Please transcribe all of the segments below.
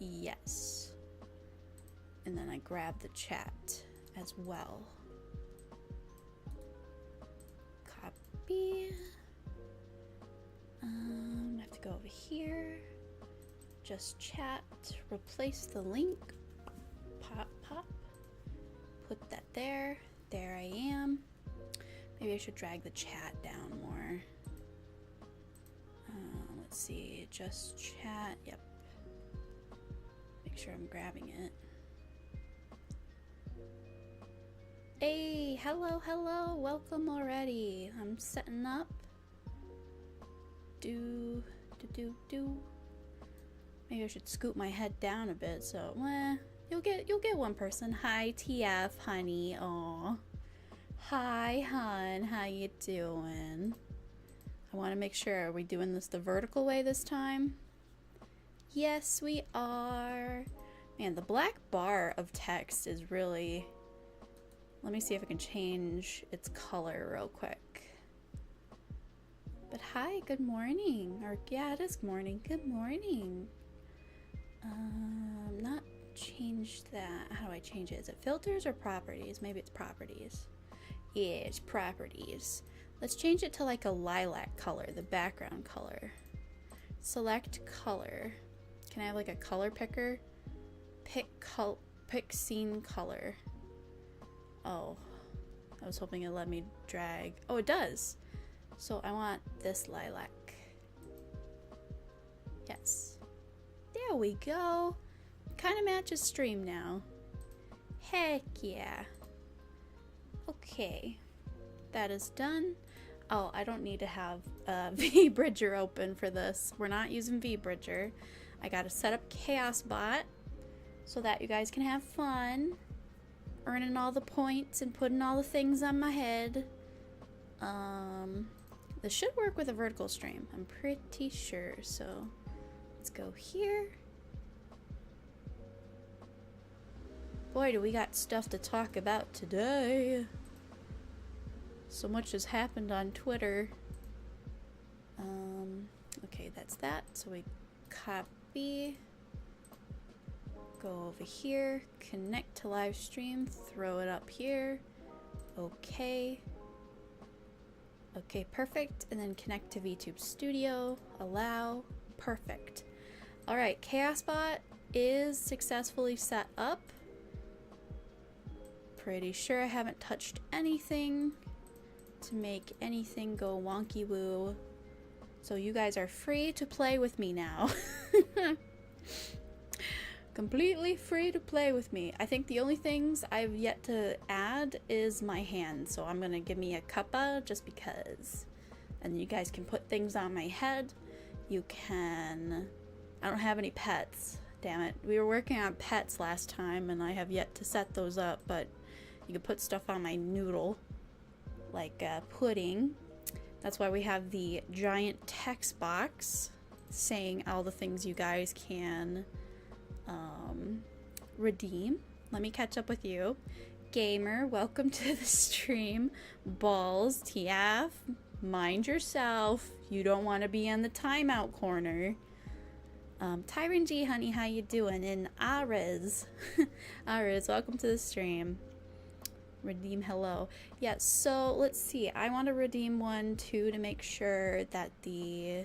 Yes. And then I grab the chat as well. Copy. I have to go over here. Just chat. Replace the link. Pop, pop. Put that there. There I am. Maybe I should drag the chat down more. Let's see. Just chat. Yep. Make sure I'm grabbing it. Hey, hello, hello. Welcome already. I'm setting up. Maybe I should scoot my head down a bit so you'll get one person. Hi TF honey. Aw. Hi hun, how you doing? I want to make sure, are we doing this the vertical way this time? Yes we are. Man, the black bar of text is really, let me see if I can change its color real quick. But hi, good morning. Or yeah, it is morning. Good morning. Not change that. How do I change it? Is it filters or properties? Maybe it's properties. Yeah, it's properties. Let's change it to like a lilac color, the background color. Select color. Can I have like a color picker? Pick scene color. Oh, I was hoping it let me drag. Oh, it does. So I want this lilac. Yes. There we go. Kind of matches stream now. Heck yeah. Okay. That is done. Oh, I don't need to have VBridger open for this. We're not using VBridger. I gotta set up ChoasBot so that you guys can have fun. Earning all the points and putting all the things on my head. This should work with a vertical stream, I'm pretty sure. So let's go here. Boy, do we got stuff to talk about today. So much has happened on Twitter. Okay, that's that. So we copy, go over here, connect to live stream, throw it up here. Okay. Okay, perfect. And then connect to VTube Studio, allow, perfect. All right, ChoasBot is successfully set up. Pretty sure I haven't touched anything to make anything go wonky woo. So you guys are free to play with me now. Completely free to play with me. I think the only things I've yet to add is my hand. So I'm gonna give me a cuppa just because. And you guys can put things on my head. You can, I don't have any pets. Damn it. We were working on pets last time and I have yet to set those up, but you can put stuff on my noodle, like pudding. That's why we have the giant text box saying all the things you guys can redeem. Let me catch up with you. Gamer, welcome to the stream. Balls, TF, mind yourself. You don't want to be in the timeout corner. Tyron G, honey, how you doing? And Ariz, Ariz, welcome to the stream. Redeem hello. Yeah, so let's see. I want to redeem one too to make sure that the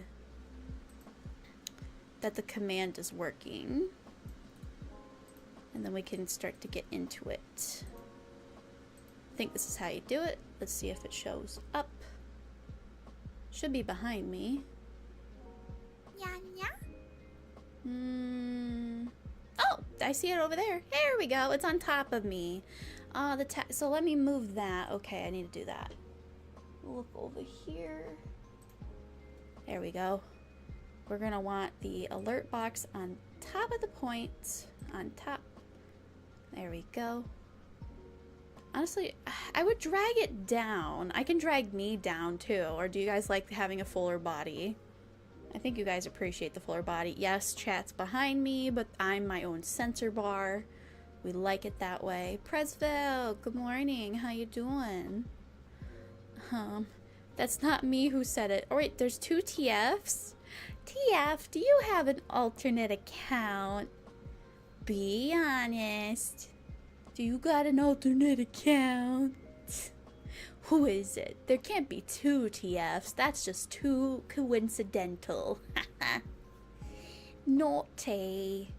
command is working. And then we can start to get into it. I think this is how you do it. Let's see if it shows up. Should be behind me. Yeah, yeah. Oh, I see it over there. There we go. It's on top of me. So let me move that. Okay, I need to do that. Look over here. There we go. We're gonna want the alert box on top of the point. On top. There we go. Honestly, I would drag it down. I can drag me down too. Or do you guys like having a fuller body? I think you guys appreciate the fuller body. Yes, chat's behind me, but I'm my own censor bar. We like it that way. Presville, good morning. How you doing? That's not me who said it. Oh wait, there's two TFs. TF, do you have an alternate account? Be honest. Do you got an alternate account? Who is it? There can't be two TFs. That's just too coincidental. Naughty.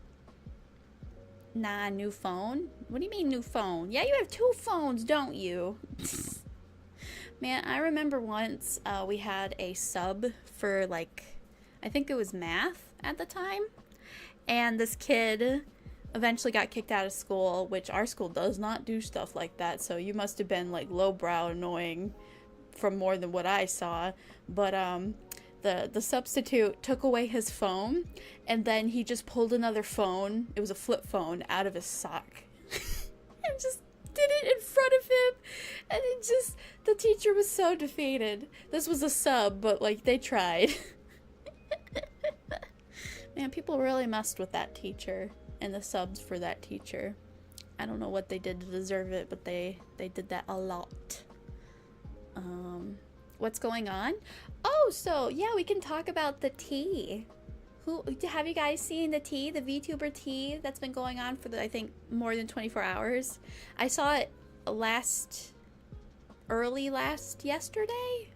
Nah, new phone? What do you mean new phone? Yeah, you have two phones, don't you? Man, I remember once we had a sub for like, I think it was math at the time. And this kid eventually got kicked out of school, which our school does not do stuff like that. So you must have been like lowbrow annoying from more than what I saw. But the substitute took away his phone, and then he just pulled another phone. It was a flip phone out of his sock. And just did it in front of him. And it just, the teacher was so defeated. This was a sub, but like they tried. Man, people really messed with that teacher and the subs for that teacher. I don't know what they did to deserve it, but they did that a lot. What's going on? Oh, so yeah, we can talk about the tea. Have you guys seen the tea, the VTuber tea that's been going on for I think more than 24 hours? I saw it yesterday.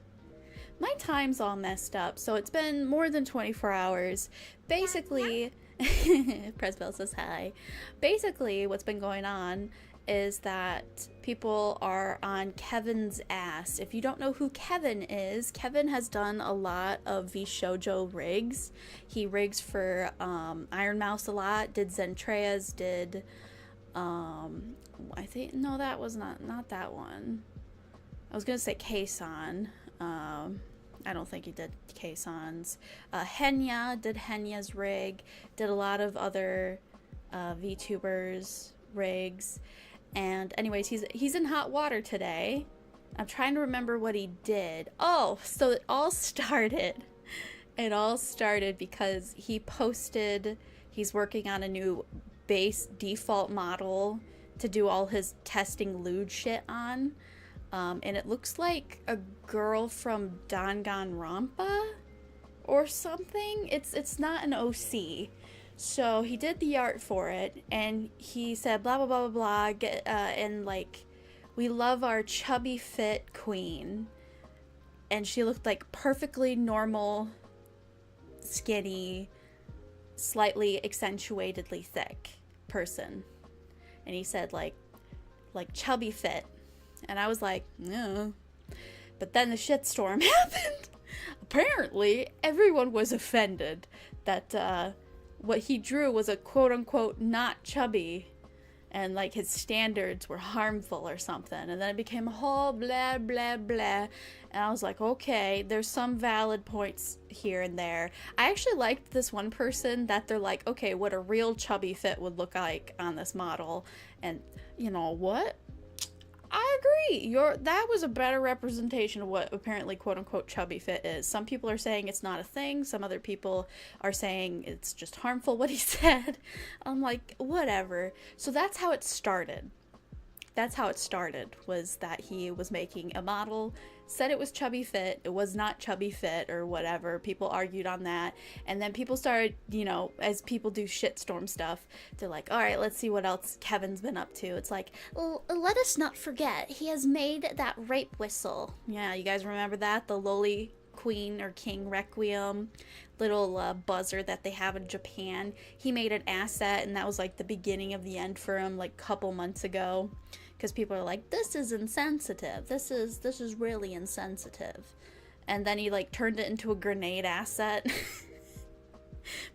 My time's all messed up, so it's been more than 24 hours. Basically, Presbell says hi. Basically, what's been going on is that people are on Kevin's ass. If you don't know who Kevin is, Kevin has done a lot of VShojo rigs. He rigs for Iron Mouse a lot, did Zentrea's, did I think, no, that was not that one. I was gonna say Kason. I don't think he did Kason's. Henya did Henya's rig, did a lot of other VTubers rigs. And anyways, he's in hot water today. I'm trying to remember what he did. Oh, so it all started because he posted he's working on a new base default model to do all his testing lewd shit on. And it looks like a girl from Danganronpa or something. It's not an OC. So he did the art for it, and he said blah blah blah blah blah, and like, we love our chubby fit queen, and she looked like perfectly normal, skinny, slightly accentuatedly thick person, and he said like chubby fit, and I was like, no. But then the shitstorm happened. Apparently everyone was offended that what he drew was a quote-unquote not chubby, and like his standards were harmful or something, and then it became a whole blah blah blah, and I was like, okay, there's some valid points here and there. I actually liked this one person that they're like, okay, what a real chubby fit would look like on this model, and you know what? I agree. That was a better representation of what apparently quote-unquote chubby fit is. Some people are saying it's not a thing. Some other people are saying it's just harmful, what he said. I'm like, whatever. So that's how it started. Was that he was making a model, said it was chubby fit, it was not chubby fit or whatever. People argued on that, and then people started, you know, as people do shitstorm stuff, they're like, all right, let's see what else Kevin's been up to. It's like, well, let us not forget, he has made that rape whistle. Yeah, you guys remember that? The Loli Queen or King Requiem little buzzer that they have in Japan. He made an asset, and that was like the beginning of the end for him, like a couple months ago. Because people are like, this is insensitive. This is really insensitive. And then he like turned it into a grenade asset.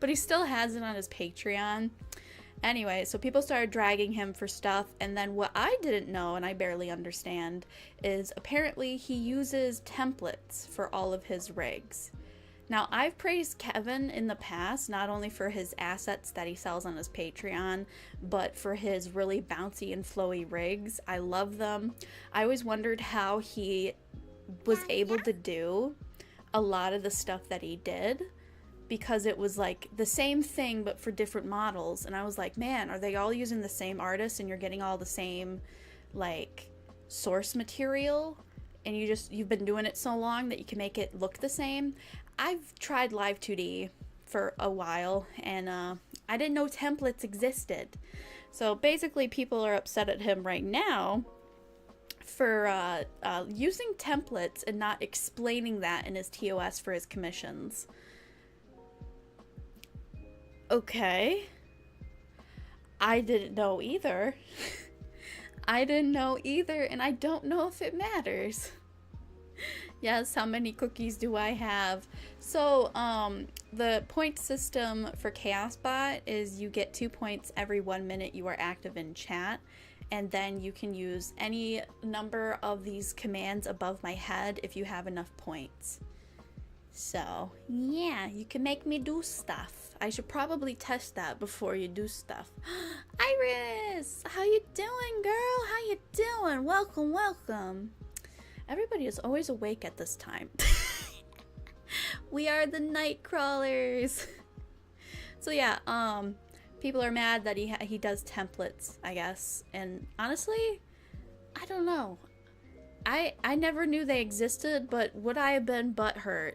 But he still has it on his Patreon. Anyway, so people started dragging him for stuff. And then what I didn't know, and I barely understand, is apparently he uses templates for all of his rigs. Now, I've praised Kevin in the past, not only for his assets that he sells on his Patreon, but for his really bouncy and flowy rigs. I love them. I always wondered how he was able to do a lot of the stuff that he did, because it was like the same thing but for different models. And I was like, man, are they all using the same artist and you're getting all the same like source material? And you've been doing it so long that you can make it look the same. I've tried Live 2D for a while, and I didn't know templates existed. So basically people are upset at him right now for using templates and not explaining that in his TOS for his commissions. Okay. I didn't know either. I didn't know either, and I don't know if it matters. Yes, how many cookies do I have? So, the point system for ChoasBot is you get 2 points every 1 minute you are active in chat, and then you can use any number of these commands above my head if you have enough points. So, yeah, you can make me do stuff. I should probably test that before you do stuff. Iris! How you doing, girl? How you doing? Welcome, welcome. Everybody is always awake at this time. We are the night crawlers. So yeah, people are mad that he does templates, I guess. And honestly, I don't know. I never knew they existed, but would I have been butthurt?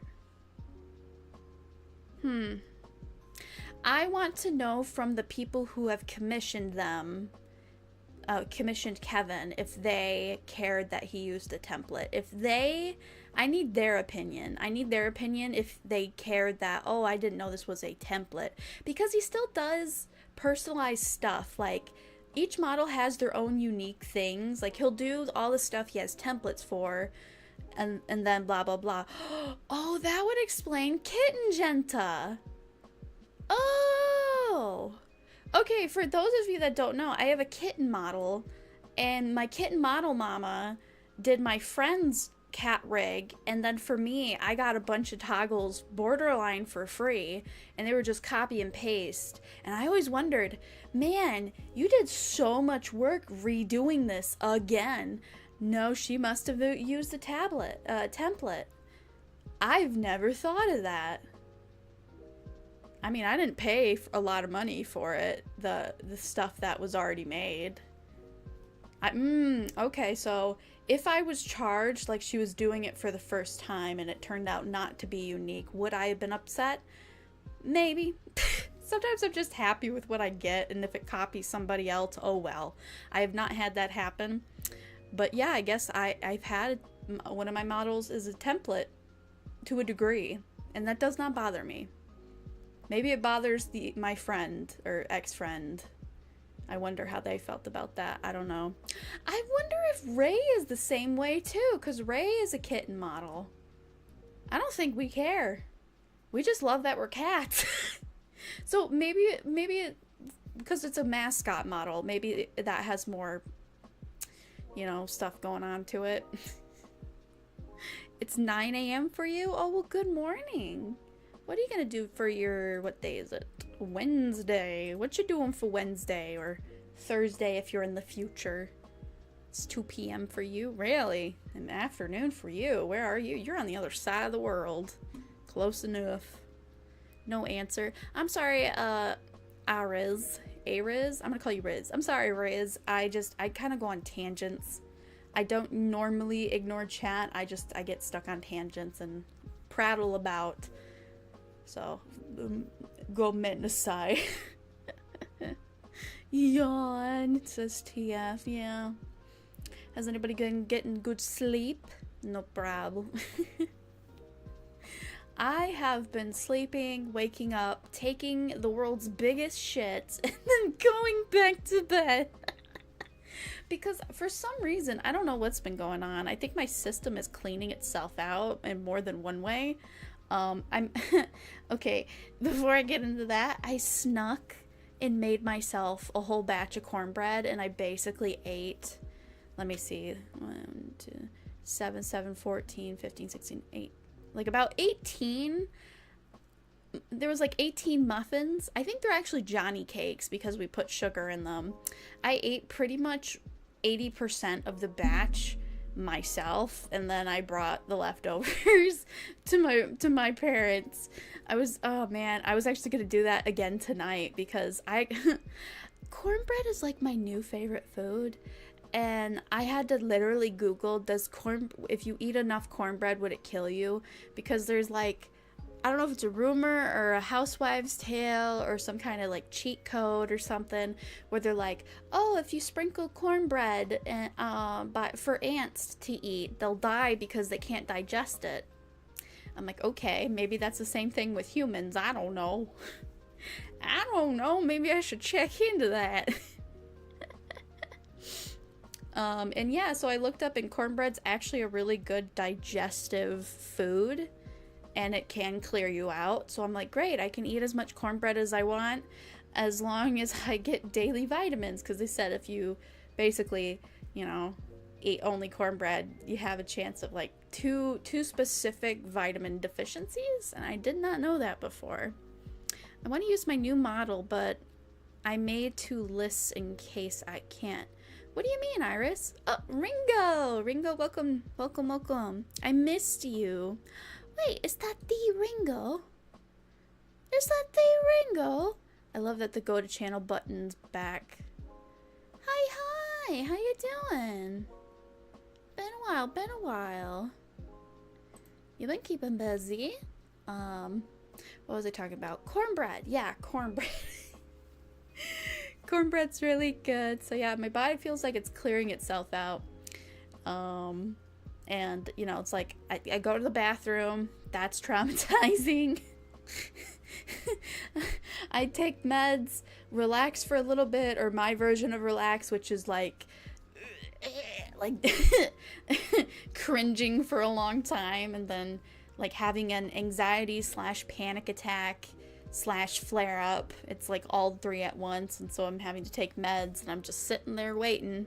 I want to know from the people who have commissioned them, commissioned Kevin, if they cared that he used a template. I need their opinion. I need their opinion if they cared that, oh, I didn't know this was a template. Because he still does personalized stuff. Like, each model has their own unique things. Like, he'll do all the stuff he has templates for, and then blah, blah, blah. Oh, that would explain Kitten Jenta. Oh! Okay, for those of you that don't know, I have a kitten model, and my kitten model mama did my friend's cat rig, and then for me, I got a bunch of toggles borderline for free, and they were just copy and paste. And I always wondered, man, you did so much work redoing this again. No, she must have used a template. I've never thought of that. I mean, I didn't pay a lot of money for it, the stuff that was already made. Okay, so if I was charged like she was doing it for the first time and it turned out not to be unique, would I have been upset? Maybe. Sometimes I'm just happy with what I get, and if it copies somebody else, oh well. I have not had that happen. But yeah, I guess I've had one of my models is a template to a degree, and that does not bother me. Maybe it bothers my friend or ex-friend. I wonder how they felt about that. I don't know. I wonder if Ray is the same way too, because Ray is a kitten model. I don't think we care. We just love that we're cats. So maybe because it's a mascot model, maybe that has more, you know, stuff going on to it. It's 9 a.m. for you? Oh, well, good morning. What are you gonna do for your, what day is it? Wednesday. What you doing for Wednesday or Thursday if you're in the future? It's 2 p.m. for you? Really? An afternoon for you? Where are you? You're on the other side of the world. Close enough. No answer. I'm sorry, Ariz. Ariz? I'm gonna call you Riz. I'm sorry, Riz. I kind of go on tangents. I don't normally ignore chat. I get stuck on tangents and prattle about. So, go aside. Yawn, says TF, yeah. Has anybody been getting good sleep? No problem. I have been sleeping, waking up, taking the world's biggest shit, and then going back to bed. Because for some reason, I don't know what's been going on. I think my system is cleaning itself out in more than one way. Okay, before I get into that, I snuck and made myself a whole batch of cornbread, and I basically ate, let me see, 1, 2, 7, 7, 14, 15, 16, 8, like about 18, there was like 18 muffins. I think they're actually Johnny cakes because we put sugar in them. I ate pretty much 80% of the batch myself, and then I brought the leftovers to my parents. Oh man, I was actually gonna do that again tonight because cornbread is like my new favorite food, and I had to literally Google, if you eat enough cornbread, would it kill you? Because there's like I don't know if it's a rumor or a housewives tale or some kind of like cheat code or something where they're like, oh, if you sprinkle cornbread and, for ants to eat, they'll die because they can't digest it. I'm like, okay, maybe that's the same thing with humans. I don't know. I don't know. Maybe I should check into that. And yeah, so I looked up and cornbread's actually a really good digestive food. And it can clear you out. So I'm like, great, I can eat as much cornbread as I want as long as I get daily vitamins. Because they said if you basically, you know, eat only cornbread, you have a chance of like two specific vitamin deficiencies. And I did not know that before. I want to use my new model, but I made 2 lists in case I can't. What do you mean, Iris? Oh, Ringo! Ringo, welcome, welcome, welcome. I missed you. Wait, is that the Ringo? Is that the Ringo? I love that the go to channel button's back. Hi, how you doing? Been a while. You been keeping busy? What was I talking about? Cornbread. Yeah, cornbread. Cornbread's really good. So yeah, my body feels like it's clearing itself out. And, you know, it's like, I go to the bathroom. That's traumatizing. I take meds, relax for a little bit, or my version of relax, which is like cringing for a long time, and then, like, having an anxiety / panic attack / flare up. It's like all 3 at once, and so I'm having to take meds, and I'm just sitting there waiting.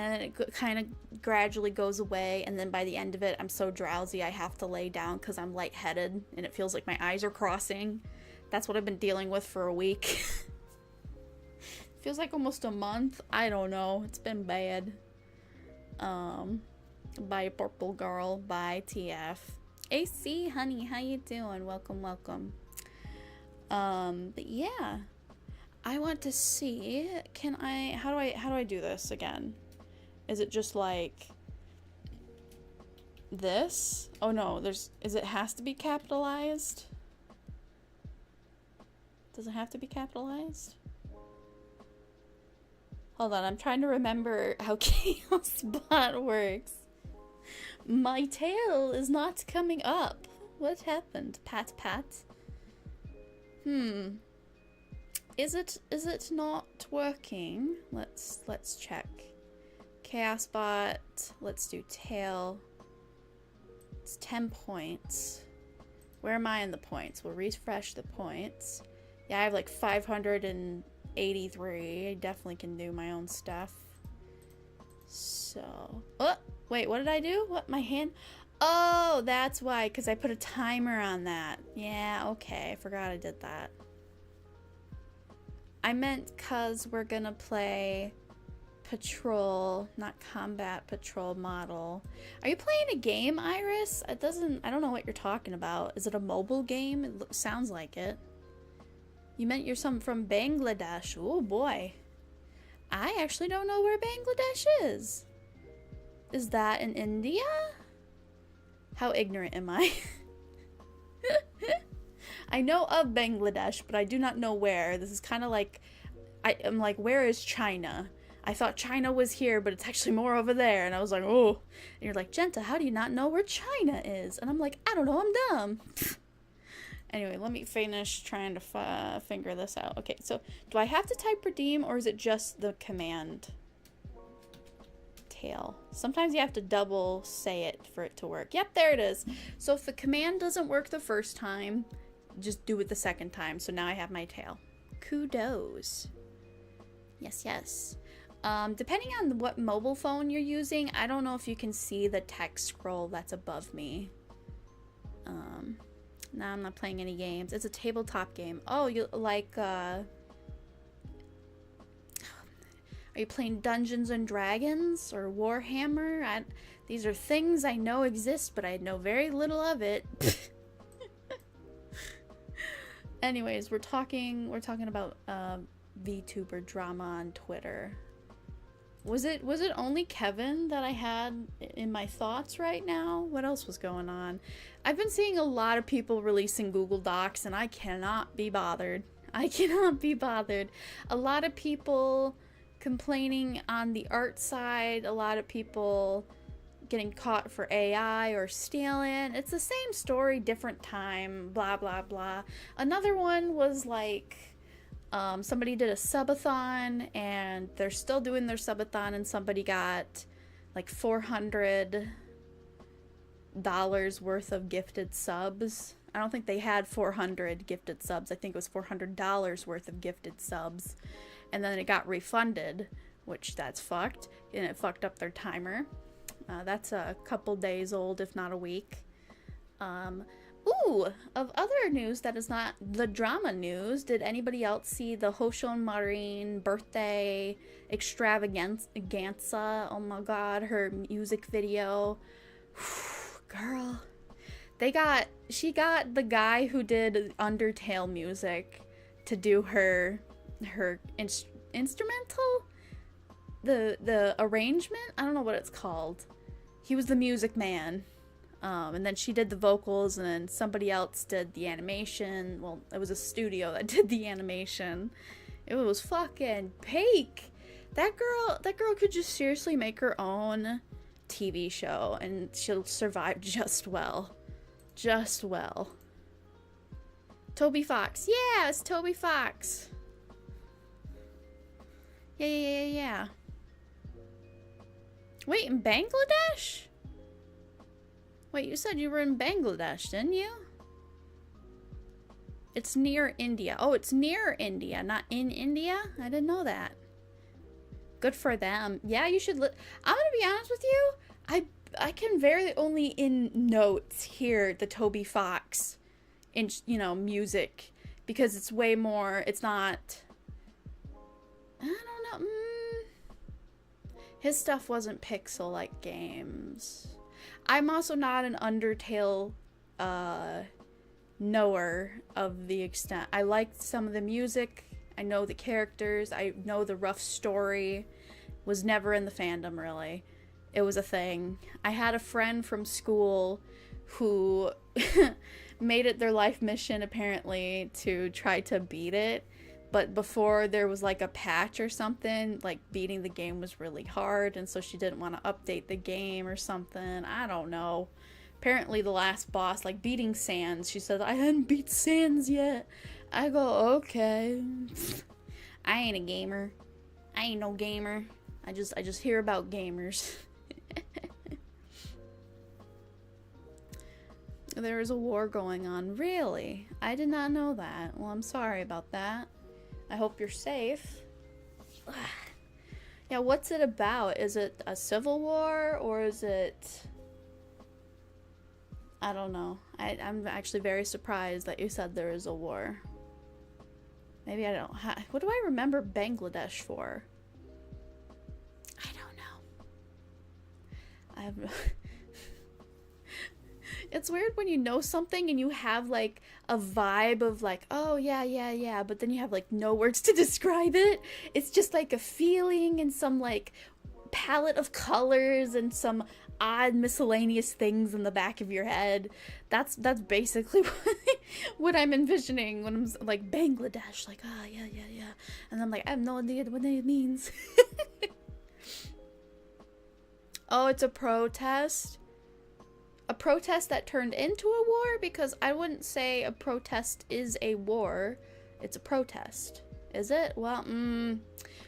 And then it kind of gradually goes away, and then by the end of it, I'm so drowsy I have to lay down because I'm lightheaded, and it feels like my eyes are crossing. That's what I've been dealing with for a week. Feels like almost a month. I don't know. It's been bad. Bye, Purple Girl. Bye, TF. AC, honey, how you doing? Welcome, welcome. But yeah. I want to see, how do I do this again? Is it just like this? Oh no, it has to be capitalized? Does it have to be capitalized? Hold on, I'm trying to remember how ChoasBot works. My tail is not coming up. What happened? Pat. Is it not working? Let's check. ChoasBot, let's do tail. It's 10 points. Where am I in the points? We'll refresh the points. Yeah, I have like 583. I definitely can do my own stuff. So, oh, wait, what did I do? What, my hand? Oh, that's why, because I put a timer on that. Yeah, okay, I forgot I did that. I meant because we're gonna play patrol, not combat patrol model. Are you playing a game, Iris? I don't know what you're talking about. Is it a mobile game? It sounds like it. You meant you're from Bangladesh. Oh boy. I actually don't know where Bangladesh is. Is that in India? How ignorant am I? I know of Bangladesh, but I do not know where. This is kind of like, I'm like, where is China? I thought China was here, but it's actually more over there. And I was like, oh. And you're like, Jenta, how do you not know where China is? And I'm like, I don't know, I'm dumb. Anyway, let me finish trying to figure this out. Okay, so do I have to type redeem, or is it just the command? Tail. Sometimes you have to double say it for it to work. Yep, there it is. So if the command doesn't work the first time, just do it the second time. So now I have my tail. Kudos. Yes. Depending on what mobile phone you're using, I don't know if you can see the text scroll that's above me. No, I'm not playing any games. It's a tabletop game. Oh, you like, are you playing Dungeons and Dragons or Warhammer? These are things I know exist, but I know very little of it. Anyways, we're talking about Vtuber drama on Twitter. Was it only Kevin that I had in my thoughts right now? What else was going on? I've been seeing a lot of people releasing Google Docs, and I cannot be bothered. I cannot be bothered. A lot of people complaining on the art side, a lot of people getting caught for AI or stealing. It's the same story, different time, blah, blah, blah. Another one was like, somebody did a subathon, and they're still doing their subathon, and somebody got like $400 worth of gifted subs. I don't think they had 400 gifted subs. I think it was $400 worth of gifted subs. And then it got refunded, which that's fucked. And it fucked up their timer. That's a couple days old, if not a week. Ooh, of other news that is not the drama news, did anybody else see the Hoshon Marin birthday extravaganza? Oh my god, her music video. Girl. She got the guy who did Undertale music to do her instrumental? The arrangement? I don't know what it's called. He was the music man. And then she did the vocals, and then somebody else did the animation. Well, it was a studio that did the animation. It was fucking peak. That girl could just seriously make her own TV show, and she'll survive just well. Just well. Toby Fox. Yeah, it's Toby Fox. Yeah. Wait, in Bangladesh? Wait, you said you were in Bangladesh, didn't you? It's near India. Oh, it's near India, not in India? I didn't know that. Good for them. Yeah, you should I'm gonna be honest with you. I can very only in notes hear the Toby Fox in, music, because it's way more, it's not, I don't know. His stuff wasn't pixel-like games. I'm also not an Undertale knower of the extent. I liked some of the music. I know the characters. I know the rough story. Was never in the fandom, really. It was a thing. I had a friend from school who made it their life mission, apparently, to try to beat it. But before there was like a patch or something, like beating the game was really hard, and so she didn't want to update the game or something. I don't know. Apparently the last boss, like beating Sans, she said, I hadn't beat Sans yet. I go, okay. I ain't a gamer. I ain't no gamer. I just hear about gamers. There is a war going on. Really? I did not know that. Well, I'm sorry about that. I hope you're safe. Yeah, what's it about? Is it a civil war, or is it... I don't know. I'm actually very surprised that you said there is a war. Maybe I don't... What do I remember Bangladesh for? I don't know. I have... It's weird when you know something and you have like a vibe of like, oh yeah, but then you have like no words to describe it. It's just like a feeling and some like palette of colors and some odd miscellaneous things in the back of your head. That's basically what I'm envisioning when I'm like Bangladesh, like, oh yeah, and I'm like, I have no idea what it means. Oh, it's a protest. A protest that turned into a war? Because I wouldn't say a protest is a war. It's a protest. Is it? Well,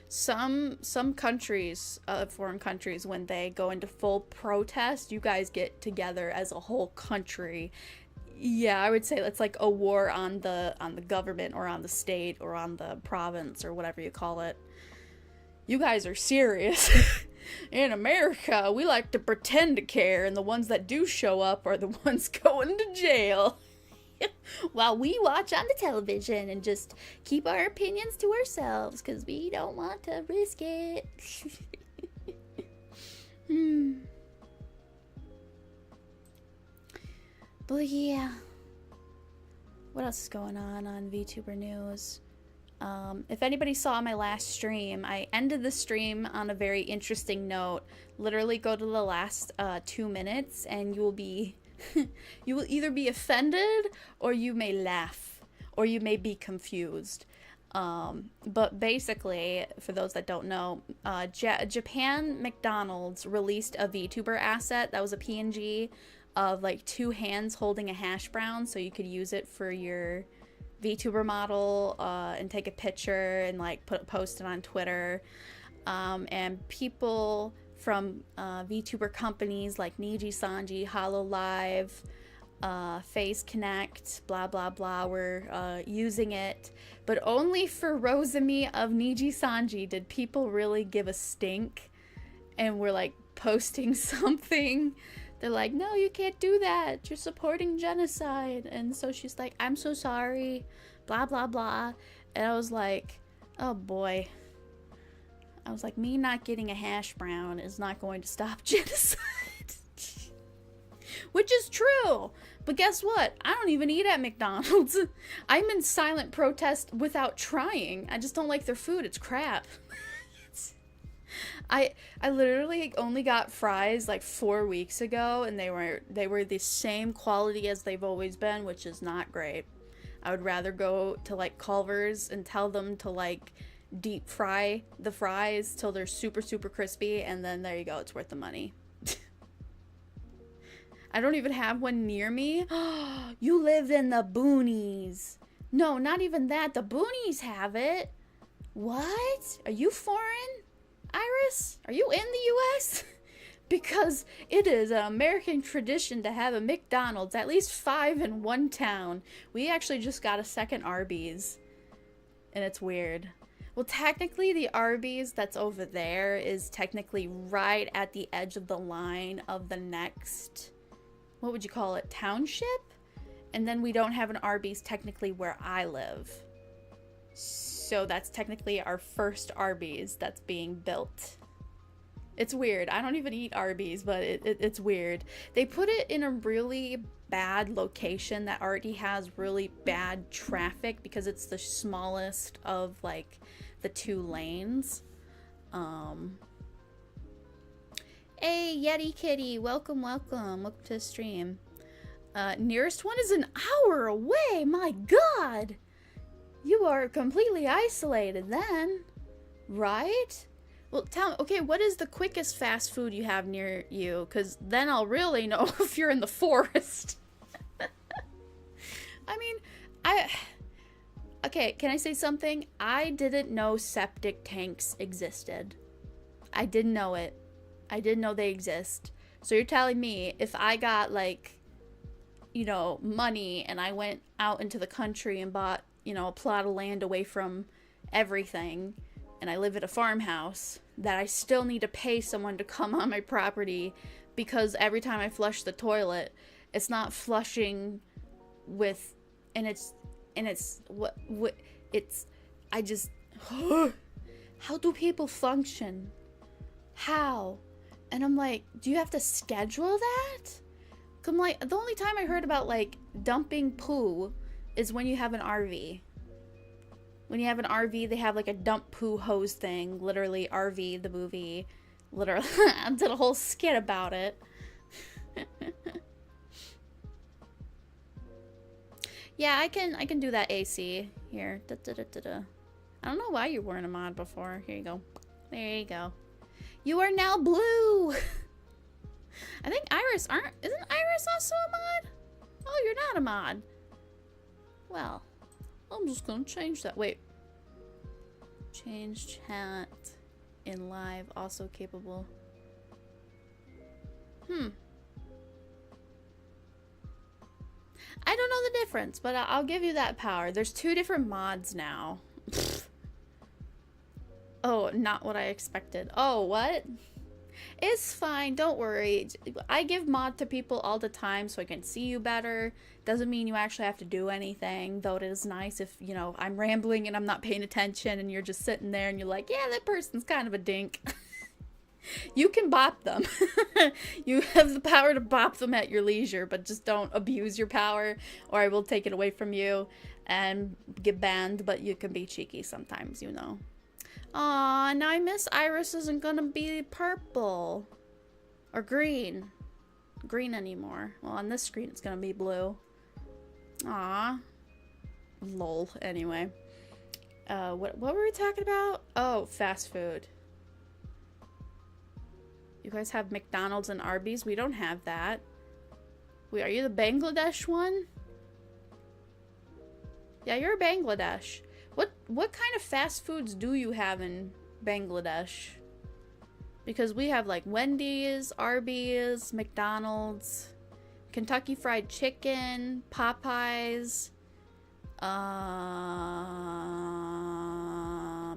some countries, foreign countries, when they go into full protest, you guys get together as a whole country. Yeah, I would say it's like a war on the government, or on the state, or on the province, or whatever you call it. You guys are serious. In America, we like to pretend to care, and the ones that do show up are the ones going to jail. While we watch on the television and just keep our opinions to ourselves, because we don't want to risk it. But yeah. What else is going on Vtuber news? If anybody saw my last stream, I ended the stream on a very interesting note. Literally go to the last 2 minutes and you will be you will either be offended or you may laugh or you may be confused. But basically, for those that don't know, Japan McDonald's released a VTuber asset that was a PNG of like 2 hands holding a hash brown, so you could use it for your VTuber model and take a picture and like post it on Twitter. And people from VTuber companies like Niji Sanji, HoloLive, Phase Connect, blah blah blah were using it, but only for Rosemi of Niji Sanji did people really give a stink and were like posting something. They're like, no, you can't do that, you're supporting genocide. And so she's like, I'm so sorry, blah blah blah. And I was like, oh boy. I was like, me not getting a hash brown is not going to stop genocide. Which is true. But guess what? I don't even eat at McDonald's. I'm in silent protest without trying. I just don't like their food. It's crap. I literally only got fries like 4 weeks ago, and they were the same quality as they've always been, which is not great. I would rather go to like Culver's and tell them to like deep fry the fries till they're super super crispy, and then there you go, it's worth the money. I don't even have one near me. You live in the boonies. No, not even that. The boonies have it. What? Are you foreign, Iris? Are you in the US? Because it is an American tradition to have a McDonald's, at least 5 in one town. We actually just got a second Arby's, and it's weird. Well, technically the Arby's that's over there is technically right at the edge of the line of the next, what would you call it, township? And then we don't have an Arby's technically where I live. So that's technically our first Arby's that's being built. It's weird. I don't even eat Arby's, but it's weird. They put it in a really bad location that already has really bad traffic because it's the smallest of like the 2 lanes. Hey, Yeti Kitty, welcome to the stream. Nearest one is an hour away. My God, you are completely isolated then, right? Well, tell me, okay, what is the quickest fast food you have near you? Because then I'll really know if you're in the forest. I mean, okay, can I say something? I didn't know septic tanks existed. I didn't know it. I didn't know they exist. So you're telling me if I got like, you know, money and I went out into the country and bought, you know, a plot of land away from everything, and I live at a farmhouse, that I still need to pay someone to come on my property because every time I flush the toilet, it's not flushing with, and it's what it's, I just, how do people function? How? And I'm like, do you have to schedule that? I'm like, the only time I heard about like dumping poo is when you have an RV. When you have an RV, they have like a dump poo hose thing. Literally, RV, the movie. Literally, I did a whole skit about it. Yeah, I can do that AC. Here. Da, da, da, da, da. I don't know why you weren't a mod before. Here you go. There you go. You are now blue! I think Iris isn't Iris also a mod? Oh, you're not a mod. Well, I'm just gonna change that. Wait. Change chat in live, also capable. I don't know the difference, but I'll give you that power. There's 2 different mods now. Oh, not what I expected. Oh, what? It's fine, don't worry. I give mod to people all the time so I can see you better. Doesn't mean you actually have to do anything, though it is nice if, you know, I'm rambling and I'm not paying attention and you're just sitting there and you're like, yeah, that person's kind of a dink. You can bop them. You have the power to bop them at your leisure, but just don't abuse your power or I will take it away from you. and get banned, but you can be cheeky sometimes, you know. Aw, now I miss Iris isn't gonna be purple. Or green. Green anymore. Well, on this screen it's gonna be blue. Aw. Lol. Anyway. What were we talking about? Oh, fast food. You guys have McDonald's and Arby's? We don't have that. Wait, are you the Bangladesh one? Yeah, you're Bangladesh. What kind of fast foods do you have in Bangladesh? Because we have like Wendy's, Arby's, McDonald's, Kentucky Fried Chicken, Popeyes,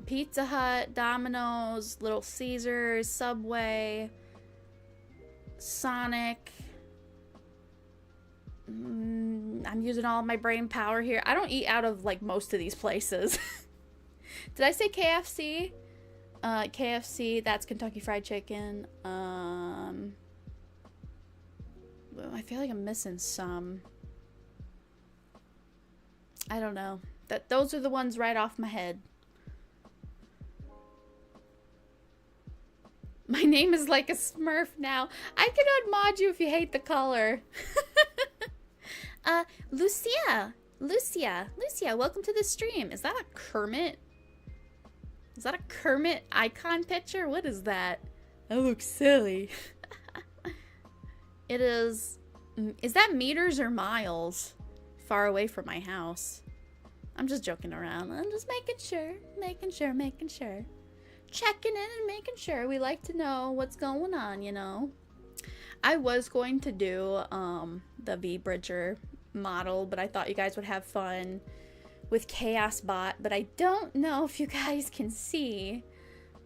Pizza Hut, Domino's, Little Caesars, Subway, Sonic. I'm using all my brain power here. I don't eat out of like most of these places. Did I say KFC? KFC, that's Kentucky Fried Chicken. I feel like I'm missing some. I don't know. Those are the ones right off my head. My name is like a Smurf now. I can unmod you if you hate the color. Lucia, welcome to the stream. Is that a Kermit? Is that a Kermit icon picture? What is that? That looks silly. It is that meters or miles? Far away from my house. I'm just joking around. I'm just making sure. Checking in and making sure. We like to know what's going on, you know. I was going to do the V-Bridger model, but I thought you guys would have fun with ChoasBot, but I don't know if you guys can see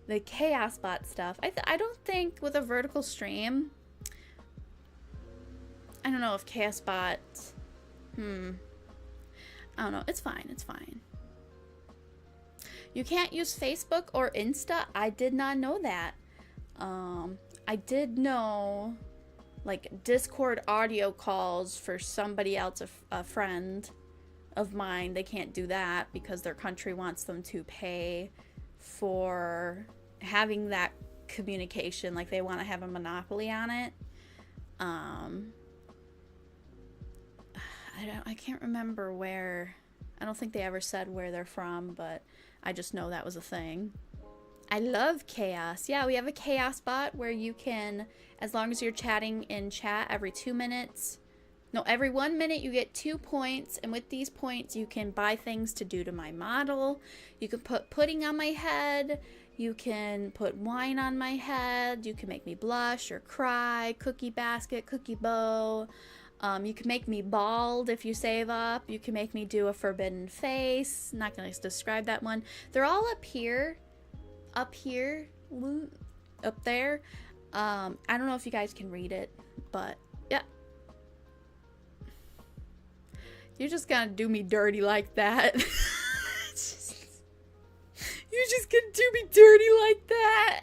the ChoasBot stuff. I don't think with a vertical stream, I don't know if ChoasBot, I don't know, it's fine. You can't use Facebook or Insta? I did not know that. I did know like Discord audio calls for somebody else, a friend of mine, they can't do that because their country wants them to pay for having that communication. Like they want to have a monopoly on it. I can't remember where. I don't think they ever said where they're from, but I just know that was a thing. I love chaos. Yeah, we have a ChoasBot where you can, as long as you're chatting in chat every 2 minutes, no, every 1 minute you get 2 points, and with these points you can buy things to do to my model. You can put pudding on my head, you can put wine on my head, you can make me blush or cry, cookie basket, cookie bow. You can make me bald if you save up. You can make me do a forbidden face. I'm not going to describe that one. They're all up here. Up there. I don't know if you guys can read it, but yeah. You're just gonna do me dirty like that. You're just gonna do me dirty like that.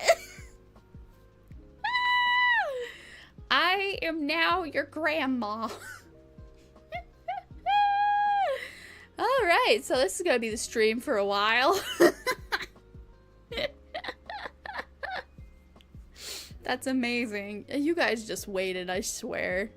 I am now your grandma. Alright, so this is gonna be the stream for a while. That's amazing. You guys just waited, I swear.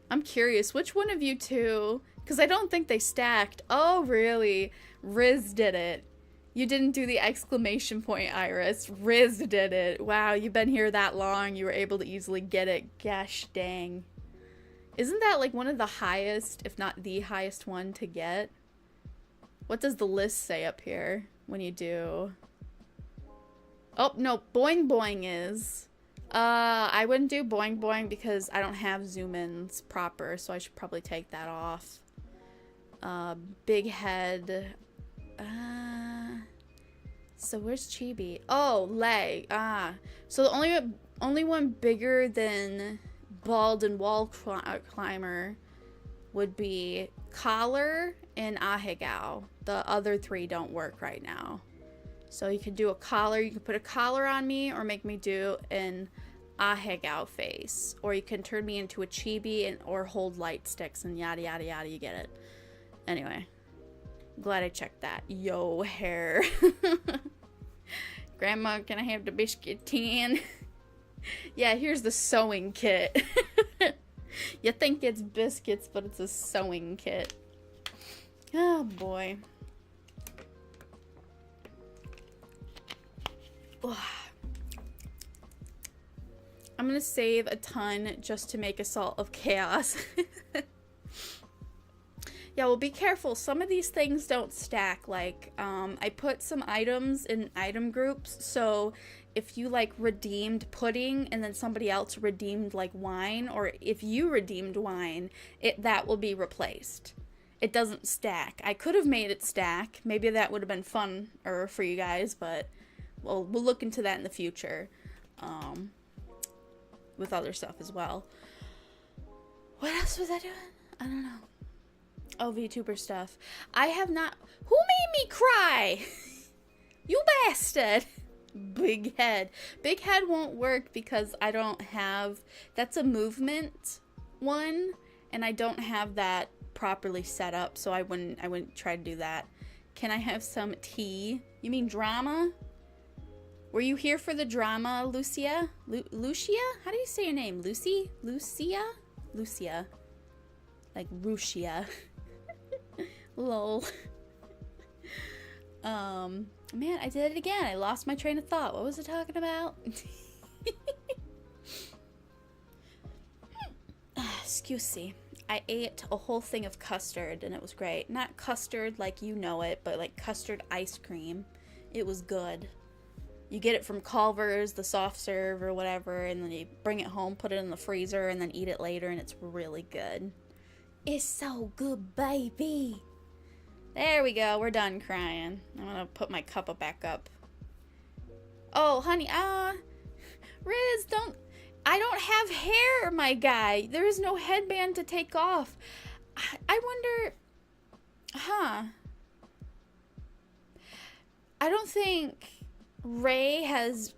I'm curious, which one of you two? Because I don't think they stacked. Oh, really? Riz did it. You didn't do the exclamation point, Iris. Riz did it. Wow, you've been here that long. You were able to easily get it. Gosh dang. Isn't that like one of the highest, if not the highest one to get? What does the list say up here when you do? Oh, no. Boing Boing is. I wouldn't do Boing Boing because I don't have zoom-ins proper, so I should probably take that off. Big head. So where's Chibi? Oh, leg. So the only one bigger than bald and wall climber would be collar and ahegao. The other three don't work right now. So you could do a collar. You could put a collar on me or make me do an ahegao face. Or you can turn me into a chibi or hold light sticks and yada yada yada. You get it. Anyway. Glad I checked that. Yo, hair. Grandma, can I have the biscuit tin? Yeah, here's the sewing kit. You think it's biscuits, but it's a sewing kit. Oh, boy. Ugh. I'm gonna save a ton just to make a Salt of Chaos. Yeah, well, be careful. Some of these things don't stack. Like, I put some items in item groups, so if you, like, redeemed pudding and then somebody else redeemed, like, wine, or if you redeemed wine, that will be replaced. It doesn't stack. I could have made it stack. Maybe that would have been fun for you guys, but we'll look into that in the future. With other stuff as well. What else was I doing? I don't know. Oh, VTuber stuff. I have not... Who made me cry? You bastard. Big head. Big head won't work because I don't have... That's a movement one, and I don't have that properly set up, so I wouldn't try to do that. Can I have some tea? You mean drama? Were you here for the drama, Lucia? Lucia? How do you say your name? Lucy? Lucia? Lucia. Like Rucia. Lol. Man, I did it again. I lost my train of thought. What was I talking about? Excuse me. I ate a whole thing of custard and it was great. Not custard like you know it, but like custard ice cream. It was good. You get it from Culver's, the soft serve or whatever, and then you bring it home, put it in the freezer, and then eat it later, and it's really good. It's so good, baby. There we go. We're done crying. I'm gonna put my cup back up. Oh, honey, Riz, I don't have hair, my guy. There is no headband to take off. I wonder, I don't think Ray has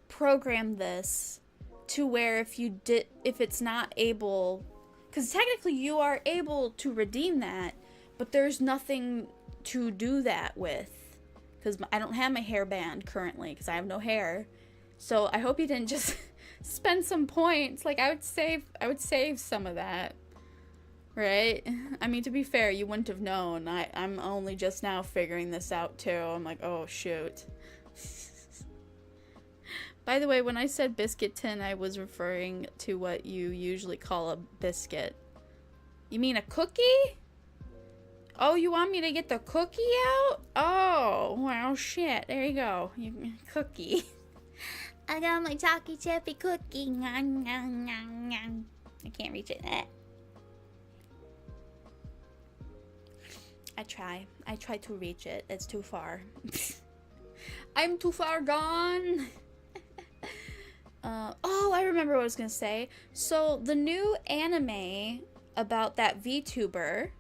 programmed this to where if it's not able, because technically you are able to redeem that, but there's nothing to do that with, because I don't have my hairband currently because I have no hair. So I hope you didn't just spend some points. Like, I would save some of that, right? I mean, to be fair, you wouldn't have known. I'm only just now figuring this out too. I'm like, oh shoot. By the way, when I said biscuit tin, I was referring to what you usually call a biscuit. You mean a cookie? Oh, you want me to get the cookie out? Oh, well, shit. There you go. Cookie. I got my Chalky Chippy cookie. I can't reach it. I try to reach it. It's too far. I'm too far gone. Oh, I remember what I was gonna say. So the new anime about that VTuber,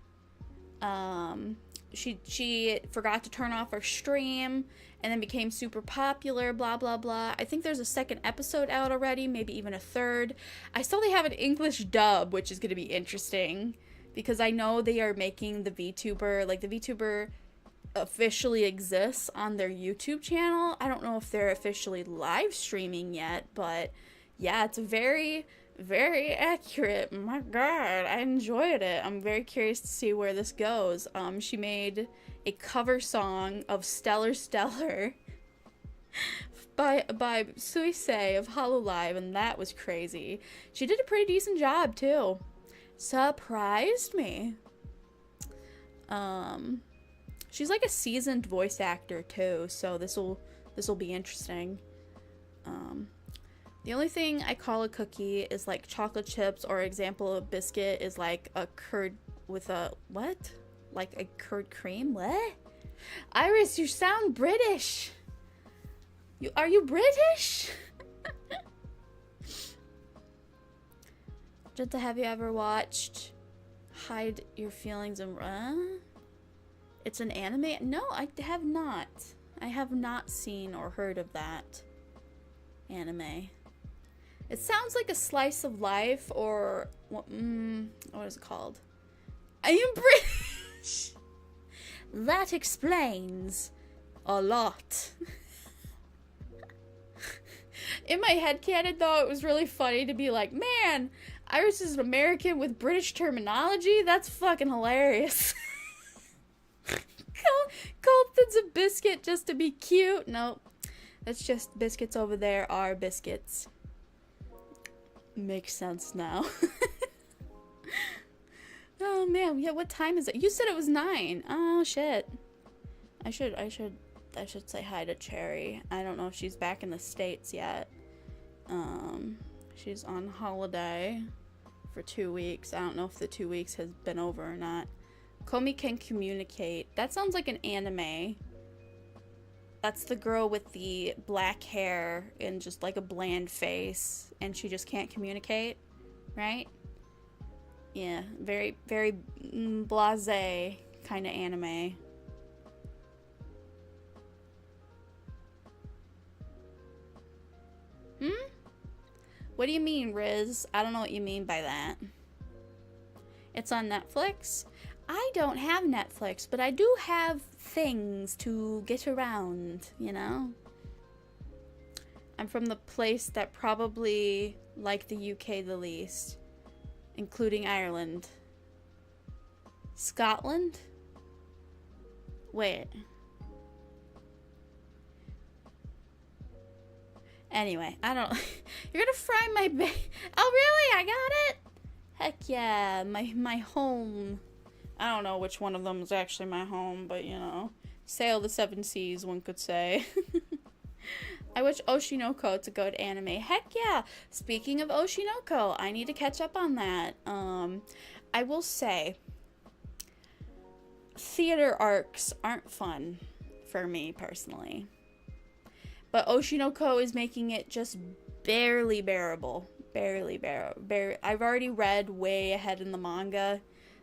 she forgot to turn off her stream and then became super popular, blah blah blah. I think there's a second episode out already, maybe even a third. I saw they have an English dub, which is gonna be interesting because I know they are making the VTuber, like the VTuber officially exists on their YouTube channel. I don't know if they're officially live streaming yet, but yeah, it's very, very accurate. My god, I enjoyed it. I'm very curious to see where this goes. She made a cover song of Stellar Stellar by Suisei of Hololive, and that was crazy. She did a pretty decent job too. Surprised me. She's like a seasoned voice actor too, so this will be interesting. The only thing I call a cookie is like chocolate chips, or example of biscuit is like a curd with a what? Like a curd cream? What? Iris, you sound British. Are you British? Jenta, have you ever watched Hide Your Feelings and Run? It's an anime? No, I have not. I have not seen or heard of that anime. It sounds like a slice of life, or what is it called? I am British. that explains a lot. In my headcanon, though, it was really funny to be like, man, Iris is an American with British terminology? That's fucking hilarious. Colton's a biscuit just to be cute. Nope. That's just biscuits over there are biscuits. Makes sense now. Oh man, yeah, what time is it? You said it was 9. Oh shit. I should say hi to Cherry. I don't know if she's back in the States yet. She's on holiday for 2 weeks. I don't know if the 2 weeks has been over or not. Komi can communicate. That sounds like an anime. That's the girl with the black hair and just like a bland face, and she just can't communicate, right? Yeah, very, very blasé kind of anime. What do you mean, Riz? I don't know what you mean by that. It's on Netflix? I don't have Netflix, but I do have things to get around, you know? I'm from the place that probably liked the UK the least, including Ireland. Scotland? Wait. Anyway, I don't... You're gonna fry my Oh, really? I got it? Heck yeah. My home. I don't know which one of them is actually my home, but, you know. Sail the 7 seas, one could say. I wish Oshinoko to go to anime. Heck yeah. Speaking of Oshinoko, I need to catch up on that. I will say, theater arcs aren't fun for me, personally. But Oshinoko is making it just barely bearable. Barely bearable. I've already read way ahead in the manga.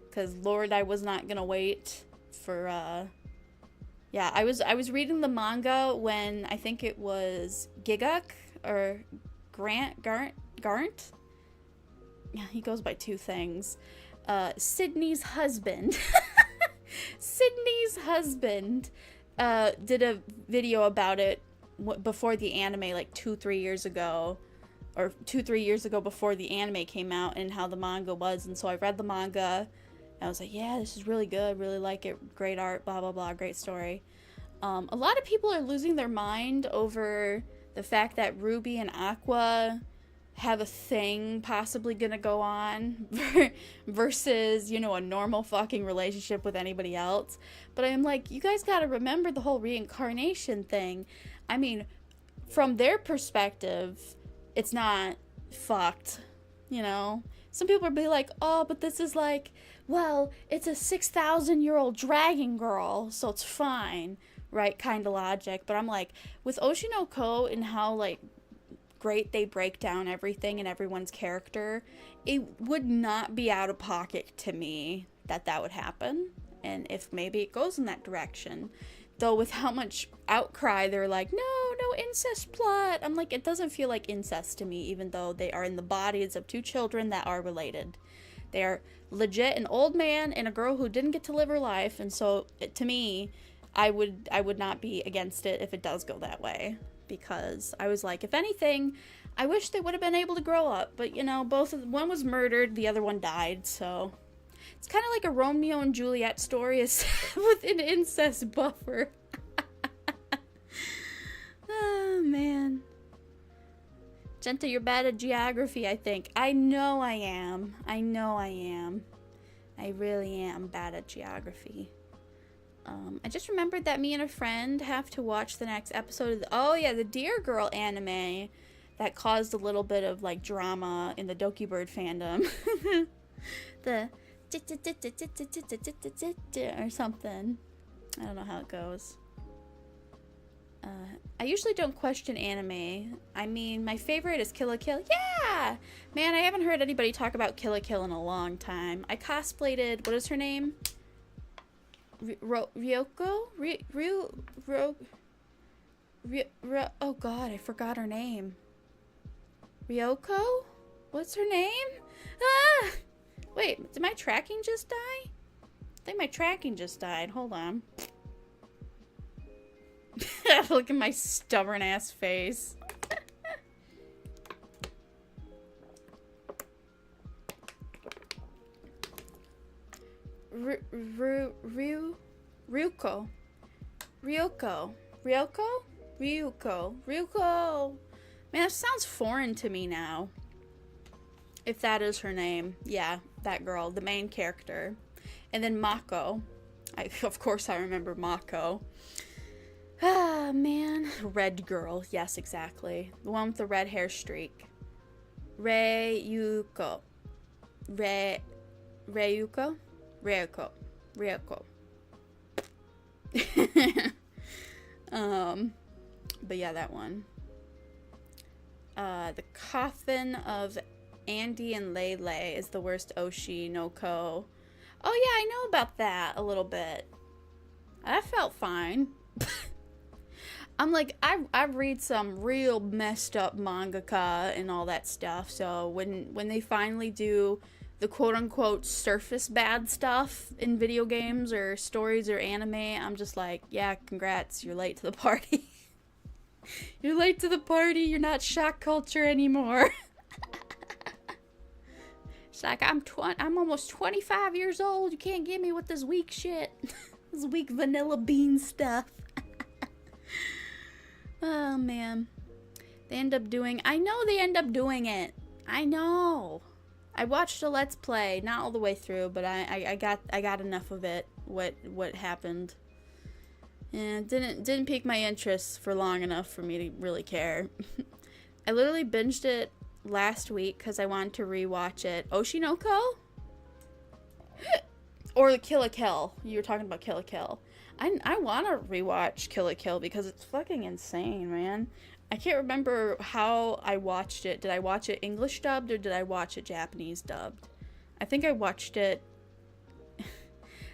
Because, Lord, I was not going to wait for, Yeah, I was reading the manga when I think it was Giguk or Garnt? Yeah, he goes by 2 things. Sydney's husband. Sydney's husband did a video about it before the anime, like 2-3 years ago, or 2-3 years ago before the anime came out, and how the manga was. And so I read the manga, and I was like, yeah, this is really good, really like it, great art, blah blah blah, great story. A lot of people are losing their mind over the fact that Ruby and Aqua have a thing possibly gonna go on versus, you know, a normal fucking relationship with anybody else. But I'm like, you guys gotta remember the whole reincarnation thing. I mean, from their perspective, it's not fucked, you know? Some people will be like, oh, but this is like, well, it's a 6,000-year-old dragon girl, so it's fine, right? Kind of logic. But I'm like, with Oshinoko and how, like, great they break down everything and everyone's character, it would not be out of pocket to me that would happen. And if maybe it goes in that direction. Though with how much outcry, they're like, no incest plot. I'm like, it doesn't feel like incest to me, even though they are in the bodies of 2 children that are related. They are legit an old man and a girl who didn't get to live her life. And so, to me, I would not be against it if it does go that way. Because I was like, if anything, I wish they would have been able to grow up. But, you know, one was murdered, the other one died, so... It's kind of like a Romeo and Juliet story with an incest buffer. Oh, man. Jenta, you're bad at geography, I think. I know I am. I really am bad at geography. I just remembered that me and a friend have to watch the next episode of the Deer Girl anime that caused a little bit of, like, drama in the Dokibird fandom. The... or something. I don't know how it goes. I usually don't question anime. I mean, my favorite is Kill la Kill. Yeah! Man, I haven't heard anybody talk about Kill la Kill in a long time. I cosplayed, what is her name? Ryoko? Oh god, I forgot her name. Ryoko? What's her name? Ah! Wait, did my tracking just die? I think my tracking just died. Hold on. Look at my stubborn ass face. Ryuko. Man, that sounds foreign to me now. If that is her name. Yeah, that girl, the main character. And then Mako. Of course I remember Mako. Ah, man. Red girl. Yes, exactly. The one with the red hair streak. Ryuko. Ryuko? Ryuko. But yeah, that one. The Coffin of Andy and Lele is the worst Oshi no Ko. Oh yeah, I know about that a little bit. I felt fine. I'm like, I read some real messed up mangaka and all that stuff, so when they finally do the quote-unquote surface bad stuff in video games or stories or anime, I'm just like, yeah, congrats, you're late to the party. You're late to the party, you're not shock culture anymore. It's like, I'm almost 25 years old, you can't get me with this weak shit. This weak vanilla bean stuff. Oh, man. I know they end up doing it. I know. I watched a Let's Play, not all the way through, but I got enough of it, what happened. And it didn't pique my interest for long enough for me to really care. I literally binged it last week because I wanted to rewatch it. Oshinoko? Or Kill la Kill. You were talking about Kill la Kill. I want to rewatch Kill la Kill because it's fucking insane, man. I can't remember how I watched it. Did I watch it English dubbed or did I watch it Japanese dubbed? I think I watched it...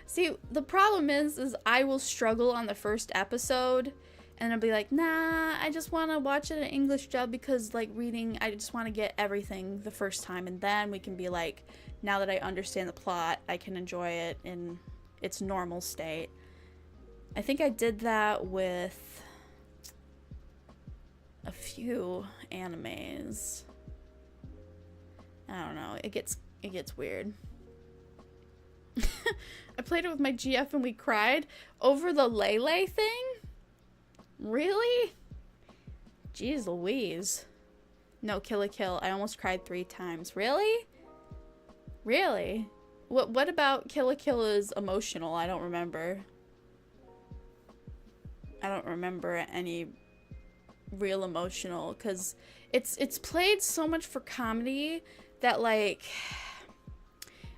See, the problem is I will struggle on the first episode and I'll be like, nah, I just want to watch it in English dub because, like, reading, I just want to get everything the first time, and then we can be like, now that I understand the plot, I can enjoy it in its normal state. I think I did that with a few animes. I don't know. It gets weird. I played it with my GF and we cried over the Lele thing? Really? Jeez Louise. No, Kill la Kill. I almost cried 3 times. Really? Really? What about Kill la Kill is emotional? I don't remember. I don't remember any real emotional, because it's played so much for comedy that, like...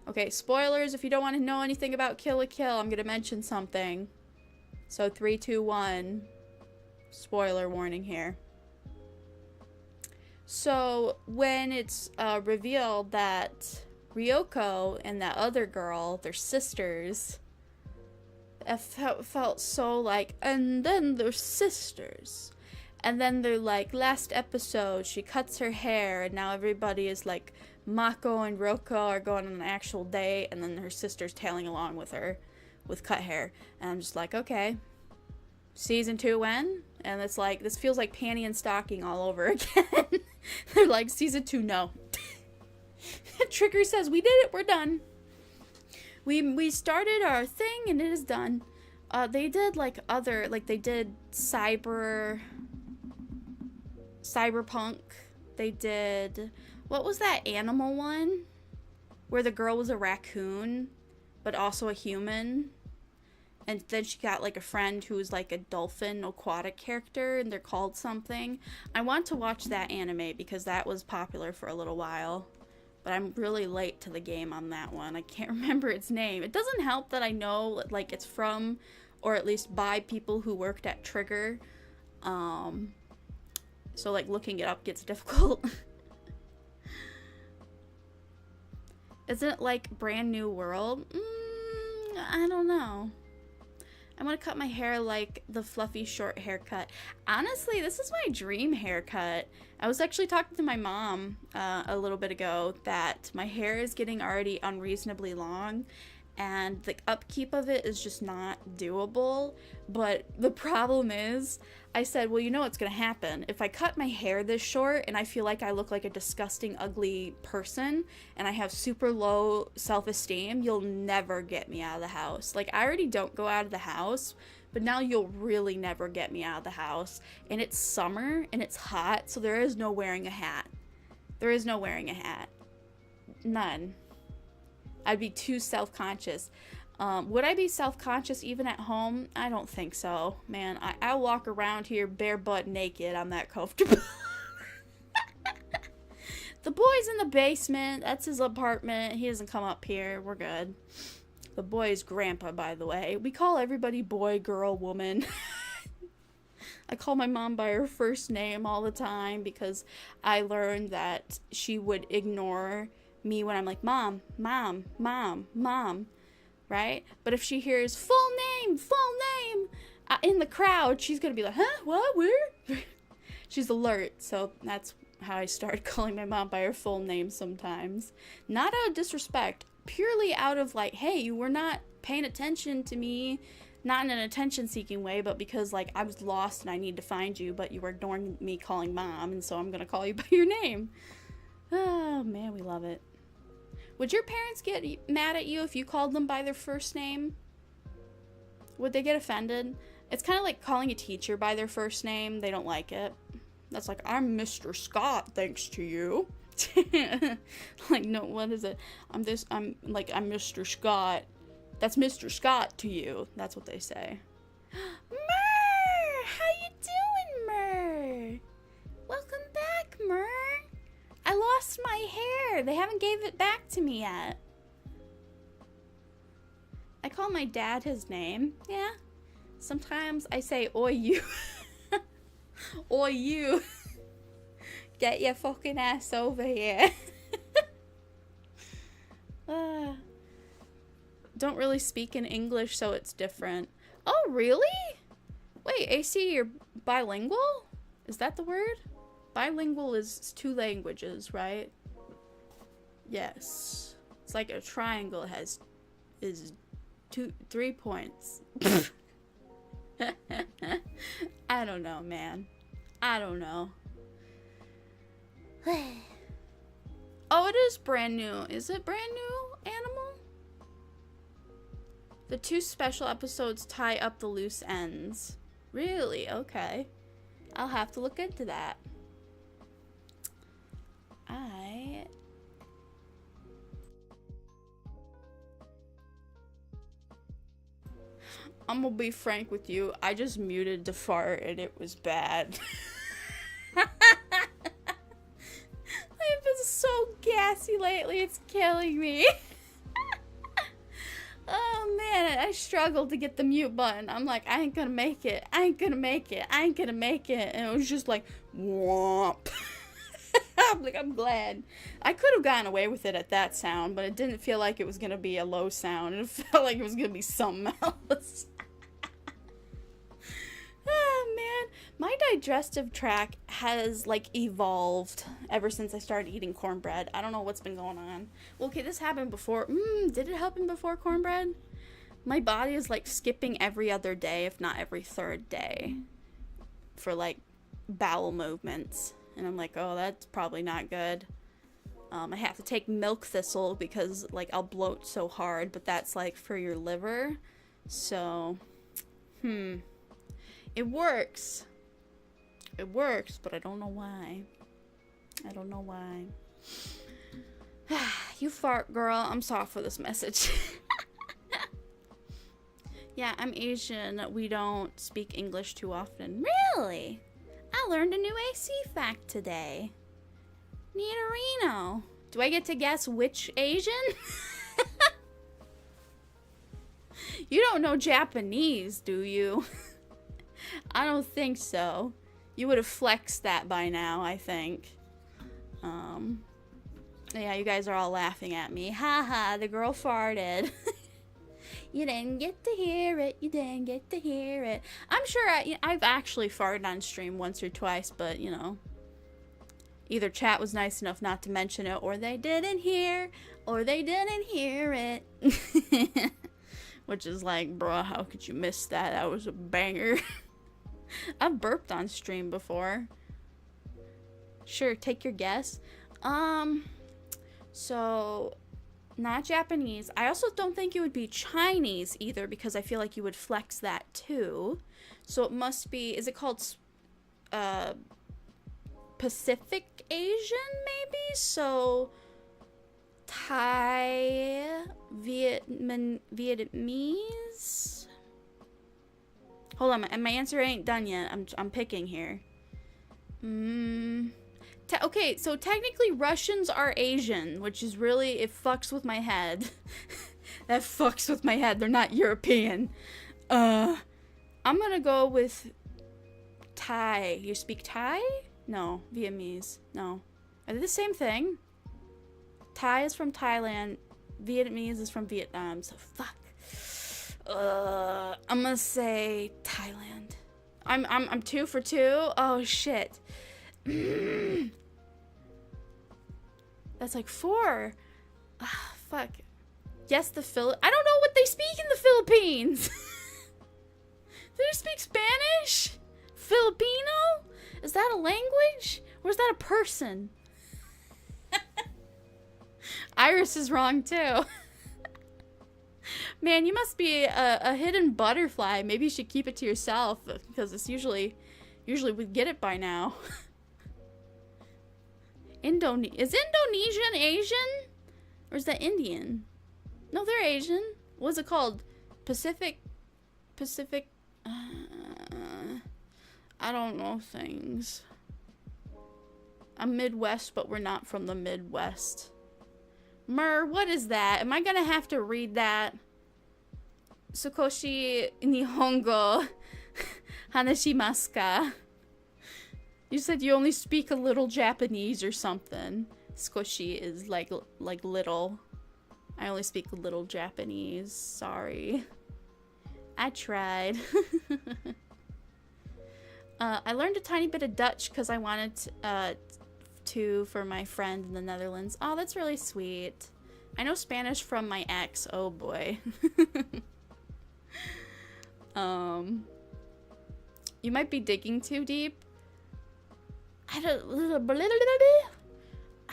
Okay, spoilers, if you don't want to know anything about Kill la Kill, I'm gonna mention something. So 3, 2, 1. Spoiler warning here. So when it's revealed that Ryoko and that other girl, they're sisters, it felt so like, and then they're sisters. And then they're like, last episode, she cuts her hair, and now everybody is like, Mako and Ryoko are going on an actual date, and then her sister's tailing along with her with cut hair. And I'm just like, okay. Season 2 when? And it's like, this feels like panty and stocking all over again. They're like, season 2, no. Trigger says, we did it, we're done. We started our thing, and it is done. They did, like, they did cyberpunk. They did, what was that animal one? Where the girl was a raccoon, but also a human. And then she got, like, a friend who was, like, a dolphin aquatic character, and they're called something. I want to watch that anime because that was popular for a little while. But I'm really late to the game on that one. I can't remember its name. It doesn't help that I know, like, it's from, or at least by people who worked at Trigger. So, like, looking it up gets difficult. Isn't it like Brand New World? I don't know. I want to cut my hair like the fluffy short haircut. Honestly, this is my dream haircut. I was actually talking to my mom a little bit ago that my hair is getting already unreasonably long, and the upkeep of it is just not doable. But the problem is, I said, well, you know what's gonna happen. If I cut my hair this short and I feel like I look like a disgusting, ugly person and I have super low self-esteem, you'll never get me out of the house. Like, I already don't go out of the house, but now you'll really never get me out of the house. And it's summer and it's hot, so there is no wearing a hat. There is no wearing a hat. None. I'd be too self-conscious. Would I be self-conscious even at home? I don't think so, man. I walk around here bare butt naked. I'm that comfortable. The boy's in the basement. That's his apartment. He doesn't come up here. We're good. The boy's grandpa, by the way. We call everybody boy, girl, woman. I call my mom by her first name all the time because I learned that she would ignore me when I'm like, mom, mom, mom, mom, right? But if she hears full name in the crowd, she's gonna be like, huh, what, where? She's alert. So that's how I started calling my mom by her full name sometimes. Not out of disrespect, purely out of like, hey, you were not paying attention to me, not in an attention-seeking way, but because like I was lost and I need to find you, but you were ignoring me calling mom, and so I'm gonna call you by your name. Oh man, we love it. Would your parents get mad at you if you called them by their first name? Would they get offended? It's kind of like calling a teacher by their first name. They don't like it. That's like, I'm Mr. Scott, thanks to you. Like, no, what is it? I'm Mr. Scott. That's Mr. Scott to you. That's what they say. Mer! How you doing, Mer? Welcome back, Mer. I lost my hair. They haven't gave it back to me yet. I call my dad his name. Yeah. Sometimes I say, oi, you. Oi, you. Get your fucking ass over here. Don't really speak in English, so it's different. Oh, really? Wait, AC, you're bilingual? Is that the word? Bilingual is 2 languages, right? Yes. It's like a triangle is 3 points. I don't know, man. I don't know. Oh, it is brand new. Is it brand new, Animal? The 2 special episodes tie up the loose ends. Really? Okay. I'll have to look into that. I'm gonna be frank with you. I just muted to fart and it was bad. I've been so gassy lately, it's killing me. Oh man, I struggled to get the mute button. I'm like, I ain't gonna make it. I ain't gonna make it. I ain't gonna make it. And it was just like, whomp. I'm like, I'm glad. I could have gotten away with it at that sound, but it didn't feel like it was gonna be a low sound. It felt like it was gonna be something else. Oh man, my digestive tract has like evolved ever since I started eating cornbread. I don't know what's been going on. Well, okay, this happened before. Did it happen before cornbread? My body is like skipping every other day, if not every 3rd day, for like bowel movements. And I'm like, oh, that's probably not good. I have to take milk thistle because like I'll bloat so hard, but that's like for your liver. So, it works. It works, but I don't know why. I don't know why. You fart, girl. I'm sorry for this message. Yeah, I'm Asian. We don't speak English too often. Really? I learned a new AC fact today. Neaterino. Do I get to guess which Asian? You don't know Japanese, do you? I don't think so. You would have flexed that by now, I think. Yeah, you guys are all laughing at me. Haha, the girl farted. You didn't get to hear it. You didn't get to hear it. I'm sure I've actually farted on stream once or twice, but, you know. Either chat was nice enough not to mention it, or they didn't hear it. Which is like, bruh, how could you miss that? That was a banger. I've burped on stream before. Sure, take your guess. So, not Japanese. I also don't think it would be Chinese either, because I feel like you would flex that too. So it must be, is it called Pacific Asian maybe? So Thai, Vietnamese. Hold on, my answer ain't done yet. I'm picking here. Okay, so technically Russians are Asian, which is really, it fucks with my head. That fucks with my head. They're not European. I'm gonna go with Thai. You speak Thai? No. Vietnamese. No. Are they the same thing? Thai is from Thailand. Vietnamese is from Vietnam. So fuck. I'm gonna say Thailand. I'm 2 for 2. Oh shit. That's like 4. Ah, fuck. Yes, I don't know what they speak in the Philippines. Do they speak Spanish? Filipino? Is that a language? Or is that a person? Iris is wrong too. Man, you must be a hidden butterfly. Maybe you should keep it to yourself, because it's usually we'd get it by now. Is Indonesian Asian? Or is that Indian? No, they're Asian. What's it called? Pacific. I don't know things. I'm Midwest, but we're not from the Midwest. What is that? Am I gonna have to read that? Sukoshi Nihongo Hanashimasu ka? You said you only speak a little Japanese or something. Sukoshi is like little. I only speak a little Japanese. Sorry. I tried. I learned a tiny bit of Dutch because I wanted to for my friend in the Netherlands. Oh, that's really sweet. I know Spanish from my ex. Oh boy. You might be digging too deep. I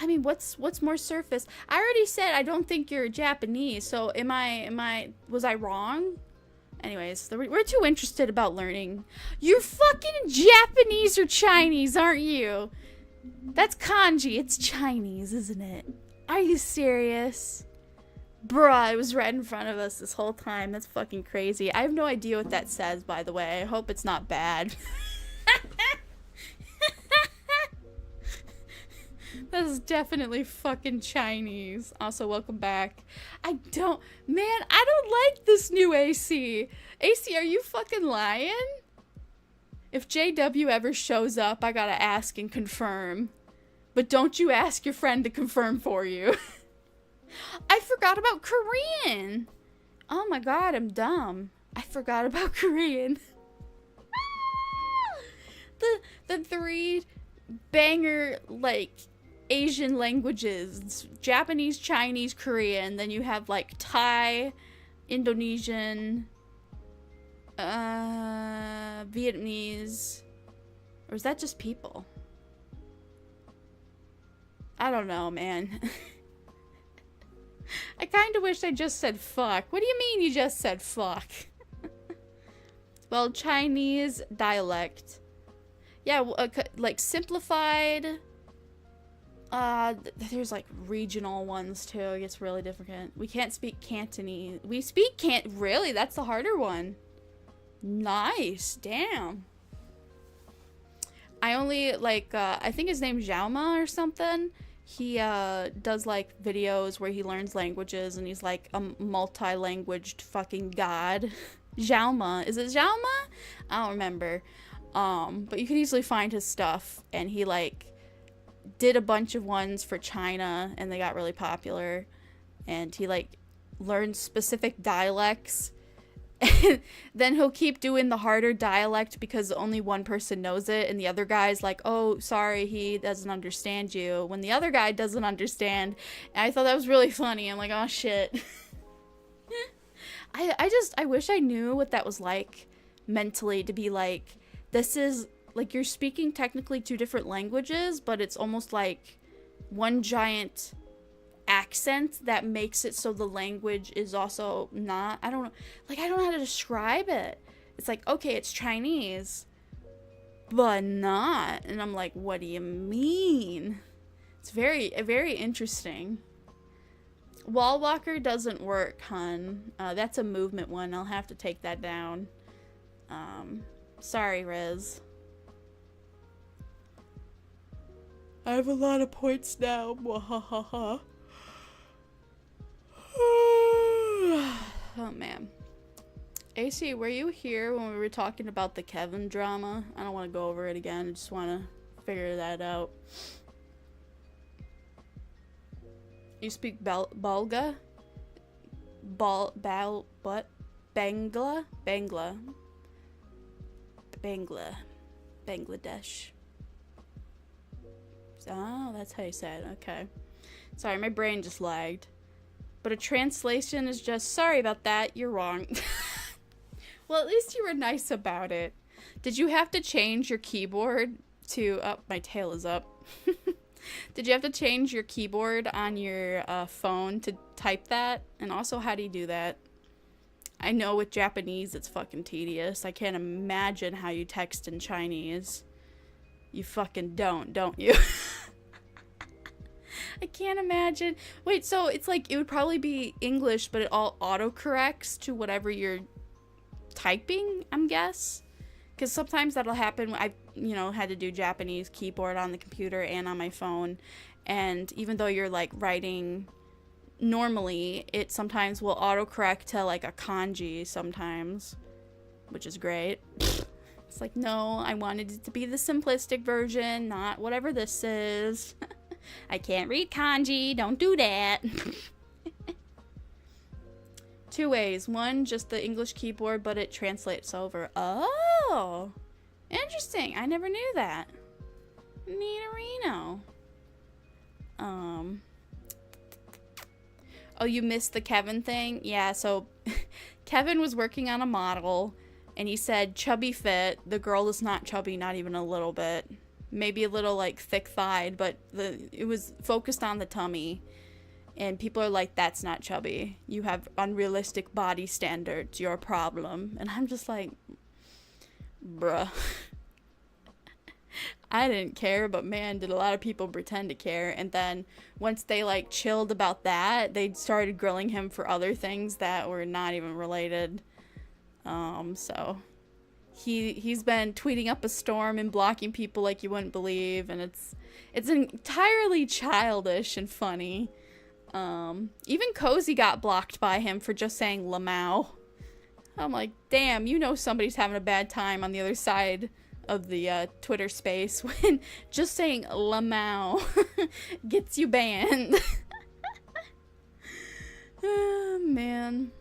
mean, what's more surface? I already said I don't think you're Japanese, so was I wrong? Anyways, we're too interested about learning. You're fucking Japanese or Chinese, aren't you? That's kanji. It's Chinese, isn't it? Are you serious? Bruh, it was right in front of us this whole time. That's fucking crazy. I have no idea what that says, by the way. I hope it's not bad. That is definitely fucking Chinese. Also, welcome back. Man, I don't like this new AC. AC, are you fucking lying? If JW ever shows up, I gotta ask and confirm. But don't you ask your friend to confirm for you. I forgot about Korean. Oh my god, I'm dumb. I forgot about Korean. The 3 banger, like, Asian languages. It's Japanese, Chinese, Korean. Then you have like Thai, Indonesian, Vietnamese. Or is that just people? I don't know, man. I kind of wish I just said fuck. What do you mean you just said fuck? Well, Chinese dialect. Yeah, like simplified. There's like regional ones too. It gets really different. We can't speak Cantonese. We speak really? That's the harder one. Nice. Damn. I only like I think his name's Xiaoma or something. He does like videos where he learns languages, and he's like a multi-languaged fucking god. Xiaoma. Is it Xiaoma? I don't remember. But you can easily find his stuff, and he like did a bunch of ones for China, and they got really popular, and he like learned specific dialects, And then he'll keep doing the harder dialect because only one person knows it, and the other guy's like, oh, sorry, he doesn't understand you, when the other guy doesn't understand. And I thought that was really funny. I'm like, oh shit. I wish I knew what that was like mentally, to be like, this is like, you're speaking technically two different languages, but it's almost like one giant accent that makes it so the language is also not, I don't know, like, I don't know how to describe it. It's like, okay, it's Chinese, but not. And I'm like, what do you mean? It's very interesting. Wall walker doesn't work, hun. That's a movement one. I'll have to take that down. Sorry, Riz. I have a lot of points now. Mwahaha. Oh man. AC, were you here when we were talking about the Kevin drama? I don't want to go over it again. I just want to figure that out. You speak Balga? What? Bangla? Bangladesh. Oh, that's how you say it. Okay. Sorry, my brain just lagged. But a translation is just, sorry about that, you're wrong. Well, at least you were nice about it. Did you have to change your keyboard to... Oh, my tail is up. Did you have to change your keyboard on your phone to type that? And also, how do you do that? I know with Japanese it's fucking tedious. I can't imagine how you text in Chinese. You fucking don't you? I can't imagine. Wait, so it's like, it would probably be English, but it all autocorrects to whatever you're typing, I'm guess? Because sometimes that'll happen. I've, had to do Japanese keyboard on the computer and on my phone. And even though you're, like, writing normally, it sometimes will autocorrect to, like, a kanji sometimes. Which is great. It's like, no, I wanted it to be the simplistic version, not whatever this is. I can't read kanji, don't do that. Two ways. One, just the English keyboard, but it translates over. Oh, interesting. I never knew that. Neaterino. Oh, you missed the Kevin thing? Yeah, so Kevin was working on a model, and he said chubby fit. The girl is not chubby, not even a little bit. Maybe a little, like, thick-thighed, but it was focused on the tummy. And people are like, that's not chubby. You have unrealistic body standards. Your problem. And I'm just like, bruh. I didn't care, but man, did a lot of people pretend to care. And then once they, like, chilled about that, they started grilling him for other things that were not even related. So he's been tweeting up a storm and blocking people like you wouldn't believe, and it's entirely childish and funny. Even Cozy got blocked by him for just saying Lamau. I'm like, damn, somebody's having a bad time on the other side of the Twitter space when just saying Lamau gets you banned. Oh, man.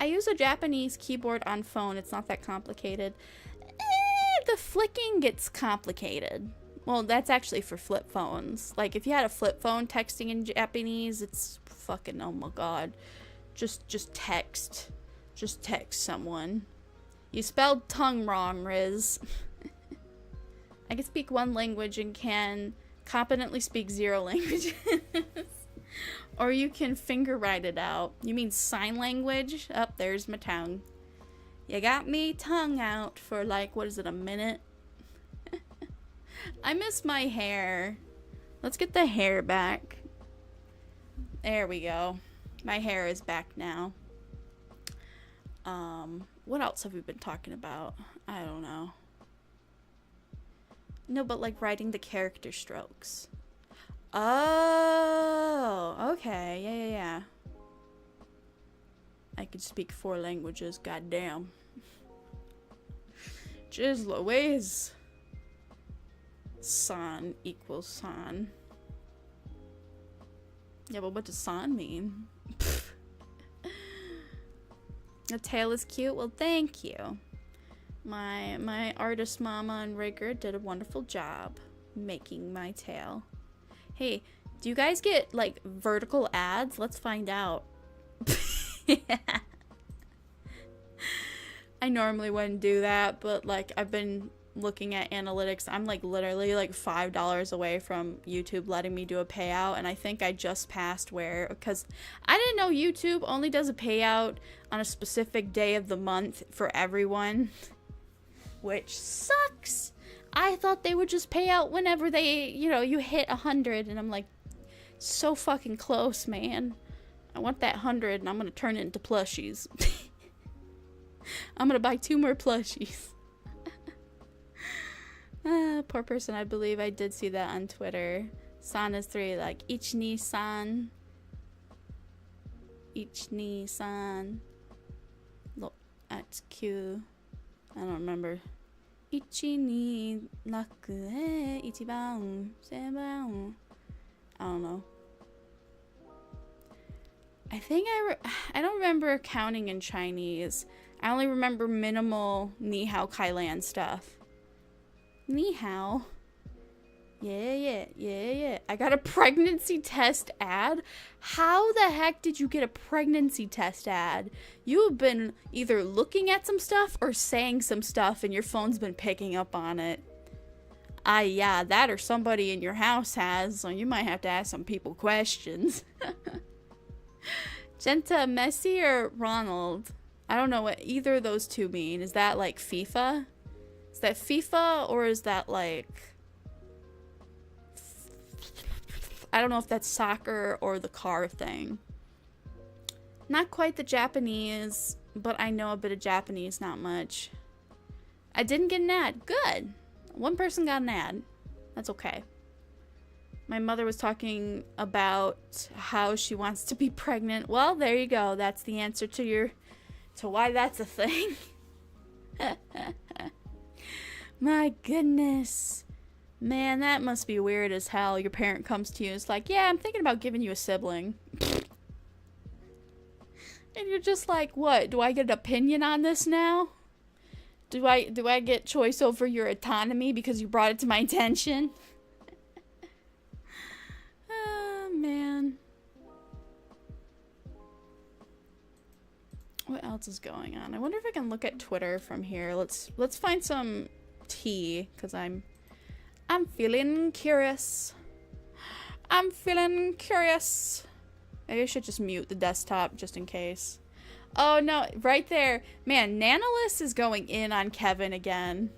I use a Japanese keyboard on phone. It's not that complicated. The flicking gets complicated. Well, that's actually for flip phones. Like, if you had a flip phone texting in Japanese, it's fucking, oh my god. Just text. Just text someone. You spelled tongue wrong, Riz. I can speak one language and can competently speak 0 languages. Or you can finger write it out. You mean sign language? Oh, there's my tongue. You got me tongue out for, like, what is it, a minute? I miss my hair. Let's get the hair back. There we go. My hair is back now. What else have we been talking about? I don't know. No, but like writing the character strokes. Oh, okay. Yeah. I could speak 4 languages, goddamn. Jeez Louise. San equals san. Yeah, but what does san mean? The tail is cute. Well, thank you. My artist mama and rigger did a wonderful job making my tail. Hey, do you guys get like vertical ads? Let's find out. I normally wouldn't do that, but like I've been looking at analytics. I'm like literally like $5 away from YouTube letting me do a payout, and I think I just passed where, because I didn't know YouTube only does a payout on a specific day of the month for everyone, which sucks. I thought they would just pay out whenever they, you know, you hit 100, and I'm like, so fucking close, man. I want that 100, and I'm gonna turn it into plushies. I'm gonna buy 2 more plushies. Poor person. I believe I did see that on Twitter. San is 3, like Ichi-ni-san. Ichi-ni-san. Look, that's cute. I don't remember. Ichi-ni-raku-e ichiban seban. I don't know. I think I don't remember counting in Chinese. I only remember minimal Ni Hao Kai Lan stuff. Ni hao. Yeah. I got a pregnancy test ad. How the heck did you get a pregnancy test ad? You have been either looking at some stuff or saying some stuff, and your phone's been picking up on it. Yeah, that or somebody in your house has, so you might have to ask some people questions. Jenta, Messi or Ronald? I don't know what either of those two mean. Is that like FIFA? Is that FIFA or is that like... I don't know if that's soccer or the car thing. Not quite the Japanese, but I know a bit of Japanese, not much. I didn't get an ad. Good. One person got an ad. That's okay. My mother was talking about how she wants to be pregnant. Well, there you go. That's the answer to why that's a thing. My goodness. Man, that must be weird as hell. Your parent comes to you and is like, yeah, I'm thinking about giving you a sibling. And you're just like, what? Do I get an opinion on this now? Do I get choice over your autonomy because you brought it to my attention? Oh, man. What else is going on? I wonder if I can look at Twitter from here. Let's find some tea, because I'm feeling curious. I'm feeling curious. Maybe I should just mute the desktop just in case. Oh no, right there. Man, Nanolist is going in on Kevin again.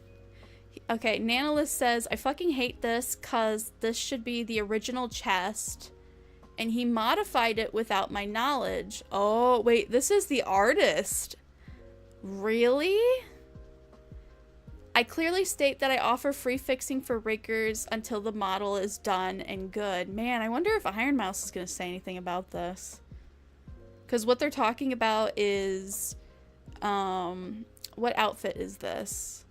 Okay, Nanolist says, I fucking hate this because this should be the original chest. And he modified it without my knowledge. Oh, wait, this is the artist. Really? I clearly state that I offer free fixing for riggers until the model is done and good. Man, I wonder if Iron Mouse is going to say anything about this. Because what they're talking about is... what outfit is this?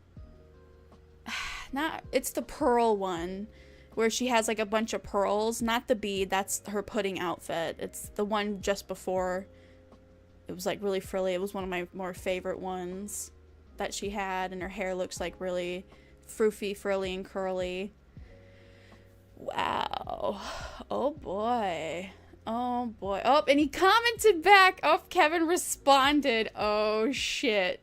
It's the pearl one. Where she has like a bunch of pearls. Not the bead. That's her pudding outfit. It's the one just before. It was like really frilly. It was one of my more favorite ones that she had. And her hair looks like really froofy, frilly, and curly. Wow. Oh boy. Oh boy. Oh, and he commented back. Oh, Kevin responded. Oh shit.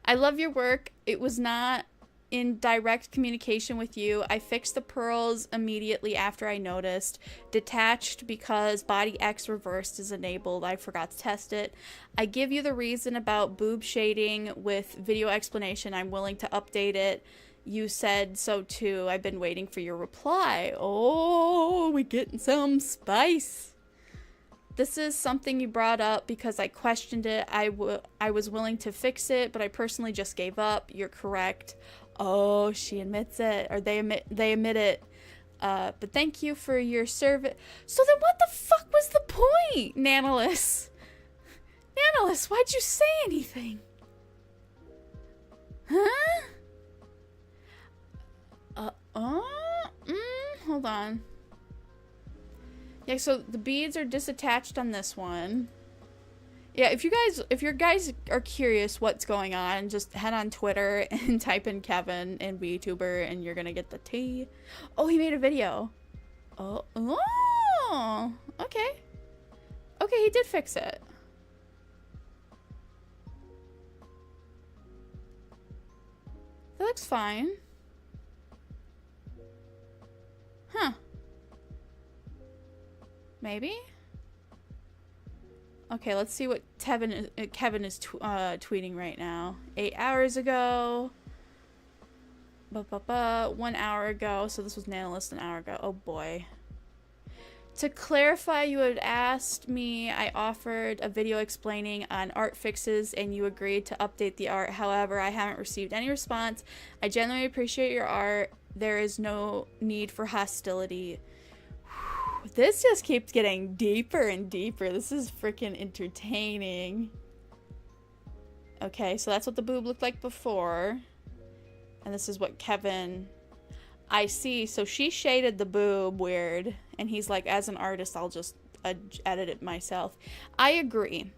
I love your work. It was not in direct communication with you. I fixed the pearls immediately after I noticed. Detached because body X reversed is enabled. I forgot to test it. I give you the reason about boob shading with video explanation. I'm willing to update it. You said so too. I've been waiting for your reply. Oh, we getting some spice. This is something you brought up because I questioned it. I was willing to fix it, but I personally just gave up. You're correct. Oh, she admits it, or they admit it. But thank you for your service. So then what the fuck was the point, Nanolus? Nanolus, why'd you say anything? Huh? Hold on. Yeah, so the beads are disattached on this one. Yeah, if you guys are curious what's going on, just head on Twitter and type in Kevin and Vtuber and you're gonna get the tea. Oh, he made a video. Oh, okay. Okay, he did fix it. That looks fine. Huh. Maybe? Okay, let's see what Kevin is tweeting right now. 8 hours ago. 1 hour ago. So this was an analyst an hour ago. Oh boy. To clarify, you had asked me, I offered a video explaining on art fixes and you agreed to update the art. However, I haven't received any response. I genuinely appreciate your art. There is no need for hostility. This just keeps getting deeper and deeper. This is freaking entertaining. Okay, so that's what the boob looked like before. And this is what Kevin... I see. So she shaded the boob weird. And he's like, as an artist, I'll just edit it myself. I agree.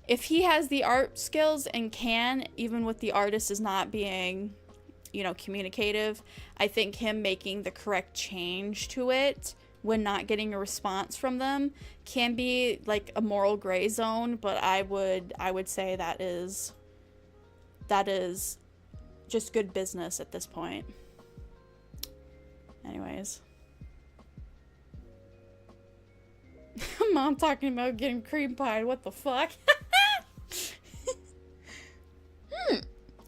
If he has the art skills and can, even with the artist is not being, you know, communicative, I think him making the correct change to it when not getting a response from them can be like a moral gray zone, but I would say that is just good business at this point. Anyways. Mom talking about getting cream pie. What the fuck?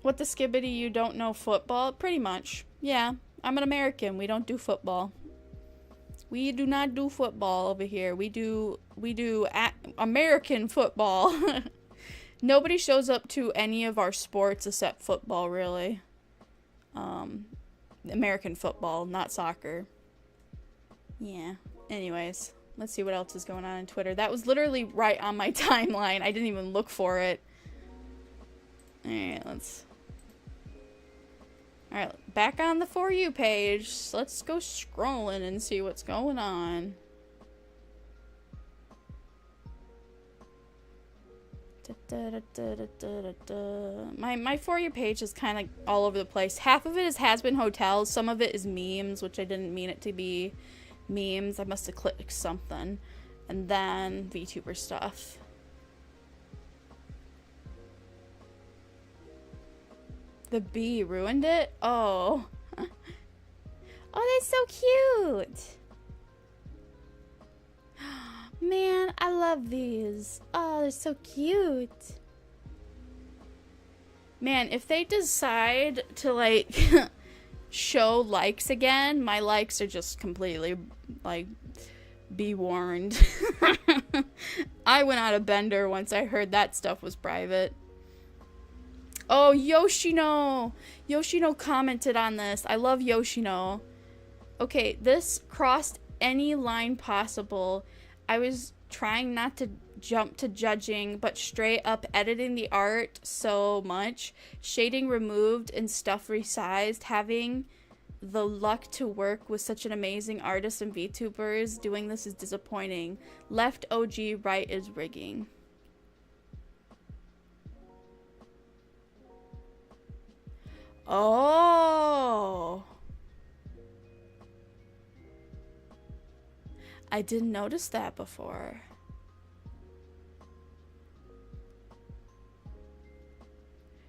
What the skibbity, you don't know football? Pretty much. Yeah, I'm an American. We don't do football. We do not do football over here. We do American football. Nobody shows up to any of our sports except football, really. American football, not soccer. Yeah. Anyways, let's see what else is going on Twitter. That was literally right on my timeline. I didn't even look for it. Alright, Alright, back on the For You page. Let's go scrolling and see what's going on. My For You page is kind of all over the place. Half of it has been hotels. Some of it is memes, which I didn't mean it to be memes. I must have clicked something. And then VTuber stuff. The bee ruined it? Oh. Oh, that's so cute. Man, I love these. Oh, they're so cute. Man, if they decide to, like, show likes again, my likes are just completely, like, be warned. I went out of bender once I heard that stuff was private. Oh, Yoshino! Yoshino commented on this. I love Yoshino. Okay, this crossed any line possible. I was trying not to jump to judging, but straight up editing the art so much. Shading removed and stuff resized. Having the luck to work with such an amazing artist and VTubers. Doing this is disappointing. Left OG, right is rigging. Oh. I didn't notice that before.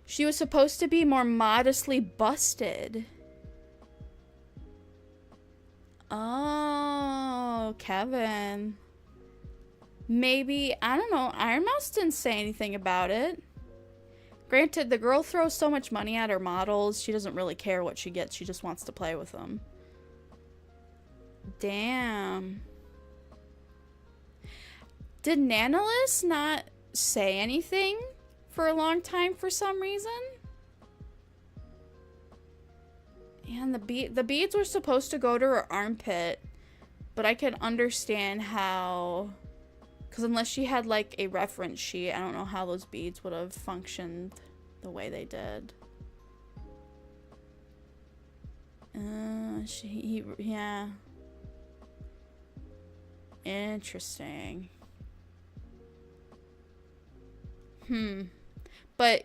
She was supposed to be more modestly busted. Oh, Kevin. Maybe, I don't know, Iron Mouse didn't say anything about it. Granted, the girl throws so much money at her models, she doesn't really care what she gets, she just wants to play with them. Damn. Did Nanalis not say anything for a long time for some reason? And the beads were supposed to go to her armpit, but I could understand how, because unless she had like a reference sheet, I don't know how those beads would have functioned the way they did. Yeah. Interesting. But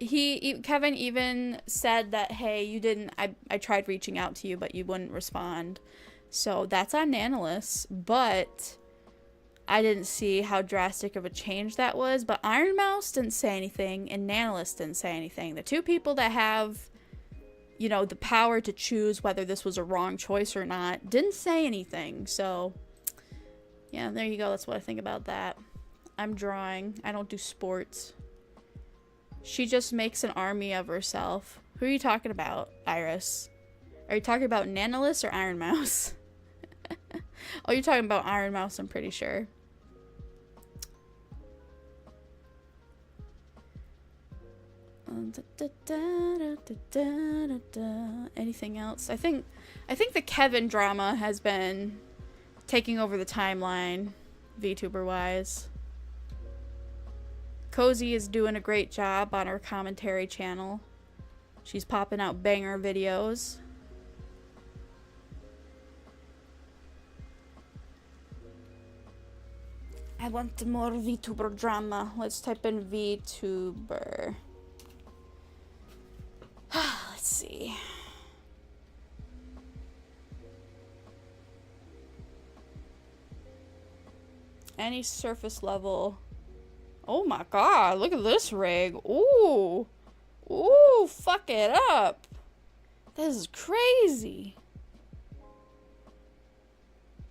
Kevin even said that, hey, you didn't, I tried reaching out to you, but you wouldn't respond. So that's on Nanolis, but I didn't see how drastic of a change that was. But Iron Mouse didn't say anything, and Nanolis didn't say anything. The two people that have, you know, the power to choose whether this was a wrong choice or not didn't say anything. So, yeah, there you go. That's what I think about that. I'm drawing. I don't do sports. She just makes an army of herself. Who are you talking about, Iris? Are you talking about Nanolis or Iron Mouse? Oh, you're talking about Iron Mouse, I'm pretty sure. Anything else? I think the Kevin drama has been taking over the timeline, VTuber wise. Cozy is doing a great job on her commentary channel. She's popping out banger videos. I want more VTuber drama. Let's type in VTuber. Let's see. Any surface level. Oh my god, look at this rig. Ooh. Ooh, fuck it up. This is crazy.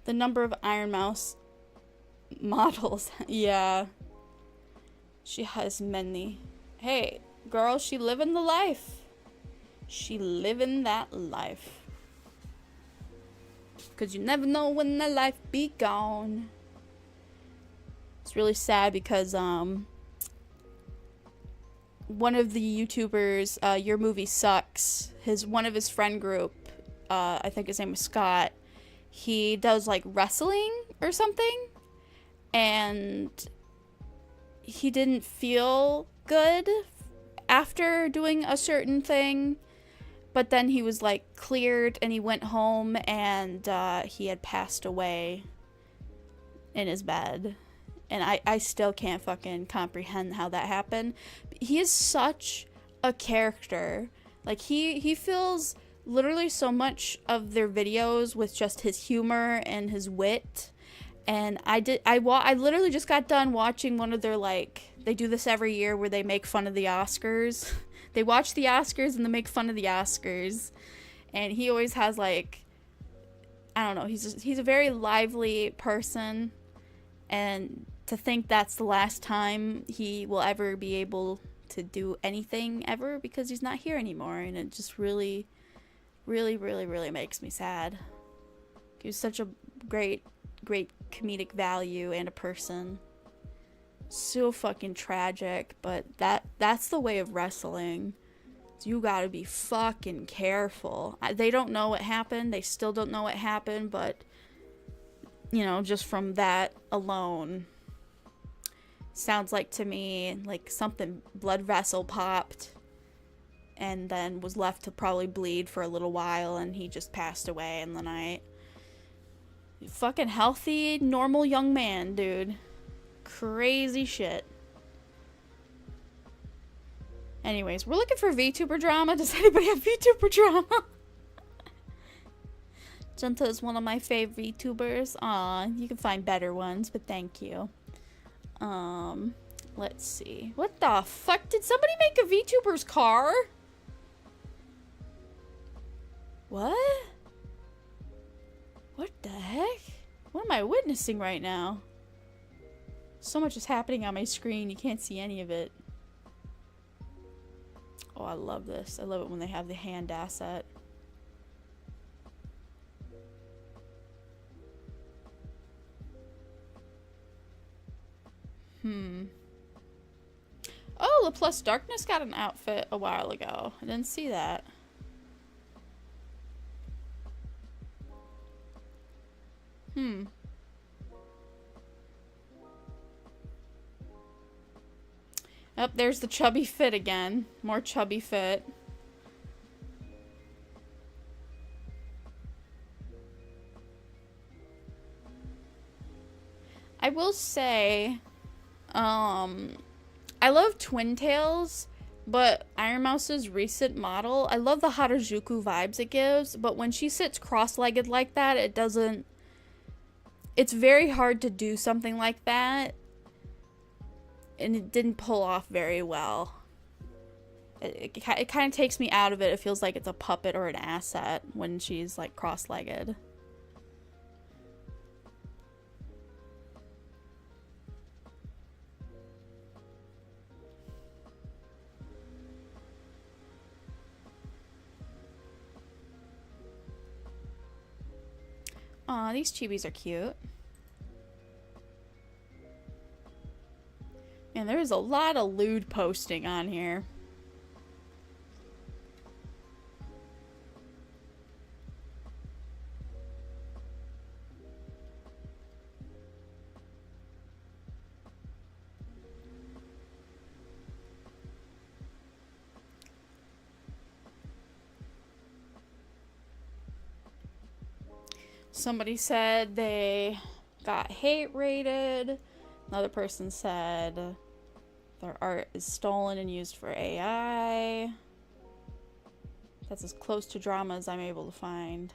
The number of Iron Mouse models. Yeah. She has many. Hey, girl, she living the life. She living that life. 'Cause you never know when that life be gone. It's really sad because one of the YouTubers, Your Movie Sucks, one of his friend group, I think his name was Scott, he does like wrestling or something, and he didn't feel good after doing a certain thing, but then he was like cleared and he went home and he had passed away in his bed. And I still can't fucking comprehend how that happened. He is such a character. Like, he fills literally so much of their videos with just his humor and his wit. And I literally just got done watching one of their, like, they do this every year where they make fun of the Oscars. They watch the Oscars and they make fun of the Oscars. And he always has, like, I don't know, he's a very lively person. And to think that's the last time he will ever be able to do anything ever because he's not here anymore. And it just really, really, really, really makes me sad. He was such a great comedic value and a person. So fucking tragic, but that's the way of wrestling. You gotta be fucking careful. They don't know what happened. They still don't know what happened, but you know, just from that alone, sounds like to me like something, blood vessel popped and then was left to probably bleed for a little while, and he just passed away in the night. Fucking healthy, normal young man, dude. Crazy shit. Anyways, we're looking for VTuber drama. Does anybody have VTuber drama? Jenta is one of my favorite VTubers. Aw, you can find better ones, but thank you. Let's see. What the fuck? Did somebody make a VTuber's car? What? What the heck? What am I witnessing right now? So much is happening on my screen, you can't see any of it. Oh, I love this. I love it when they have the hand asset. Oh, LaPlus Darkness got an outfit a while ago. I didn't see that. Oh, there's the chubby fit again. More chubby fit. I will say, I I love Twin Tails, but Iron Mouse's recent model, I love the Harajuku vibes it gives, but when she sits cross-legged like that, it doesn't... It's very hard to do something like that, and it didn't pull off very well. It kind of takes me out of it. It feels like it's a puppet or an asset when she's, like, cross-legged. Aw, these chibis are cute. Man, there's a lot of lewd posting on here. Somebody said they got hate rated. Another person said their art is stolen and used for AI. That's as close to drama as I'm able to find.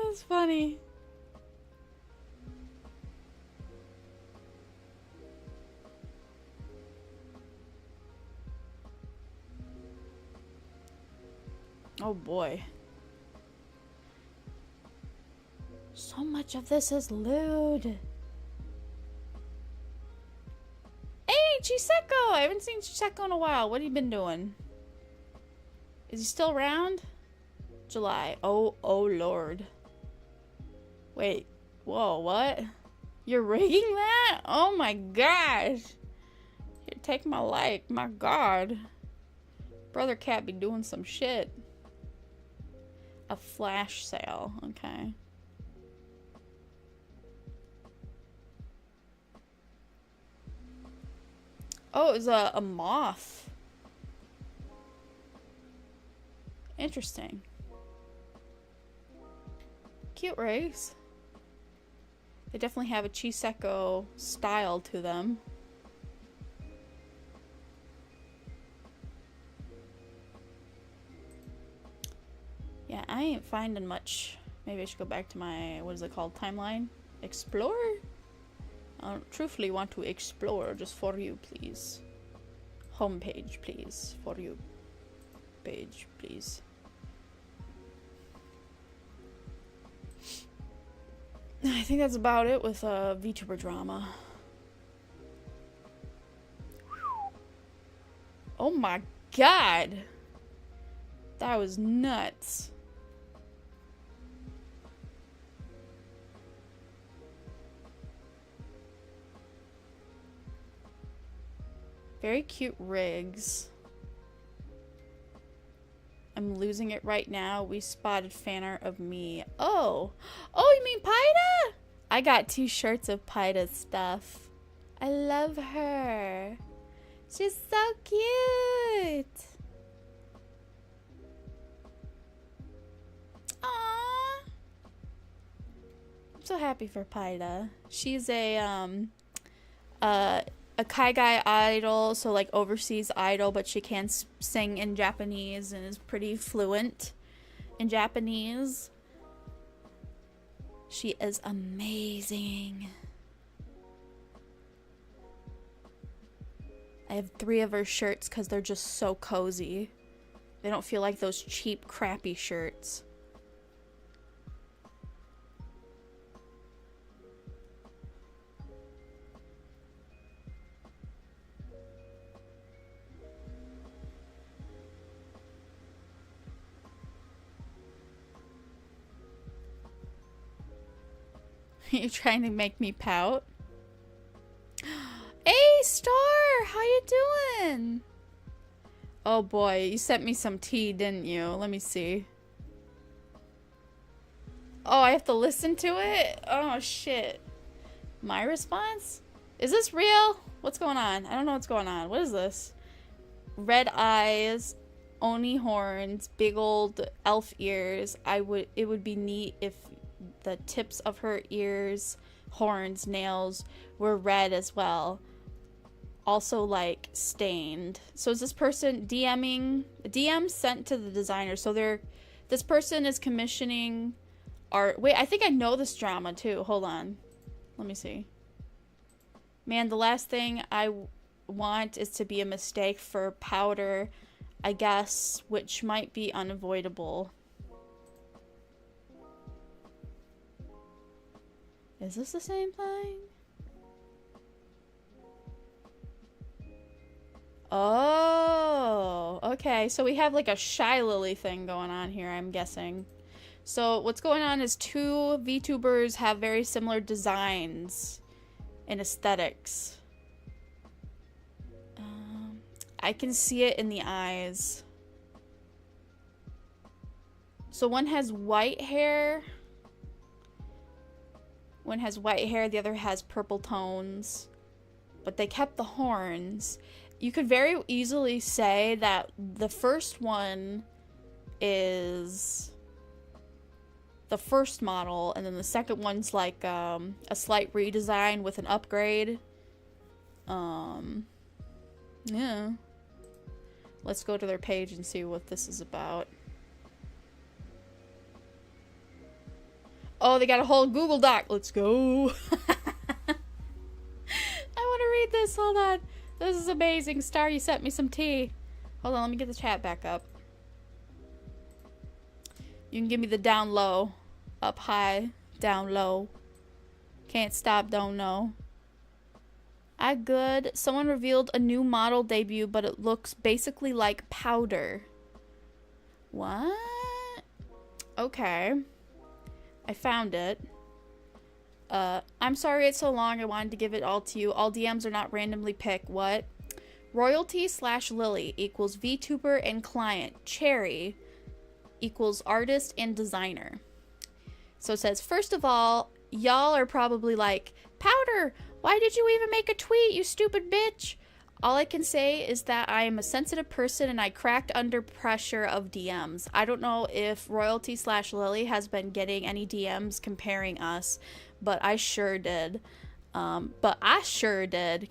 That's funny. Oh boy. So much of this is lewd. Hey, Chiseko! I haven't seen Chiseko in a while. What have you been doing? Is he still around? July. Oh lord. Wait. Whoa, what? You're rigging that? Oh my gosh. Here, take my like. My god. Brother Cat be doing some shit. A flash sale. Okay. Oh, it was a moth. Interesting. Cute race. They definitely have a Chiseko style to them. Yeah, I ain't finding much. Maybe I should go back to my, what is it called, timeline? Explore? I truthfully want to explore just for you, please. Homepage, please. For you. Page, please. I think that's about it with VTuber drama. Oh my god! That was nuts. Very cute rigs. I'm losing it right now. We spotted fan art of me. Oh! Oh, you mean Paida? I got 2 shirts of Paida's stuff. I love her. She's so cute. Aww. I'm so happy for Paida. She's a Kaigai idol, so like overseas idol, but she can sing in Japanese and is pretty fluent in Japanese. She is amazing. I have 3 of her shirts because they're just so cozy. They don't feel like those cheap, crappy shirts. You're trying to make me pout? Hey, Star! How you doing? Oh boy, you sent me some tea, didn't you? Let me see. Oh, I have to listen to it? Oh, shit. My response? Is this real? What's going on? I don't know what's going on. What is this? Red eyes, oni horns, big old elf ears. It would be neat if the tips of her ears, horns, nails were red as well. Also, like, stained. So is this person DM sent to the designer. So this person is commissioning art. Wait, I think I know this drama too. Hold on. Let me see. Man, the last thing I want is to be a mistake for powder, I guess, which might be unavoidable. Is this the same thing? Oh, okay. So we have like a Shy Lily thing going on here, I'm guessing. So what's going on is two VTubers have very similar designs and aesthetics. I can see it in the eyes. So one has white hair. One has white hair, the other has purple tones. But they kept the horns. You could very easily say that the first one is the first model, and then the second one's like a slight redesign with an upgrade. Yeah. Let's go to their page and see what this is about. Oh, they got a whole Google Doc. Let's go. I want to read this. Hold on. This is amazing. Star, you sent me some tea. Hold on, let me get the chat back up. You can give me the down low. Up high, down low. Can't stop, don't know. I good. Someone revealed a new model debut, but it looks basically like powder. What? Okay. I found it. I'm sorry it's so long. I wanted to give it all to you. All DMs are not randomly picked. What? Royalty/Lily equals VTuber and client. Cherry equals artist and designer. So it says, first of all, y'all are probably like, Powder, why did you even make a tweet, you stupid bitch? All I can say is that I am a sensitive person and I cracked under pressure of DMs. I don't know if Royalty/Lily has been getting any DMs comparing us, but I sure did. Because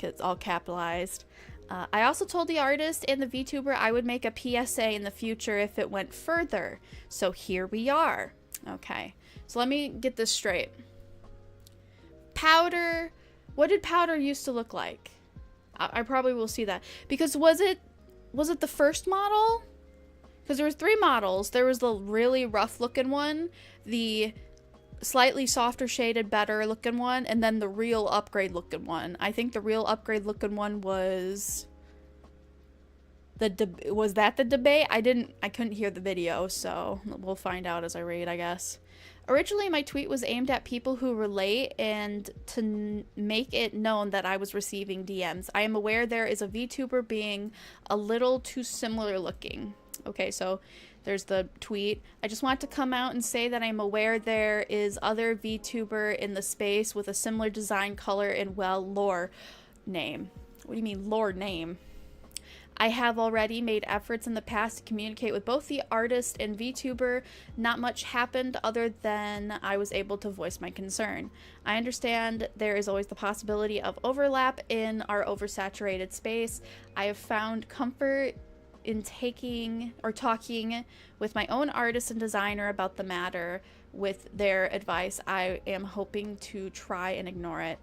it's all capitalized. I also told the artist and the VTuber I would make a PSA in the future if it went further. So here we are. Okay, so let me get this straight. Powder, what did Powder used to look like? I probably will see that. Because was it the first model? Because there was 3 models. There was the really rough looking one, the slightly softer shaded, better looking one, and then the real upgrade looking one. I think the real upgrade looking one was was that the debate? I couldn't hear the video, so we'll find out as I read, I guess. Originally, my tweet was aimed at people who relate and to make it known that I was receiving DMs. I am aware there is a VTuber being a little too similar looking. Okay, so there's the tweet. I just want to come out and say that I'm aware there is other VTuber in the space with a similar design, color, and lore name. What do you mean lore name? I have already made efforts in the past to communicate with both the artist and VTuber. Not much happened other than I was able to voice my concern. I understand there is always the possibility of overlap in our oversaturated space. I have found comfort in talking with my own artist and designer about the matter. With their advice, I am hoping to try and ignore it.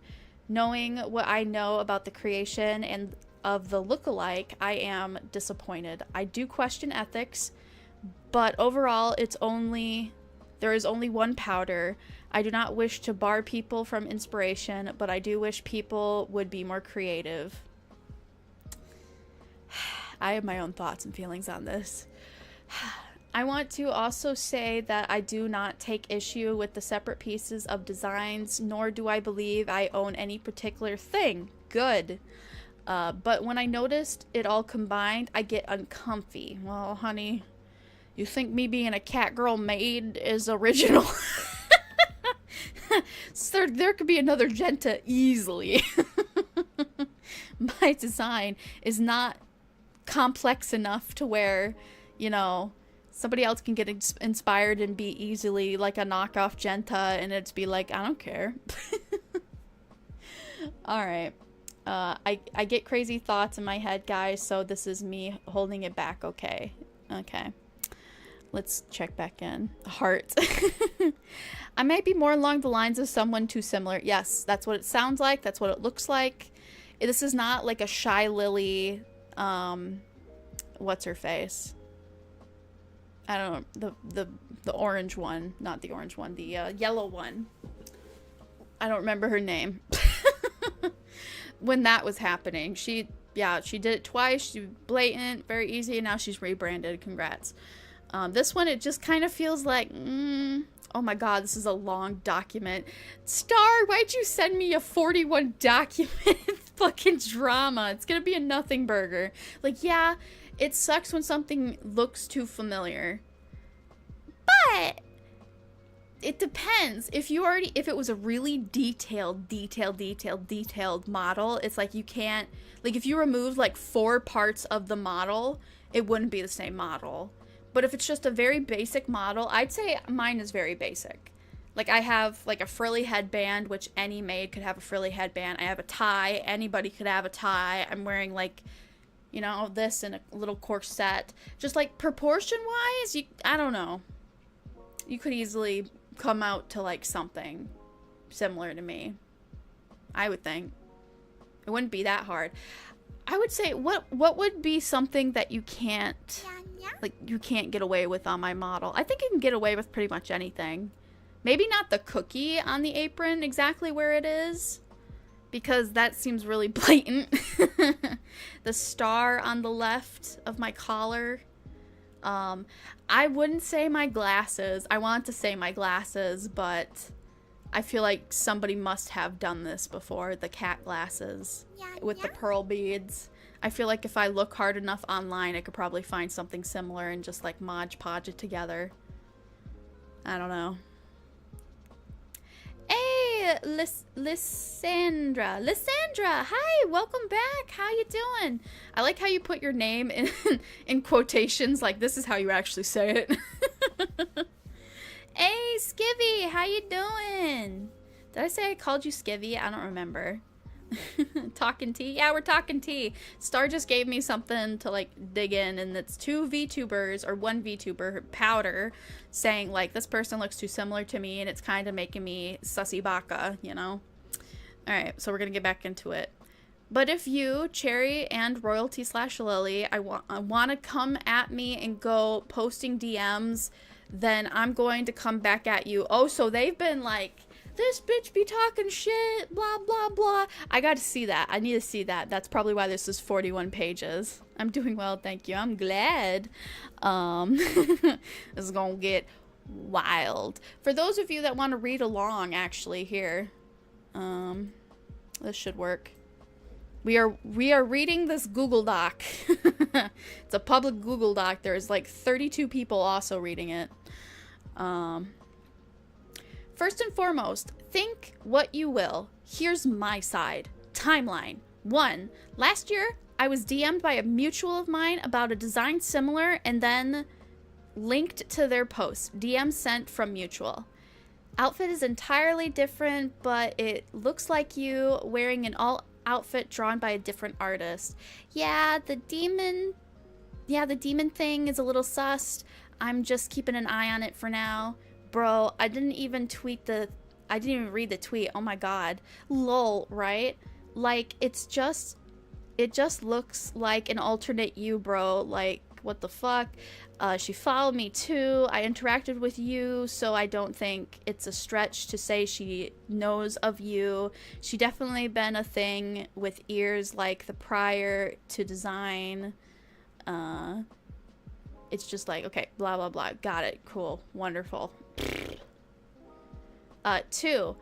Knowing what I know about the creation and of the lookalike, I am disappointed. I do question ethics, but overall there is only one Powder. I do not wish to bar people from inspiration, but I do wish people would be more creative. I have my own thoughts and feelings on this. I want to also say that I do not take issue with the separate pieces of designs, nor do I believe I own any particular thing. Good. But when I noticed it all combined, I get uncomfy. Well, honey, you think me being a cat girl maid is original? So there could be another Jenta easily. My design is not complex enough to where, you know, somebody else can get inspired and be easily like a knockoff Jenta, and it'd be like, I don't care. All right. I get crazy thoughts in my head, guys, so this is me holding it back. Okay. Let's check back in. Heart. I might be more along the lines of someone too similar. Yes, that's what it sounds like. That's what it looks like. This is not like a Shy Lily, what's her face? I don't know, the orange one, not the orange one, the yellow one. I don't remember her name. When that was happening, she did it twice. She was blatant, very easy, and now she's rebranded. Congrats. This one, it just kind of feels like, oh my god, this is a long document. Star, why'd you send me a 41 document fucking drama? It's gonna be a nothing burger. Like, yeah, it sucks when something looks too familiar, but it depends. If it was a really detailed model, it's like you can't, like if you remove like 4 parts of the model, it wouldn't be the same model. But if it's just a very basic model, I'd say mine is very basic. Like I have like a frilly headband, which any maid could have a frilly headband. I have a tie. Anybody could have a tie. I'm wearing like, you know, this and a little corset. Just like proportion wise, I don't know. You could easily come out to like something similar to me. I would think. It wouldn't be that hard. I would say what would be something that you can't like you can't get away with on my model? I think you can get away with pretty much anything. Maybe not the cookie on the apron exactly where it is, because that seems really blatant. The star on the left of my collar. I wouldn't say my glasses. I want to say my glasses, but I feel like somebody must have done this before. The cat glasses with the pearl beads. I feel like if I look hard enough online, I could probably find something similar and just like Mod Podge it together. I don't know. Hey, Lysandra, hi, welcome back. How you doing? I like how you put your name in quotations, like this is how you actually say it. Hey, Skivvy, how you doing? Did I say I called you Skivvy? I don't remember. Talking tea? Yeah, we're talking tea. Star just gave me something to like dig in, and it's 2 VTubers or 1 VTuber powder saying like this person looks too similar to me, and it's kind of making me sussy baka, you know. All right, so we're gonna get back into it. But if you, Cherry and Royalty/Lily, I want to come at me and go posting DMs, then I'm going to come back at you. Oh, so they've been like, this bitch be talking shit, blah, blah, blah. I got to see that. I need to see that. That's probably why this is 41 pages. I'm doing well, thank you. I'm glad. This is going to get wild. For those of you that want to read along, actually, here. This should work. We are reading this Google Doc. It's a public Google Doc. There's like 32 people also reading it. First and foremost, think what you will. Here's my side. Timeline. 1. Last year, I was DM'd by a mutual of mine about a design similar and then linked to their post. DM sent from mutual. Outfit is entirely different, but it looks like you wearing an all outfit drawn by a different artist. Yeah, the demon thing is a little sus. I'm just keeping an eye on it for now. Bro, I didn't even read the tweet. Oh my god. Lol, right? Like, it just looks like an alternate you, bro. Like, what the fuck? She followed me too. I interacted with you, so I don't think it's a stretch to say she knows of you. She definitely been a thing with ears like the prior to design. It's just like, okay, blah, blah, blah. Got it. Cool. Wonderful. 2.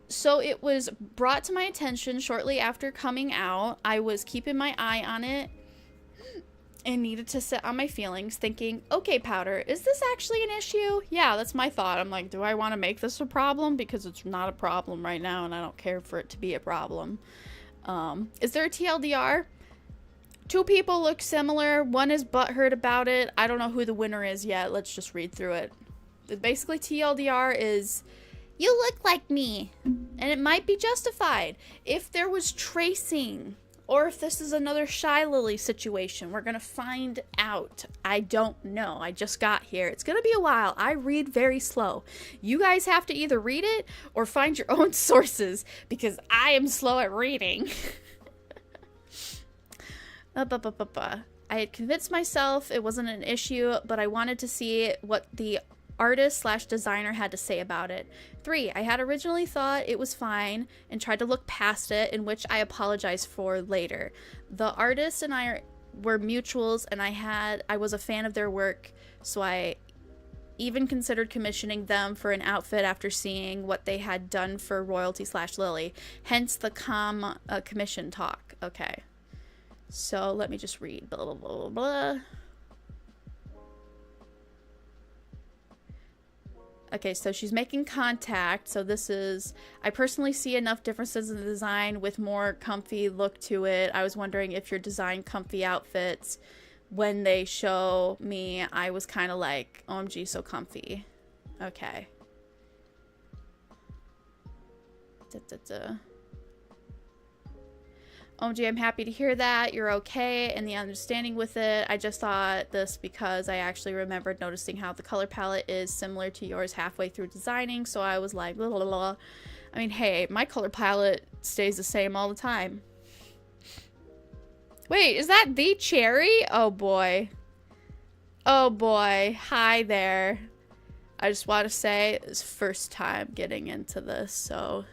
So it was brought to my attention shortly after coming out. I was keeping my eye on it. and needed to sit on my feelings thinking, okay, Powder, is this actually an issue? Yeah, that's my thought. I'm like, do I want to make this a problem? Because it's not a problem right now and I don't care for it to be a problem. Is there a TLDR? Two people look similar. One is butthurt about it. I don't know who the winner is yet. Let's just read through it. Basically, TLDR is, you look like me. And it might be justified. If there was tracing, or if this is another Shy Lily situation, we're going to find out. I don't know. I just got here. It's going to be a while. I read very slow. You guys have to either read it or find your own sources, because I am slow at reading. I had convinced myself it wasn't an issue, but I wanted to see what the artist/designer had to say about it. 3, I had originally thought it was fine and tried to look past it, in which I apologized for later. The artist and I were mutuals, and I was a fan of their work, so I even considered commissioning them for an outfit after seeing what they had done for Royalty/Lily. Hence the commission talk. Okay. So let me just read. Blah, blah, blah, blah, blah. Okay, so she's making contact. So this is, I personally see enough differences in the design with more comfy look to it. I was wondering if your design comfy outfits, when they show me, I was kind of like, OMG, so comfy. Okay. OMG, I'm happy to hear that. You're okay and the understanding with it. I just thought this because I actually remembered noticing how the color palette is similar to yours halfway through designing. So I was like, blah, blah, blah. I mean, hey, my color palette stays the same all the time. Wait, is that the cherry? Oh boy. Oh boy. Hi there. I just want to say it's first time getting into this. So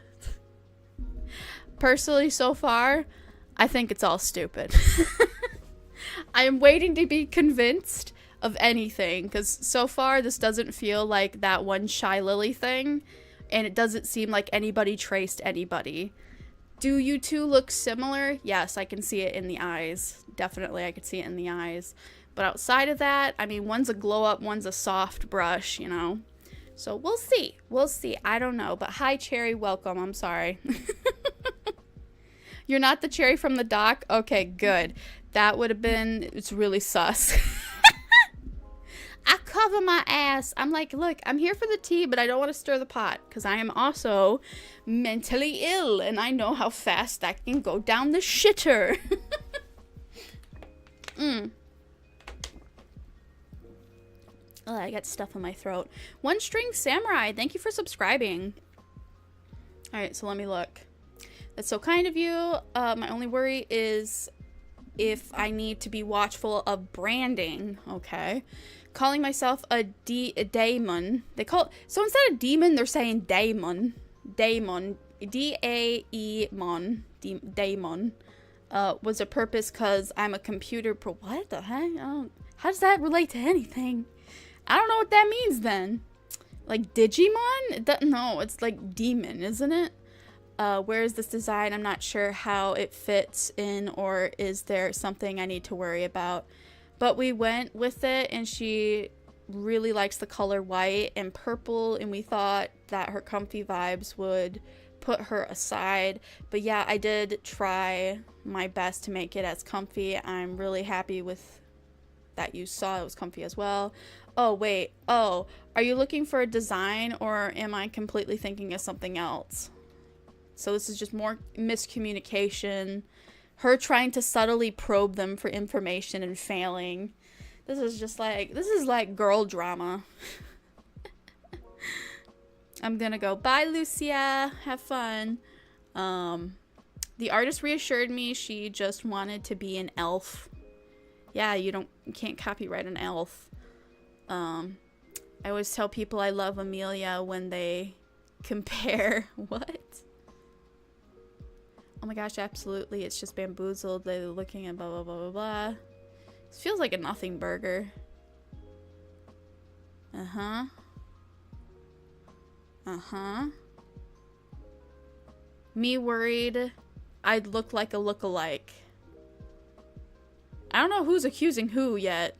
personally, so far, I think it's all stupid. I am waiting to be convinced of anything, because so far this doesn't feel like that one Shy Lily thing, and it doesn't seem like anybody traced anybody. Do you two look similar? Yes, I can see it in the eyes. Definitely, I could see it in the eyes. But outside of that, I mean, one's a glow up, one's a soft brush, you know? So we'll see. We'll see. I don't know. But hi, Cherry. Welcome. I'm sorry. You're not the cherry from the dock? Okay, good. That would have been, it's really sus. I cover my ass. I'm like, look, I'm here for the tea, but I don't want to stir the pot, because I am also mentally ill, and I know how fast that can go down the shitter. Oh, I got stuff in my throat. One String Samurai, thank you for subscribing. Alright, so let me look. That's so kind of you. My only worry is if I need to be watchful of branding. Okay. Calling myself a daemon. So instead of demon, they're saying daemon. Daemon. D-A-E-mon. Daemon. Was a purpose because I'm a computer what the heck? How does that relate to anything? I don't know what that means then. Like Digimon? No, it's like demon, isn't it? Where is this design? I'm not sure how it fits in, or is there something I need to worry about? But we went with it, and she really likes the color white and purple, and we thought that her comfy vibes would put her aside. But yeah, I did try my best to make it as comfy. I'm really happy with that you saw it was comfy as well. Oh, wait. Oh, are you looking for a design, or am I completely thinking of something else? So this is just more miscommunication. Her trying to subtly probe them for information and failing. This is like girl drama. I'm gonna go. Bye, Lucia. Have fun. The artist reassured me she just wanted to be an elf. Yeah, you can't copyright an elf. I always tell people I love Amelia when they compare. What? Oh my gosh, absolutely. It's just bamboozled. They're looking at blah, blah, blah, blah, blah. This feels like a nothing burger. Uh-huh. Uh-huh. Me worried I'd look like a lookalike. I don't know who's accusing who yet.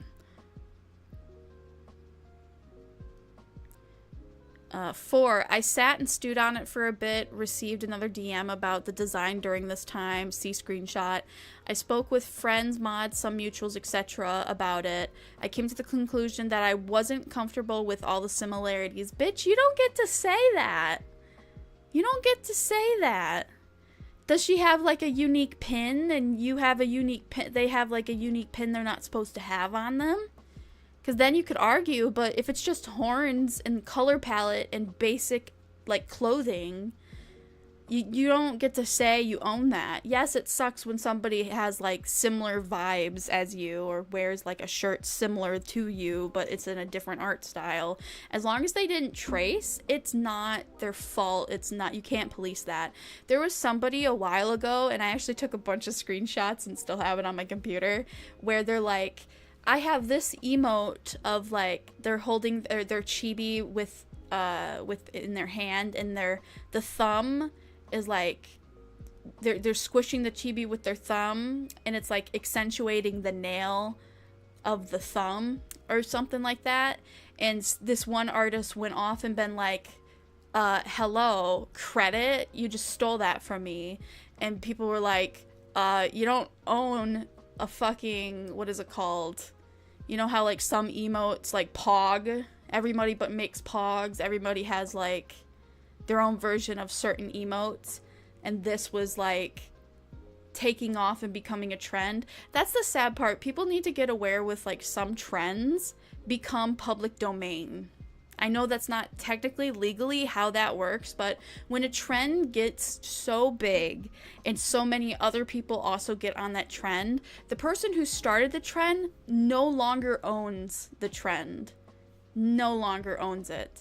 4, I sat and stewed on it for a bit, received another DM about the design during this time, see screenshot. I spoke with friends, mods, some mutuals, etc. about it. I came to the conclusion that I wasn't comfortable with all the similarities. Bitch, you don't get to say that. You don't get to say that. Does she have like a unique pin and you have a unique pin? They have like a unique pin they're not supposed to have on them? Because then you could argue, but if it's just horns and color palette and basic, like, clothing, you don't get to say you own that. Yes, it sucks when somebody has, like, similar vibes as you or wears, like, a shirt similar to you, but it's in a different art style. As long as they didn't trace, it's not their fault. It's not, you can't police that. There was somebody a while ago, and I actually took a bunch of screenshots and still have it on my computer, where they're like, I have this emote of, like, they're holding their chibi with in their hand, and the thumb is like they're squishing the chibi with their thumb, and it's like accentuating the nail of the thumb or something like that. And this one artist went off and been like, hello, credit, you just stole that from me. And people were like, you don't own a fucking, what is it called? You know how, like, some emotes, like Pog, everybody but makes Pogs, everybody has, like, their own version of certain emotes, and this was, like, taking off and becoming a trend. That's the sad part. People need to get aware with, like, some trends become public domain. I know that's not technically legally how that works, but when a trend gets so big and so many other people also get on that trend, the person who started the trend no longer owns the trend. No longer owns it.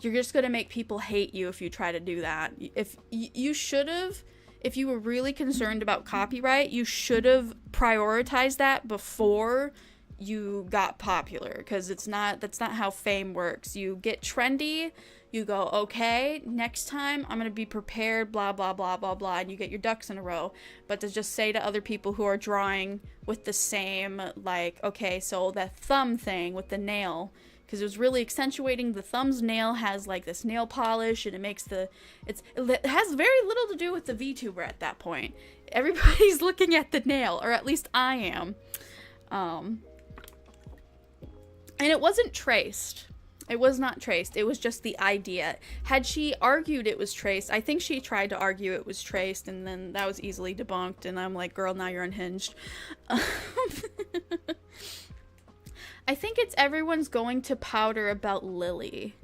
You're just going to make people hate you if you try to do that. If you should have, if you were really concerned about copyright, you should have prioritized that before you got popular, because that's not how fame works. You get trendy, you go, okay, next time I'm gonna be prepared, blah blah blah blah blah, and you get your ducks in a row. But to just say to other people who are drawing with the same, like, okay, so that thumb thing with the nail, because it was really accentuating the thumb's nail, has like this nail polish, and it makes it has very little to do with the VTuber at that point. Everybody's looking at the nail, or at least I am. And it wasn't traced. It was not traced. It was just the idea. Had she argued it was traced, I think she tried to argue it was traced, and then that was easily debunked, and I'm like, girl, now you're unhinged. I think it's everyone's going to powder about Lily.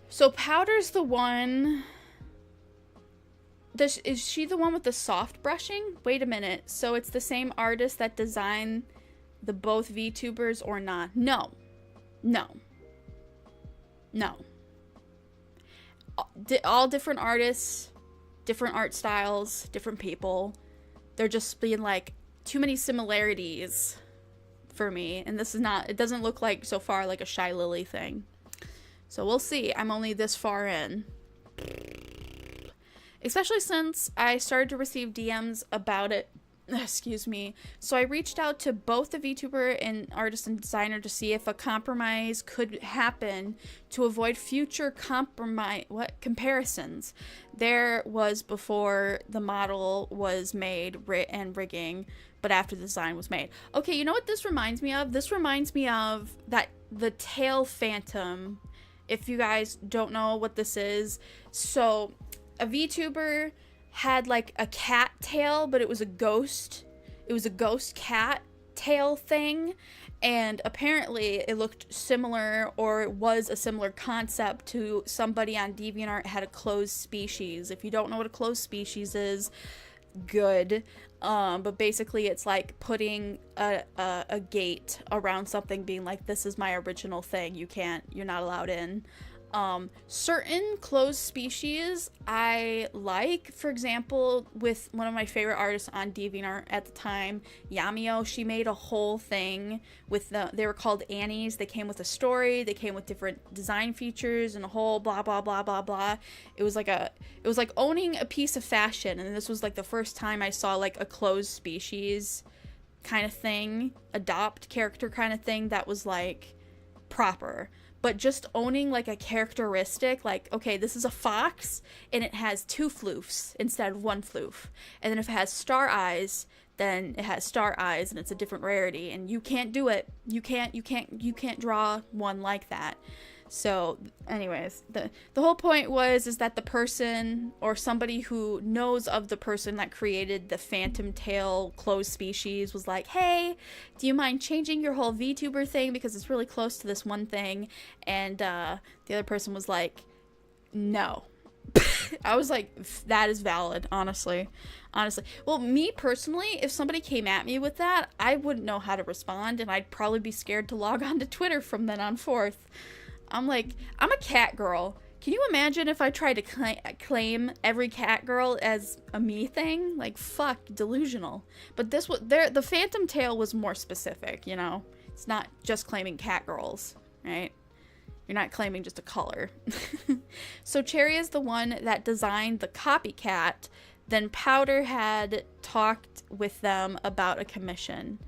So Powder's the one... Is she the one with the soft brushing? Wait a minute. So it's the same artist that designed the both VTubers or not? No. No. No. All different artists, different art styles, different people. They're just being like, too many similarities for me. And this is not, it doesn't look like so far like a Shy Lily thing. So we'll see. I'm only this far in. Especially since I started to receive DMs about it. Excuse me. So I reached out to both the VTuber and artist and designer to see if a compromise could happen to avoid future comparisons. There was before the model was made and rigging, but after the design was made. Okay, you know what this reminds me of? This reminds me of that the tail phantom. If you guys don't know what this is, so a VTuber had like a cat tail, but it was a ghost. It was a ghost cat tail thing, and apparently it looked similar, or it was a similar concept to somebody on DeviantArt had a closed species. If you don't know what a closed species is, good. But basically it's like putting a gate around something, being like, this is my original thing, you're not allowed in. Certain closed species I like. For example, with one of my favorite artists on DeviantArt at the time, Yamio, she made a whole thing with they were called Annies. They came with a story, they came with different design features and a whole blah blah blah blah blah. It was It was like owning a piece of fashion, and this was like the first time I saw like a closed species kind of thing, adopt character kind of thing that was like proper. But just owning like a characteristic, like, okay, this is a fox and it has 2 floofs instead of 1 floof. And then if it has star eyes, then it has star eyes and it's a different rarity, and you can't do it. You can't draw one like that. So anyways, the whole point is that the person or somebody who knows of the person that created the phantom tail closed species was like, hey, do you mind changing your whole VTuber thing because it's really close to this one thing? And the other person was like, no. I was like, that is valid, honestly. Well, me personally, if somebody came at me with that, I wouldn't know how to respond, and I'd probably be scared to log on to Twitter from then on forth. I'm like, I'm a cat girl. Can you imagine if I tried to claim every cat girl as a me thing? Like, fuck, delusional. But this was the phantom tail was more specific, you know? It's not just claiming cat girls, right? You're not claiming just a color. So Cherry is the one that designed the copycat. Then Powder had talked with them about a commission.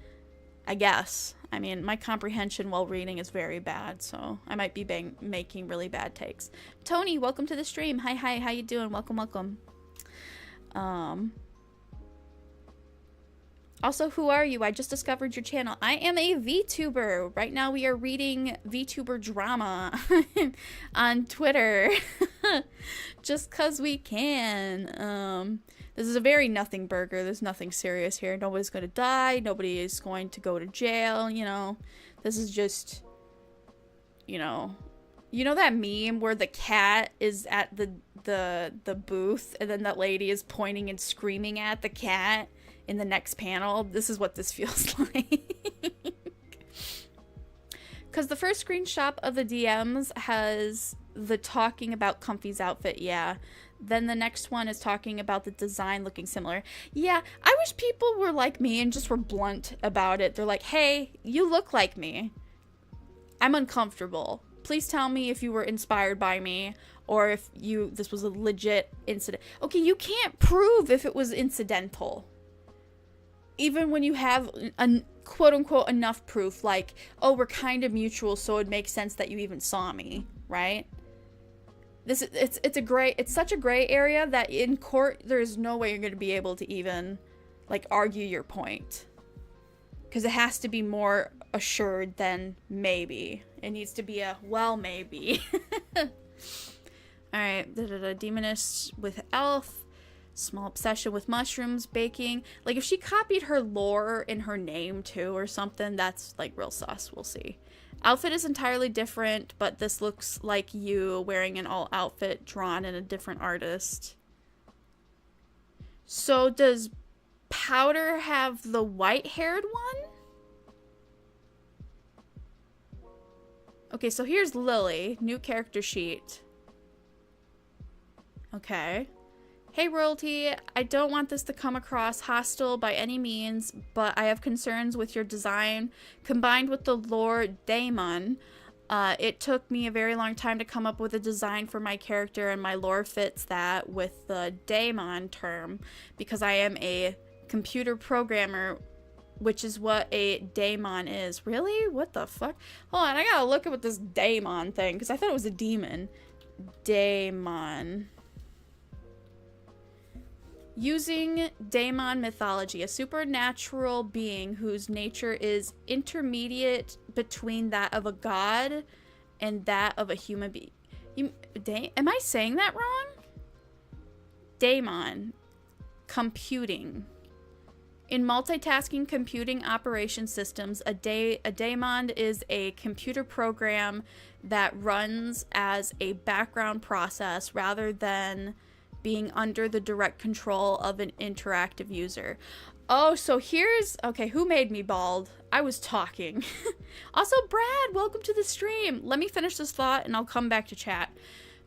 I guess. I mean, my comprehension while reading is very bad, so I might be making really bad takes. Tony, welcome to the stream. Hi, how you doing? Welcome. Also, who are you? I just discovered your channel. I am a VTuber. Right now we are reading VTuber drama on Twitter. Just cause we can. This is a very nothing burger. There's nothing serious here. Nobody's gonna die. Nobody is going to go to jail, you know. This is just, you know that meme where the cat is at the booth and then that lady is pointing and screaming at the cat in the next panel? This is what this feels like. Because the first screenshot of the DMs has the talking about Comfy's outfit, yeah. Then the next one is talking about the design looking similar. Yeah, I wish people were like me and just were blunt about it. They're like, hey, you look like me. I'm uncomfortable. Please tell me if you were inspired by me or if this was a legit incident. Okay, you can't prove if it was incidental. Even when you have a quote-unquote enough proof, like, oh, we're kind of mutual, so it makes sense that you even saw me, right? It's such a gray area that in court there's no way you're going to be able to even like argue your point, because it has to be more assured than maybe. It needs to be a well maybe. All right, demoness with elf, small obsession with mushrooms, baking. Like if she copied her lore in her name too or something, that's like real sus. We'll see. Outfit is entirely different, but this looks like you wearing an all outfit drawn in a different artist. So does Powder have the white-haired one? Okay, so here's Lily, new character sheet. Okay. Hey Royalty, I don't want this to come across hostile by any means, but I have concerns with your design combined with the lore daemon. It took me a very long time to come up with a design for my character, and my lore fits that with the daemon term because I am a computer programmer, which is what a daemon is. Really? What the fuck? Hold on, I gotta look at what this daemon thing, because I thought it was a demon. Daemon. Using daemon mythology, a supernatural being whose nature is intermediate between that of a god and that of a human being. Am I saying that wrong? Daemon. Computing. In multitasking computing operation systems, a daemon is a computer program that runs as a background process rather than being under the direct control of an interactive user. Oh, so here's... Okay, who made me bald? I was talking. Also, Brad, welcome to the stream. Let me finish this thought and I'll come back to chat.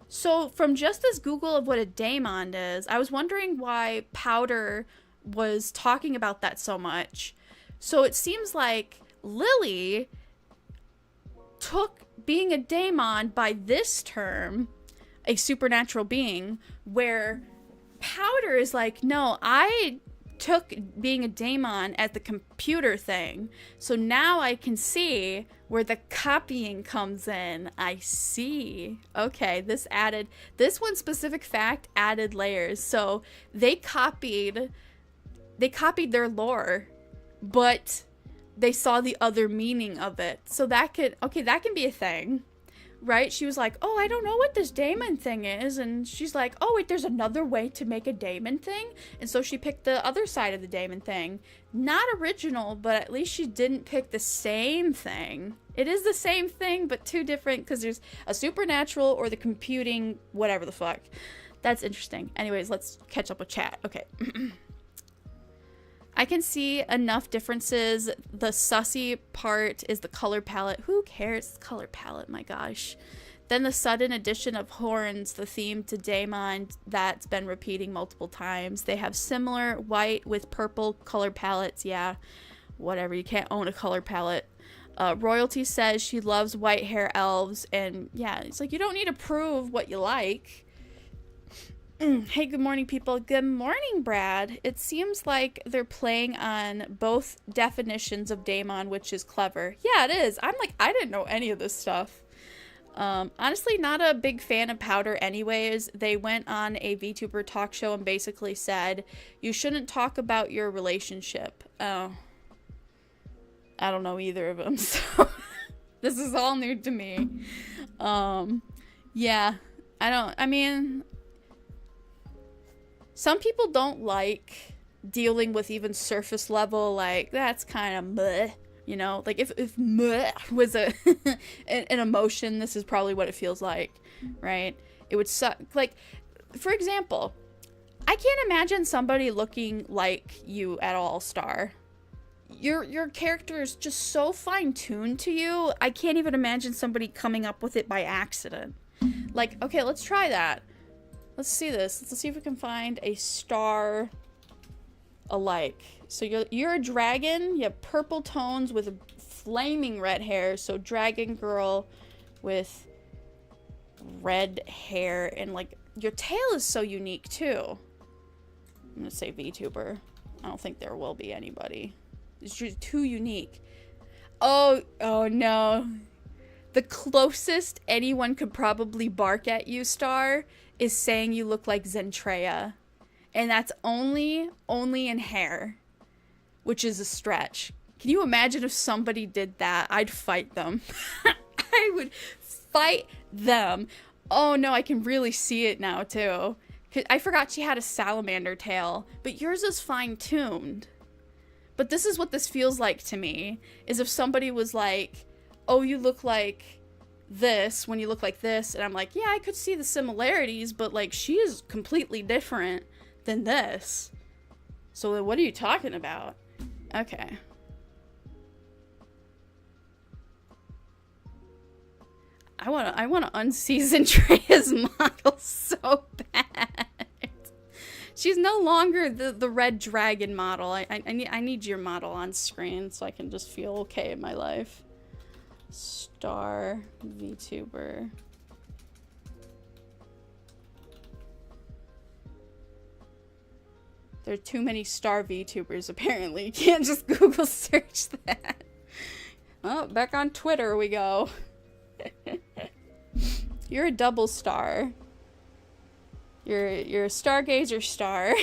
So, from just this Google of what a daemon is, I was wondering why Powder was talking about that so much. So it seems like Lily took being a daemon by this term a supernatural being, where Powder is like, no, I took being a daemon as the computer thing, so now I can see where the copying comes in. I see. Okay, this one specific fact added layers. So they copied their lore, but they saw the other meaning of it. So that can be a thing. Right? She was like, oh, I don't know what this daemon thing is. And she's like, oh, wait, there's another way to make a daemon thing? And so she picked the other side of the daemon thing. Not original, but at least she didn't pick the same thing. It is the same thing, but two different, because there's a supernatural or the computing, whatever the fuck. That's interesting. Anyways, let's catch up with chat. Okay. I can see enough differences. The sussy part is the color palette. Who cares? Color palette, my gosh. Then the sudden addition of horns, the theme to Daemon that's been repeating multiple times. They have similar white with purple color palettes. Yeah, whatever. You can't own a color palette. Royalty says she loves white hair elves. And yeah, it's like, you don't need to prove what you like. Hey, good morning, people. Good morning, Brad. It seems like they're playing on both definitions of Daemon, which is clever. Yeah, it is. I'm like, I didn't know any of this stuff. Honestly, not a big fan of Powder anyways. They went on a VTuber talk show and basically said, you shouldn't talk about your relationship. Oh. I don't know either of them, so this is all new to me. Yeah, I mean... Some people don't like dealing with even surface level, like, that's kind of meh, you know? Like, if meh was an emotion, this is probably what it feels like, right? It would suck. Like, for example, I can't imagine somebody looking like you at all, Star. Your character is just so fine-tuned to you, I can't even imagine somebody coming up with it by accident. Like, okay, let's try that. Let's see this. Let's see if we can find a Star alike. So you're a dragon. You have purple tones with flaming red hair. So dragon girl with red hair. And like your tail is so unique too. I'm going to say VTuber. I don't think there will be anybody. It's just too unique. Oh no. The closest anyone could probably bark at you, Star, is saying you look like Zentreya. And that's only in hair, which is a stretch. Can you imagine if somebody did that? I'd fight them. I would fight them. Oh no, I can really see it now too. I forgot she had a salamander tail, but yours is fine-tuned. But this is what this feels like to me, is if somebody was like, oh, you look like this when you look like this, and I'm like, yeah, I could see the similarities, but like, she is completely different than this. So what are you talking about? Okay. I wanna unseason Treya's model so bad. She's no longer the red dragon model. I need your model on screen so I can just feel okay in my life. Star VTuber. There are too many Star VTubers, apparently. You can't just Google search that. Oh, back on Twitter we go. You're a double star. You're a stargazer star.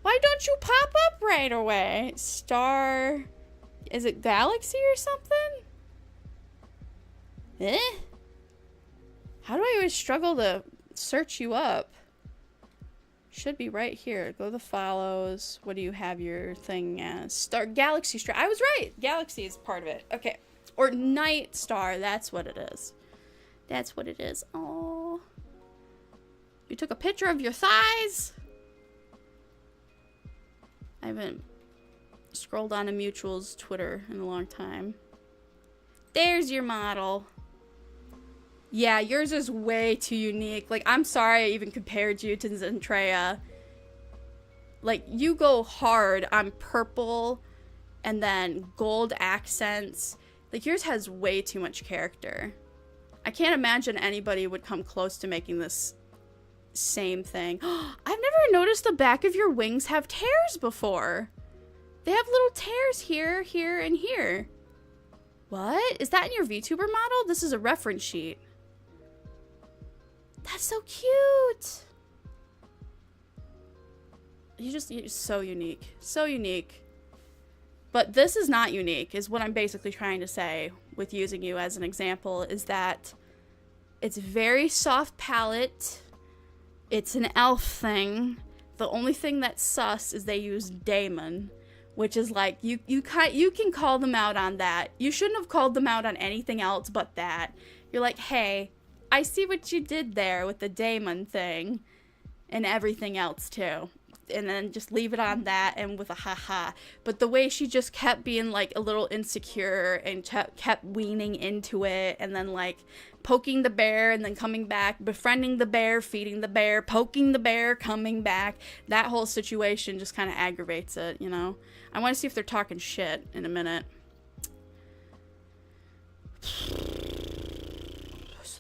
Why don't you pop up right away? Star... Is it Galaxy or something? How do I always struggle to search you up? Should be right here. Go to the follows. What do you have your thing as? Star Galaxy Star. I was right. Galaxy is part of it. Okay. Or Night Star. That's what it is. That's what it is. Oh. You took a picture of your thighs? I haven't scrolled on a mutual's Twitter in a long time. There's your model. Yeah, yours is way too unique. Like, I'm sorry I even compared you to Zentreya. Like, you go hard on purple and then gold accents. Like, yours has way too much character. I can't imagine anybody would come close to making this same thing. I've never noticed the back of your wings have tears before. They have little tears here, here, and here. What? Is that in your VTuber model? This is a reference sheet. That's so cute. You're so unique. So unique. But this is not unique, is what I'm basically trying to say with using you as an example, is that it's very soft palette. It's an elf thing. The only thing that's sus is they use daemon, which is like, you can call them out on that. You shouldn't have called them out on anything else but that. You're like, hey, I see what you did there with the daemon thing and everything else too. And then just leave it on that and with a haha. But the way she just kept being like a little insecure and kept weaning into it, and then like poking the bear and then coming back, befriending the bear, feeding the bear, poking the bear, coming back. That whole situation just kind of aggravates it, you know? I want to see if they're talking shit in a minute.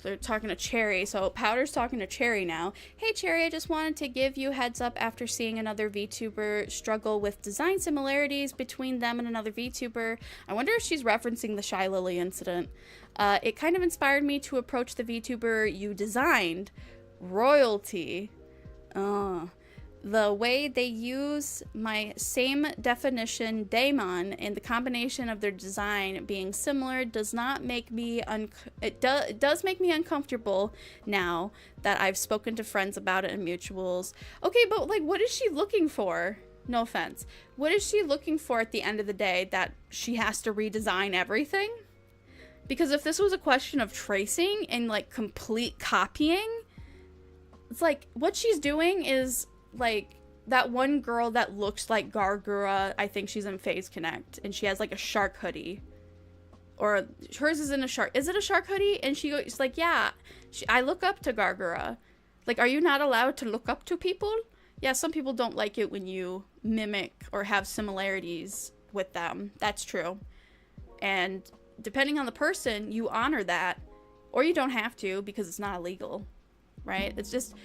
They're talking to Cherry, so Powder's talking to Cherry now. Hey Cherry, I just wanted to give you a heads up after seeing another VTuber struggle with design similarities between them and another VTuber. I wonder if she's referencing the Shy Lily incident. It kind of inspired me to approach the VTuber you designed, Royalty. The way they use my same definition daemon and the combination of their design being similar does not make me it does make me uncomfortable now that I've spoken to friends about it in mutuals. Okay, but like, what is she looking for? No offense. What is she looking for at the end of the day, that she has to redesign everything? Because if this was a question of tracing and like complete copying, it's like what she's doing is like that one girl that looks like Gargura. I think she's in Phase Connect, and she has like a shark hoodie, or hers is in a shark. Is it a shark hoodie? And she's like, yeah, I look up to Gargura. Like, are you not allowed to look up to people? Yeah, some people don't like it when you mimic or have similarities with them. That's true. And depending on the person, you honor that, or you don't have to because it's not illegal, right? It's just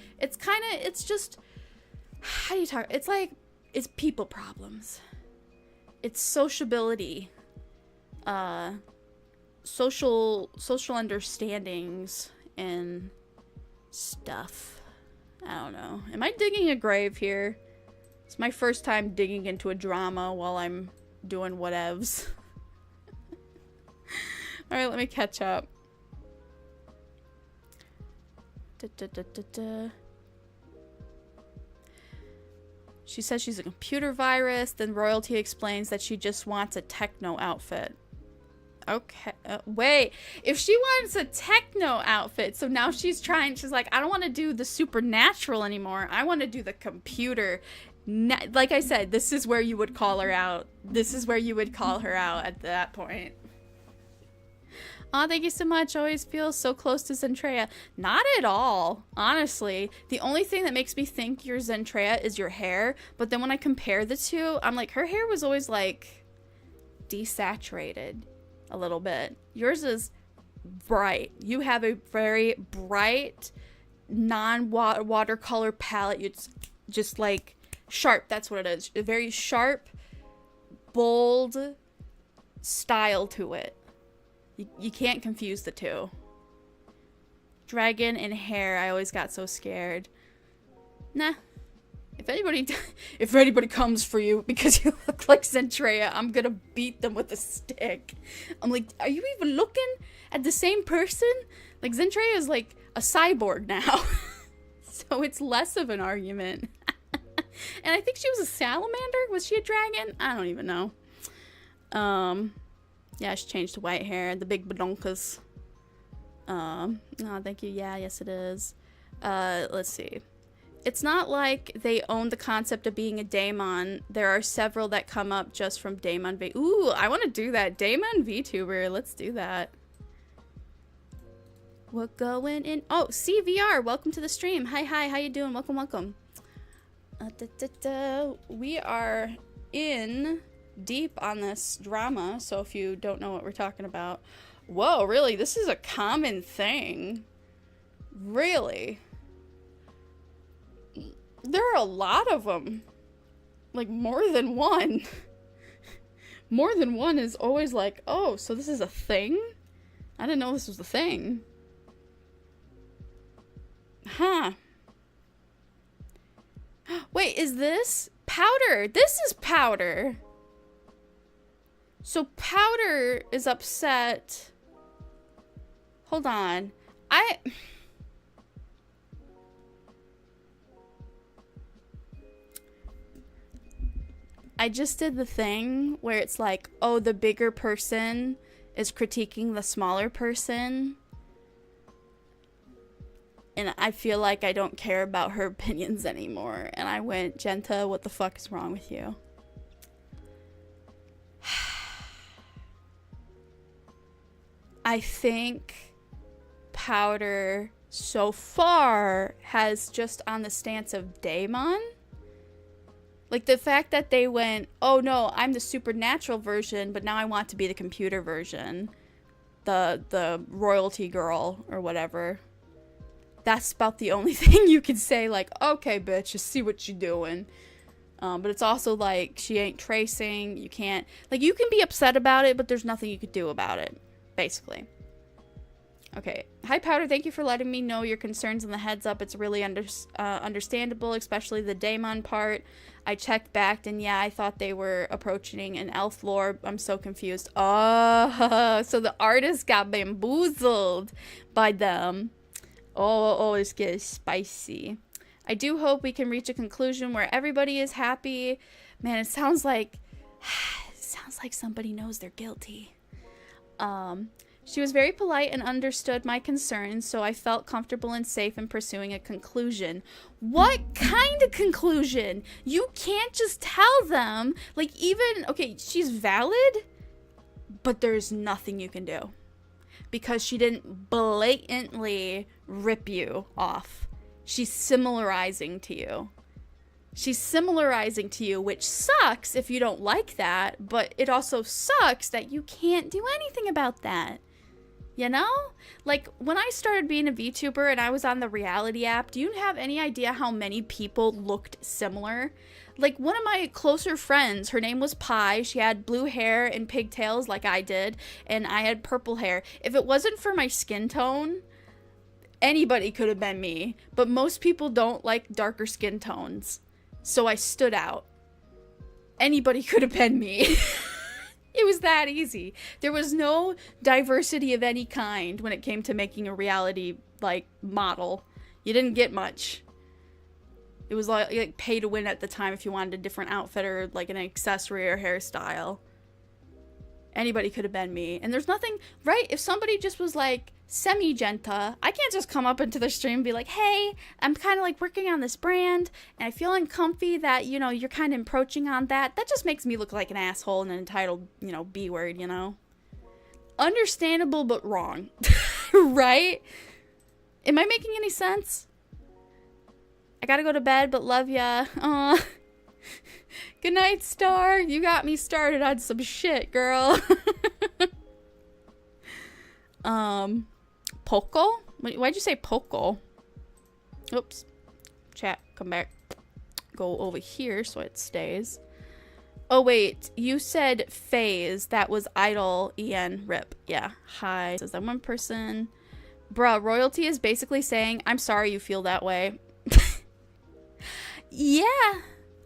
how do you talk? It's like, it's people problems. It's sociability. Social understandings and stuff. I don't know. Am I digging a grave here? It's my first time digging into a drama while I'm doing whatevs. Alright, let me catch up. She says she's a computer virus. Then Royalty explains that she just wants a techno outfit. Okay. Wait. If she wants a techno outfit, so now she's like, I don't want to do the supernatural anymore. I want to do the computer. Like I said, this is where you would call her out. This is where you would call her out at that point. Oh, thank you so much. Always feel so close to Zentrea. Not at all, honestly. The only thing that makes me think you're Zentrea is your hair. But then when I compare the two, I'm like, her hair was always like desaturated a little bit. Yours is bright. You have a very bright non-watercolor palette. It's just like sharp. That's what it is. A very sharp, bold style to it. You can't confuse the two. Dragon and hair, I always got so scared. Nah. If anybody comes for you because you look like Zentrea, I'm gonna beat them with a stick. I'm like, are you even looking at the same person? Like, Zentrea is like a cyborg now. So it's less of an argument. And I think she was a salamander. Was she a dragon? I don't even know. Yeah, she changed to white hair. The big badonkas. Oh, thank you. Yeah, yes it is. Let's see. It's not like they own the concept of being a daemon. There are several that come up just from daemon. Ooh, I want to do that. Daemon VTuber. Let's do that. We're going in. Oh, CVR. Welcome to the stream. Hi, how you doing? Welcome. We are in deep on this drama, so if you don't know what we're talking about. Whoa, really? This is a common thing. Really? There are a lot of them. Like, more than one. More than one is always like, oh, so this is a thing? I didn't know this was a thing. Huh. Wait, is this Powder? This is Powder. So Powder is upset. Hold on. I just did the thing where it's like, oh, the bigger person is critiquing the smaller person. And I feel like I don't care about her opinions anymore. And I went, Jenta, what the fuck is wrong with you? I think Powder so far has just on the stance of Daemon. Like the fact that they went, oh no, I'm the supernatural version, but now I want to be the computer version. The royalty girl or whatever. That's about the only thing you can say, like, okay, bitch, just see what you're doing. But it's also like, she ain't tracing, you can't, like, you can be upset about it, but there's nothing you could do about it, basically. Okay. Hi, Powder, thank you for letting me know your concerns and the heads up. It's really understandable, especially the Daemon part. I checked back, and yeah, I thought they were approaching an elf lore. I'm so confused. Oh, so the artist got bamboozled by them. Oh, it's getting spicy. I do hope we can reach a conclusion where everybody is happy. Man, it sounds like somebody knows they're guilty. She was very polite and understood my concerns, so I felt comfortable and safe in pursuing a conclusion. What kind of conclusion? You can't just tell them, like, even, okay, she's valid, but there's nothing you can do. Because she didn't blatantly rip you off. She's similarizing to you. She's similarizing to you, which sucks if you don't like that, but it also sucks that you can't do anything about that. You know? Like, when I started being a VTuber and I was on the reality app, do you have any idea how many people looked similar? Like, one of my closer friends, her name was Pi. She had blue hair and pigtails like I did, and I had purple hair. If it wasn't for my skin tone, anybody could have been me. But most people don't like darker skin tones. So I stood out. Anybody could have been me. It was that easy. There was no diversity of any kind when it came to making a reality, like, model. You didn't get much. It was like pay to win at the time if you wanted a different outfit or like an accessory or hairstyle. Anybody could have been me. And there's nothing, right? If somebody just was like semi-Jenta, I can't just come up into their stream and be like, hey, I'm kind of like working on this brand and I feel uncomfy that, you know, you're kind of encroaching on that. That just makes me look like an asshole and an entitled, you know, B-word, you know? Understandable, but wrong. Right? Am I making any sense? I gotta go to bed, but love ya. Good night, Star. You got me started on some shit, girl. Poco? Why'd you say Poco? Oops. Chat, come back. Go over here so it stays. Oh, wait. You said phase. That was idle. EN. Rip. Yeah. Hi. Says that one person. Bruh, royalty is basically saying, I'm sorry you feel that way. Yeah.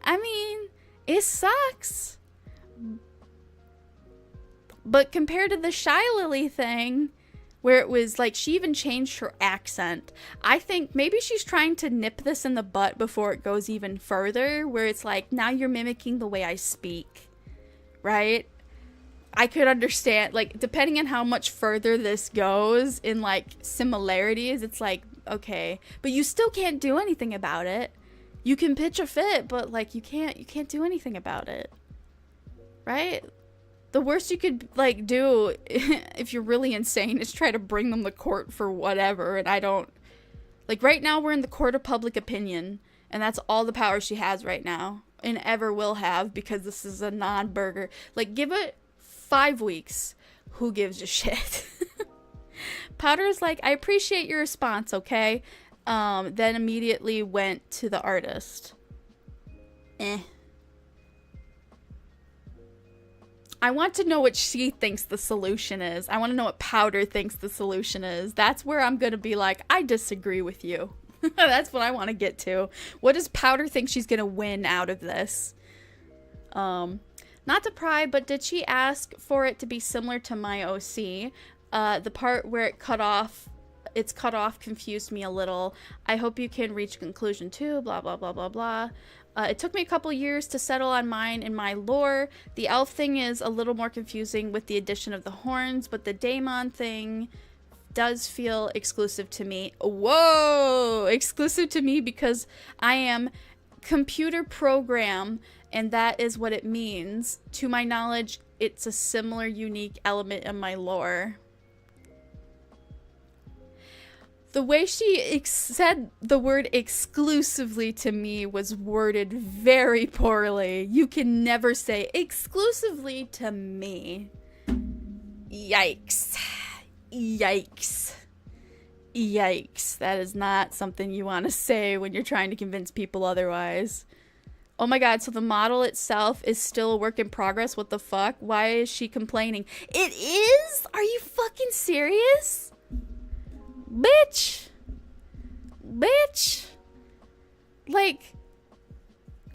I mean, it sucks. But compared to the Shy Lily thing, where it was like she even changed her accent, I think maybe she's trying to nip this in the butt before it goes even further, where it's like, now you're mimicking the way I speak, right? I could understand, like, depending on how much further this goes in, like, similarities, it's like, okay, but you still can't do anything about it. You can pitch a fit, but, like, you can't do anything about it, right? The worst you could, like, do if you're really insane is try to bring them to court for whatever, and I don't, like, right now we're in the court of public opinion, and that's all the power she has right now, and ever will have, because this is a non-burger. Like, give it 5 weeks. Who gives a shit? Powder's like, I appreciate your response, okay? Then immediately went to the artist. I want to know what she thinks the solution is. I want to know what Powder thinks the solution is. That's where I'm going to be like, I disagree with you. That's what I want to get to. What does Powder think she's going to win out of this? Not to pry, but did she ask for it to be similar to my OC? The part where it's cut off confused me a little. I hope you can reach a conclusion too, blah, blah, blah, blah, blah. It took me a couple years to settle on mine in my lore. The elf thing is a little more confusing with the addition of the horns, but the daemon thing does feel exclusive to me. Whoa! Exclusive to me because I am computer program, and that is what it means. To my knowledge, it's a similar unique element in my lore. The way she said the word exclusively to me was worded very poorly. You can never say exclusively to me. Yikes. Yikes. Yikes. That is not something you want to say when you're trying to convince people otherwise. Oh my god, so the model itself is still a work in progress? What the fuck? Why is she complaining? It is? Are you fucking serious? Bitch. Bitch. Like,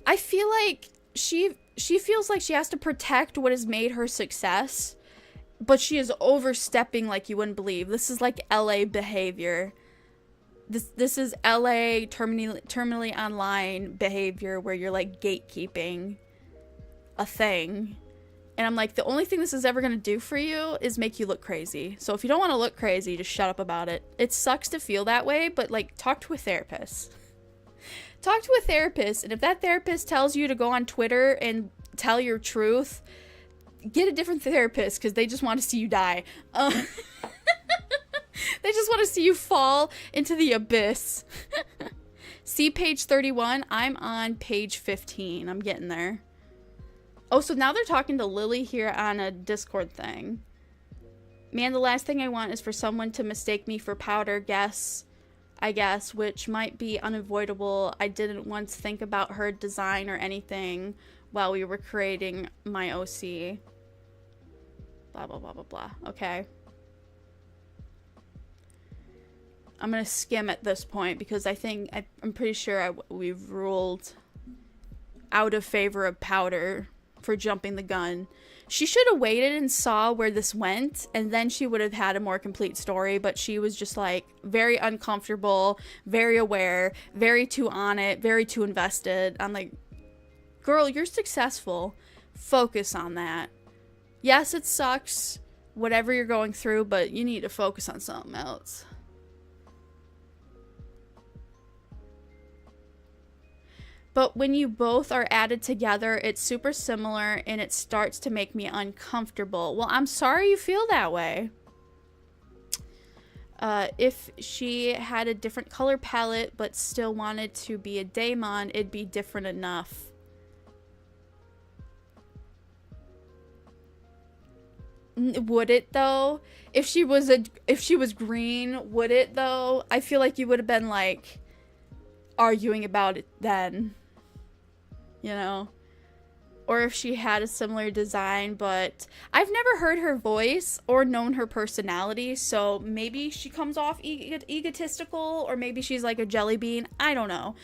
I feel like she feels like she has to protect what has made her success, but she is overstepping like you wouldn't believe. This is like LA behavior. This is LA terminally online behavior where you're like gatekeeping a thing. And I'm like, the only thing this is ever going to do for you is make you look crazy. So if you don't want to look crazy, just shut up about it. It sucks to feel that way, but like, talk to a therapist. Talk to a therapist, and if that therapist tells you to go on Twitter and tell your truth, get a different therapist, because they just want to see you die. They just want to see you fall into the abyss. See page 31? I'm on page 15. I'm getting there. Oh, so now they're talking to Lily here on a Discord thing. Man, the last thing I want is for someone to mistake me for Powder, I guess, which might be unavoidable. I didn't once think about her design or anything while we were creating my OC. Blah, blah, blah, blah, blah. Okay. I'm gonna skim at this point because I'm pretty sure we've ruled out of favor of Powder for jumping the gun. She should have waited and saw where this went, and then she would have had a more complete story, but she was just like very uncomfortable, very aware, very too on it, very too invested. I'm like, girl, you're successful. Focus on that. Yes, it sucks, whatever you're going through, but you need to focus on something else. But when you both are added together, it's super similar and it starts to make me uncomfortable. Well, I'm sorry you feel that way. If she had a different color palette but still wanted to be a daemon, it'd be different enough. Would it though? If she was green, would it though? I feel like you would have been like arguing about it then. You know? Or if she had a similar design, but I've never heard her voice or known her personality, so maybe she comes off egotistical, or maybe she's like a jelly bean. I don't know.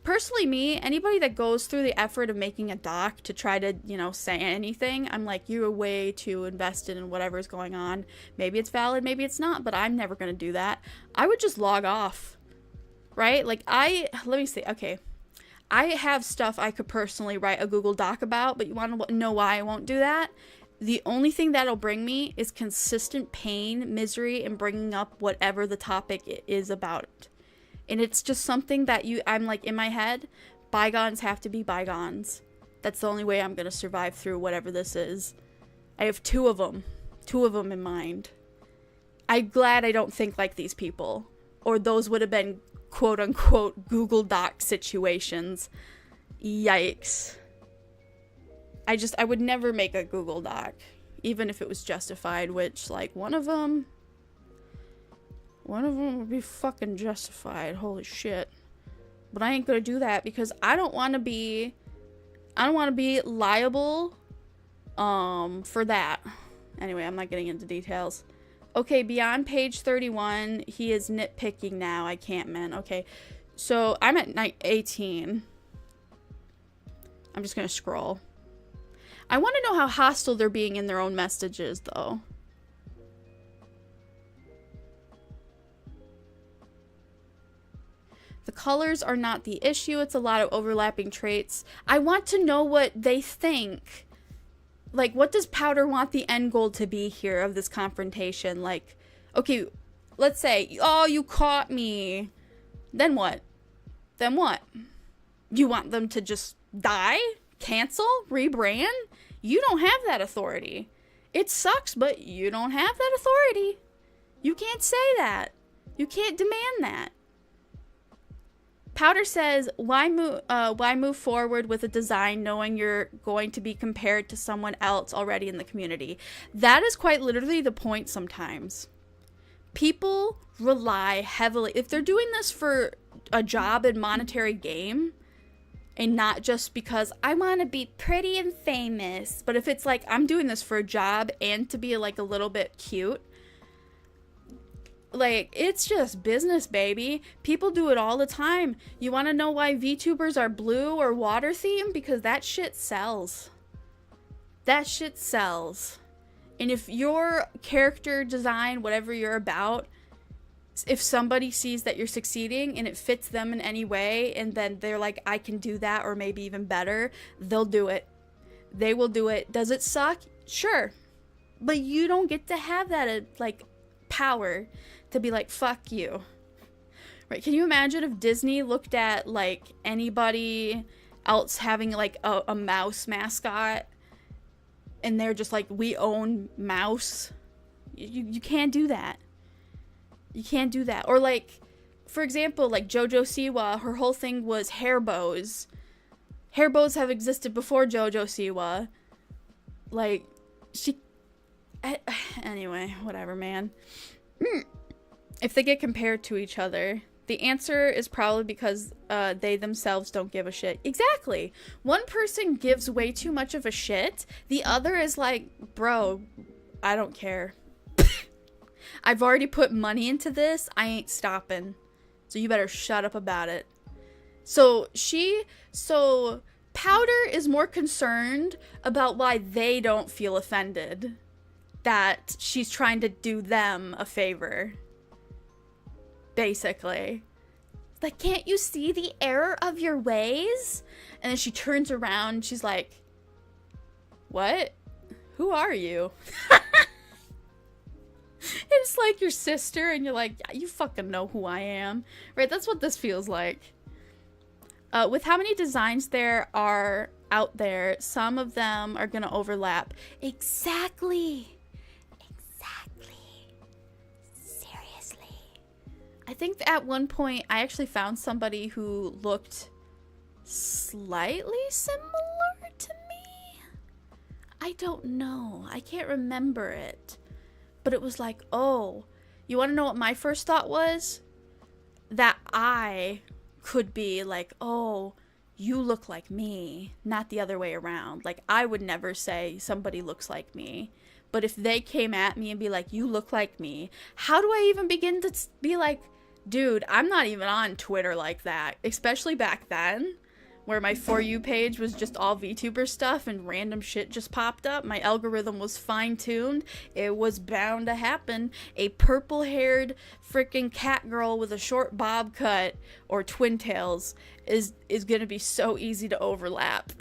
Personally, anybody that goes through the effort of making a doc to try to, you know, say anything, I'm like, you're way too invested in whatever's going on. Maybe it's valid, maybe it's not, but I'm never going to do that. I would just log off, right? Like, let me see, okay. I have stuff I could personally write a Google Doc about, but you want to know why I won't do that? The only thing that'll bring me is consistent pain, misery, and bringing up whatever the topic is about it. And it's just something that I'm like, in my head, bygones have to be bygones. That's the only way I'm going to survive through whatever this is. I have two of them in mind. I'm glad I don't think like these people, or those would have been quote-unquote Google Doc situations. Yikes. I would never make a Google Doc, even if it was justified, which, like, one of them One of them would be fucking justified. Holy shit. But I ain't gonna do that because I don't want to be liable for that. Anyway, I'm not getting into details. Okay, beyond page 31, he is nitpicking now. I can't, man. Okay, so I'm at night 18. I'm just gonna scroll. I want to know how hostile they're being in their own messages, though. The colors are not the issue. It's a lot of overlapping traits. I want to know what they think. Like, what does Powder want the end goal to be here of this confrontation? Like, okay, let's say, oh, you caught me. Then what? Then what? You want them to just die? Cancel? Rebrand? You don't have that authority. It sucks, but you don't have that authority. You can't say that. You can't demand that. Powder says, why move forward with a design knowing you're going to be compared to someone else already in the community? That is quite literally the point sometimes. People rely heavily, if they're doing this for a job and monetary gain, and not just because I want to be pretty and famous, but if it's like, I'm doing this for a job and to be like a little bit cute, like, it's just business, baby. People do it all the time. You want to know why VTubers are blue or water themed? Because that shit sells. That shit sells. And if your character design, whatever you're about, if somebody sees that you're succeeding and it fits them in any way, and then they're like, I can do that, or maybe even better, they'll do it. They will do it. Does it suck? Sure. But you don't get to have that, like, power to be like, fuck you. Right? Can you imagine if Disney looked at, like, anybody else having, like, a mouse mascot, and they're just like, we own mouse? You can't do that. You can't do that. Or, like, for example, like JoJo Siwa, her whole thing was hair bows. Hair bows have existed before JoJo Siwa. Like, anyway, whatever, man. If they get compared to each other, the answer is probably because they themselves don't give a shit. Exactly. One person gives way too much of a shit. The other is like, bro, I don't care. I've already put money into this. I ain't stopping. So you better shut up about it. So Powder is more concerned about why they don't feel offended. That she's trying to do them a favor. Basically. Like, can't you see the error of your ways? And then she turns around and she's like, what? Who are you? It's like your sister and you're like, yeah, you fucking know who I am. Right? That's what this feels like. With how many designs there are out there, some of them are going to overlap. Exactly. I think at one point I actually found somebody who looked slightly similar to me. I don't know. I can't remember it. But it was like, oh, you want to know what my first thought was? That I could be like, oh, you look like me, not the other way around. Like, I would never say somebody looks like me. But if they came at me and be like, you look like me, how do I even begin to be like, dude, I'm not even on Twitter like that. Especially back then, where my For You page was just all VTuber stuff and random shit just popped up. My algorithm was fine-tuned. It was bound to happen. A purple-haired freaking cat girl with a short bob cut or twin tails is gonna be so easy to overlap.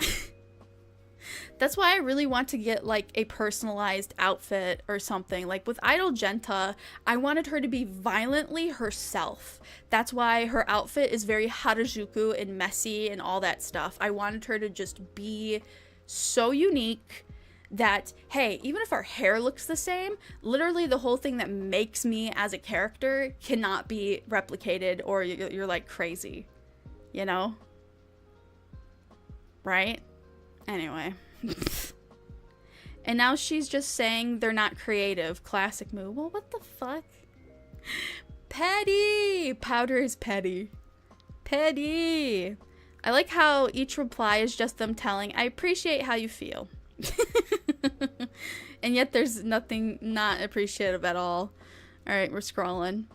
That's why I really want to get, like, a personalized outfit or something. Like, with Idol Jenta, I wanted her to be violently herself. That's why her outfit is very Harajuku and messy and all that stuff. I wanted her to just be so unique that, hey, even if our hair looks the same, literally the whole thing that makes me as a character cannot be replicated or you're like, crazy. You know? Right? Anyway. And now she's just saying they're not creative. Classic move. Well, what the fuck? Petty! Powder is petty. Petty! I like how each reply is just them telling, I appreciate how you feel. And yet there's nothing not appreciative at all. Alright, we're scrolling.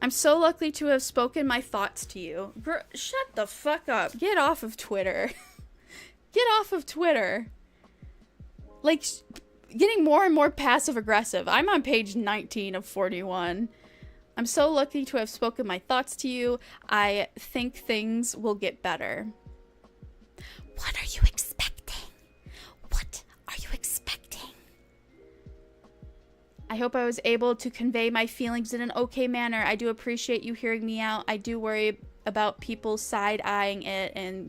I'm so lucky to have spoken my thoughts to you. Girl, shut the fuck up. Get off of Twitter. Get off of Twitter. Like, getting more and more passive aggressive. I'm on page 19 of 41. I'm so lucky to have spoken my thoughts to you. I think things will get better. What are you expecting? What are you expecting? I hope I was able to convey my feelings in an okay manner. I do appreciate you hearing me out. I do worry about people side-eyeing it, and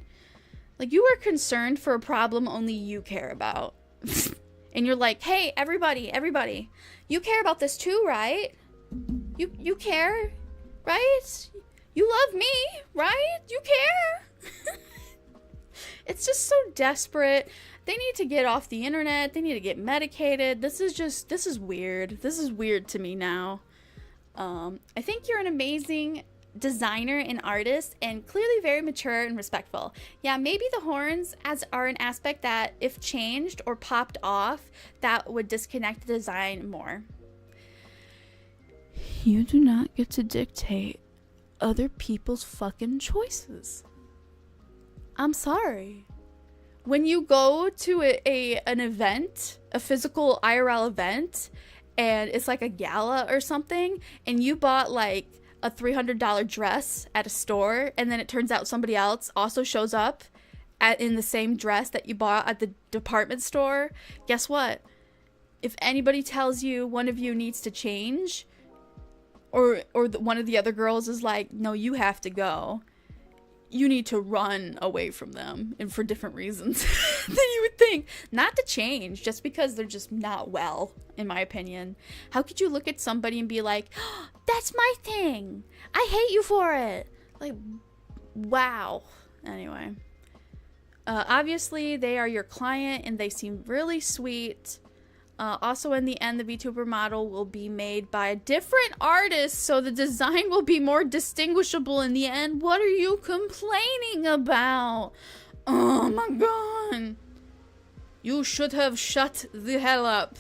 like, you are concerned for a problem only you care about. And you're like, hey, everybody, you care about this too, right? You care, right? You love me, right? You care? It's just so desperate. They need to get off the internet. They need to get medicated. This is weird. This is weird to me now. I think you're an amazing designer and artist, and clearly very mature and respectful. Yeah, maybe the horns are an aspect that, if changed or popped off, that would disconnect the design more. You do not get to dictate other people's fucking choices. I'm sorry. When you go to an event, a physical IRL event, and it's like a gala or something, and you bought like a $300 dress at a store, and then it turns out somebody else also shows up in the same dress that you bought at the department store, guess what? If anybody tells you one of you needs to change, or one of the other girls is like, no, you have to go, you need to run away from them, and for different reasons than you would think. Not to change, just because they're just not well, in my opinion. How could you look at somebody and be like, oh, that's my thing, I hate you for it? Like, wow. Anyway. Obviously, they are your client, and they seem really sweet. Also, in the end, the VTuber model will be made by a different artist, so the design will be more distinguishable in the end. What are you complaining about? Oh my god. You should have shut the hell up.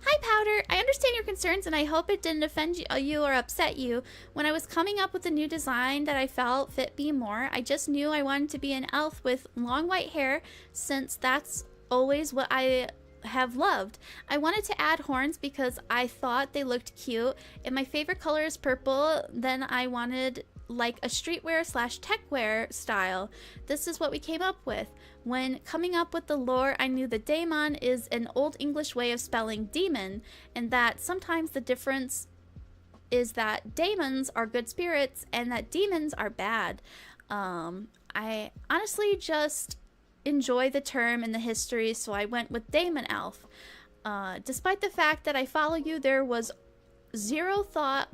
Hi, Powder. I understand your concerns, and I hope it didn't offend you or upset you. When I was coming up with a new design that I felt fit me more, I just knew I wanted to be an elf with long white hair, since that's always what I have loved. I wanted to add horns because I thought they looked cute, and my favorite color is purple. Then I wanted like a streetwear / techwear style. This is what we came up with. When coming up with the lore, I knew that daemon is an old English way of spelling demon, and that sometimes the difference is that daemons are good spirits and that demons are bad. I honestly just enjoy the term and the history, so I went with Daemon Elf. Despite the fact that I follow you, there was zero thought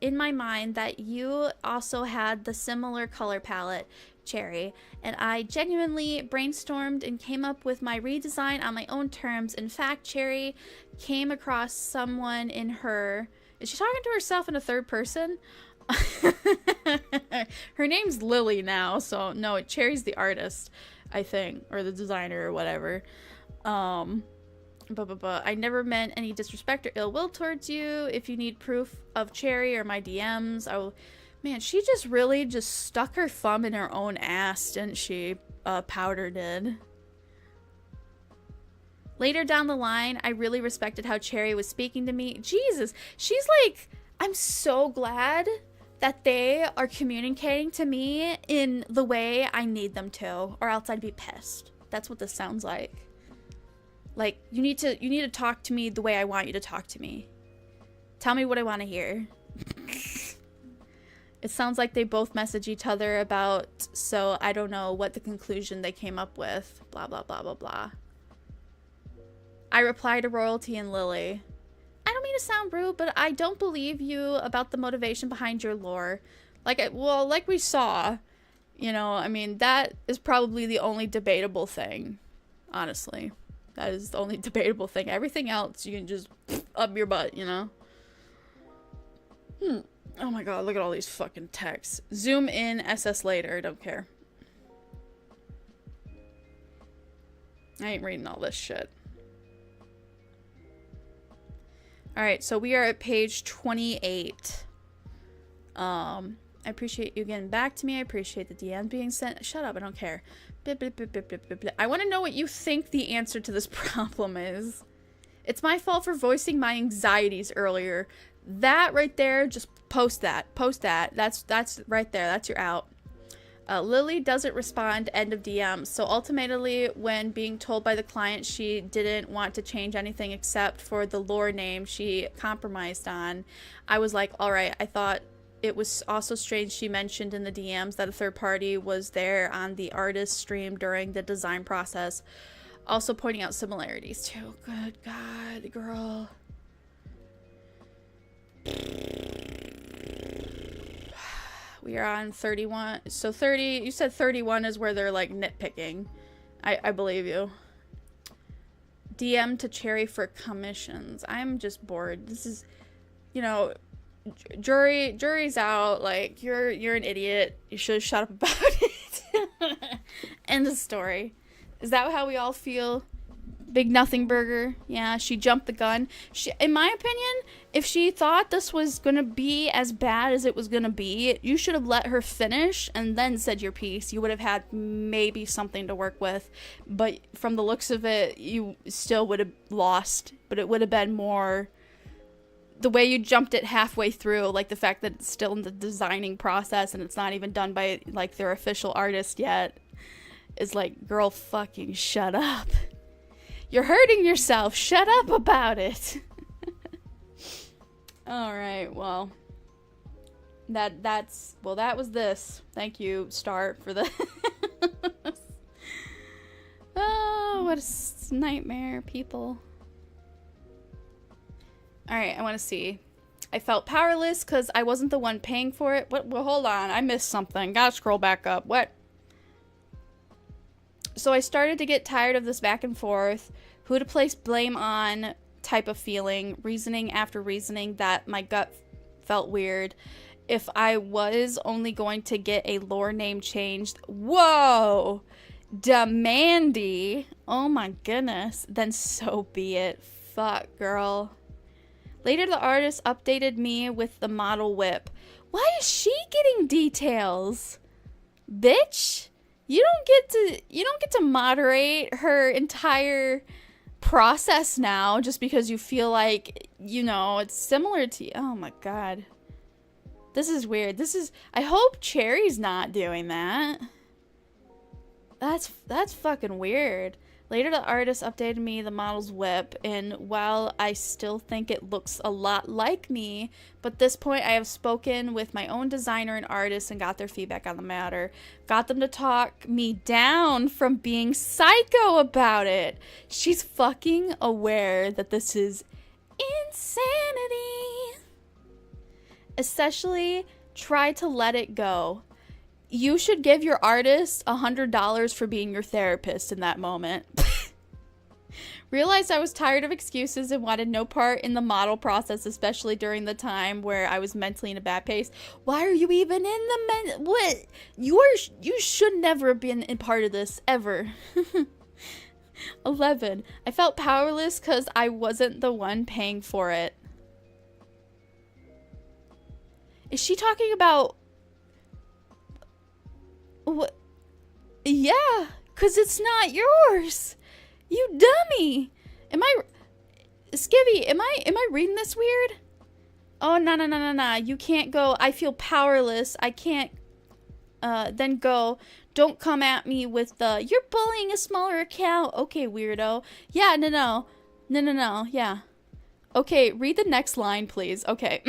in my mind that you also had the similar color palette, Cherry, and I genuinely brainstormed and came up with my redesign on my own terms. In fact, Cherry came across someone in her... Is she talking to herself in a third person? Her name's Lily now, so no, Cherry's the artist, I think, or the designer or whatever. But I never meant any disrespect or ill will towards you. If you need proof of Cherry or my DMs, I will... Man, she just really just stuck her thumb in her own ass, didn't she? Powder did. Later down the line, I really respected how Cherry was speaking to me. Jesus, she's like, I'm so glad that they are communicating to me in the way I need them to, or else I'd be pissed. That's what this sounds like. Like, you need to talk to me the way I want you to talk to me. Tell me what I want to hear. It sounds like they both message each other about, so I don't know what the conclusion they came up with. Blah, blah, blah, blah, blah. I reply to Royalty and Lily. I don't mean to sound rude, but I don't believe you about the motivation behind your lore. Like we saw, you know, I mean, that is probably the only debatable thing, honestly. That is the only debatable thing. Everything else, you can just up your butt, you know? Oh my god, look at all these fucking texts. Zoom in, SS later, don't care. I ain't reading all this shit. Alright, so we are at page 28. I appreciate you getting back to me. I appreciate the DM being sent. Shut up, I don't care. I want to know what you think the answer to this problem is. It's my fault for voicing my anxieties earlier. That right there, just post that. Post that. That's right there. That's your out. Lily doesn't respond, end of DM. So ultimately, when being told by the client she didn't want to change anything except for the lore name she compromised on, I was like, alright, I thought it was also strange she mentioned in the DMs that a third party was there on the artist stream during the design process. Also pointing out similarities too. Good God, girl. We are on 31. So 30, you said 31 is where they're like nitpicking. I believe you. DM to Cherry for commissions. I'm just bored. This is, you know, jury's out. Like, you're an idiot. You should have shut up about it. End of story. Is that how we all feel? Big nothing burger. Yeah, she jumped the gun. She, in my opinion, if she thought this was gonna be as bad as it was gonna be, you should have let her finish and then said your piece. You would have had maybe something to work with. But from the looks of it, you still would have lost. But it would have been more the way you jumped it halfway through, like the fact that it's still in the designing process and it's not even done by like their official artist yet, is like, girl, fucking shut up. You're hurting yourself. Shut up about it. Alright, well. That was this. Thank you, Start, for the oh, what a nightmare, people. Alright, I want to see. I felt powerless because I wasn't the one paying for it. What? Well, hold on. I missed something. Gotta scroll back up. What? So I started to get tired of this back and forth, who to place blame on type of feeling, reasoning after reasoning that my gut felt weird. If I was only going to get a lore name changed, whoa, demandy, oh my goodness, then so be it. Fuck, girl. Later, the artist updated me with the model whip. Why is she getting details? Bitch? You don't get to moderate her entire process now just because you feel like, you know, it's similar to you. Oh my god. This is weird. I hope Cherry's not doing that. That's fucking weird. Later, the artist updated me the model's whip, and while I still think it looks a lot like me, but at this point I have spoken with my own designer and artist and got their feedback on the matter. Got them to talk me down from being psycho about it. She's fucking aware that this is insanity. Essentially, try to let it go. You should give your artist $100 for being your therapist in that moment. Realized I was tired of excuses and wanted no part in the model process, especially during the time where I was mentally in a bad pace. Why are you even in the what? You should never have been in part of this, ever. 11. I felt powerless because I wasn't the one paying for it. Is she talking about... What? Yeah, because it's not yours. You dummy. Skivvy, am I reading this weird? Oh, no. You can't go. I feel powerless. I can't then go. Don't come at me with the, you're bullying a smaller account. Okay, weirdo. Yeah, no. Yeah. Okay, read the next line, please. Okay.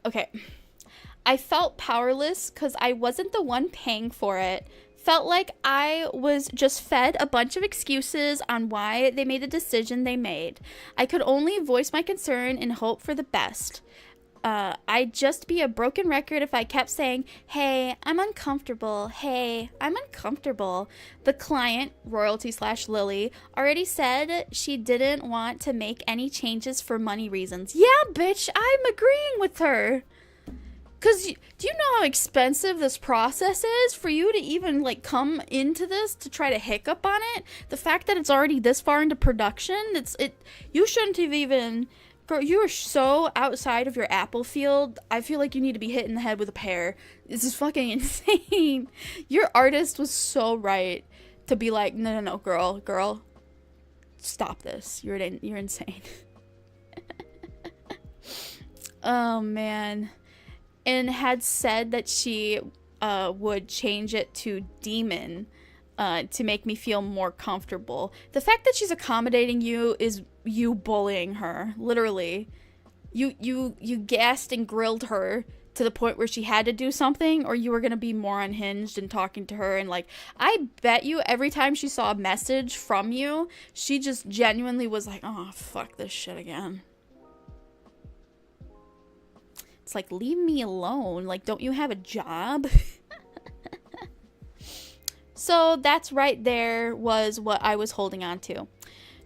Okay. I felt powerless because I wasn't the one paying for it. Felt like I was just fed a bunch of excuses on why they made the decision they made. I could only voice my concern and hope for the best. I'd just be a broken record if I kept saying, hey, I'm uncomfortable. Hey, I'm uncomfortable. The client, royalty/Lily, already said she didn't want to make any changes for money reasons. Yeah, bitch, I'm agreeing with her. Because do you know how expensive this process is for you to even, like, come into this to try to hiccup on it? The fact that it's already this far into production, you shouldn't have even... Girl, you are so outside of your Apple field. I feel like you need to be hit in the head with a pear. This is fucking insane. Your artist was so right to be like, no, girl, stop this. You're insane. Oh, man. And had said that she would change it to demon to make me feel more comfortable. The fact that she's accommodating you is you bullying her. Literally. You gassed and grilled her to the point where she had to do something, or you were going to be more unhinged and talking to her. And, like, I bet you every time she saw a message from you, she just genuinely was like, oh, fuck this shit again. It's like, leave me alone. Like, don't you have a job? So that's right there was what I was holding on to.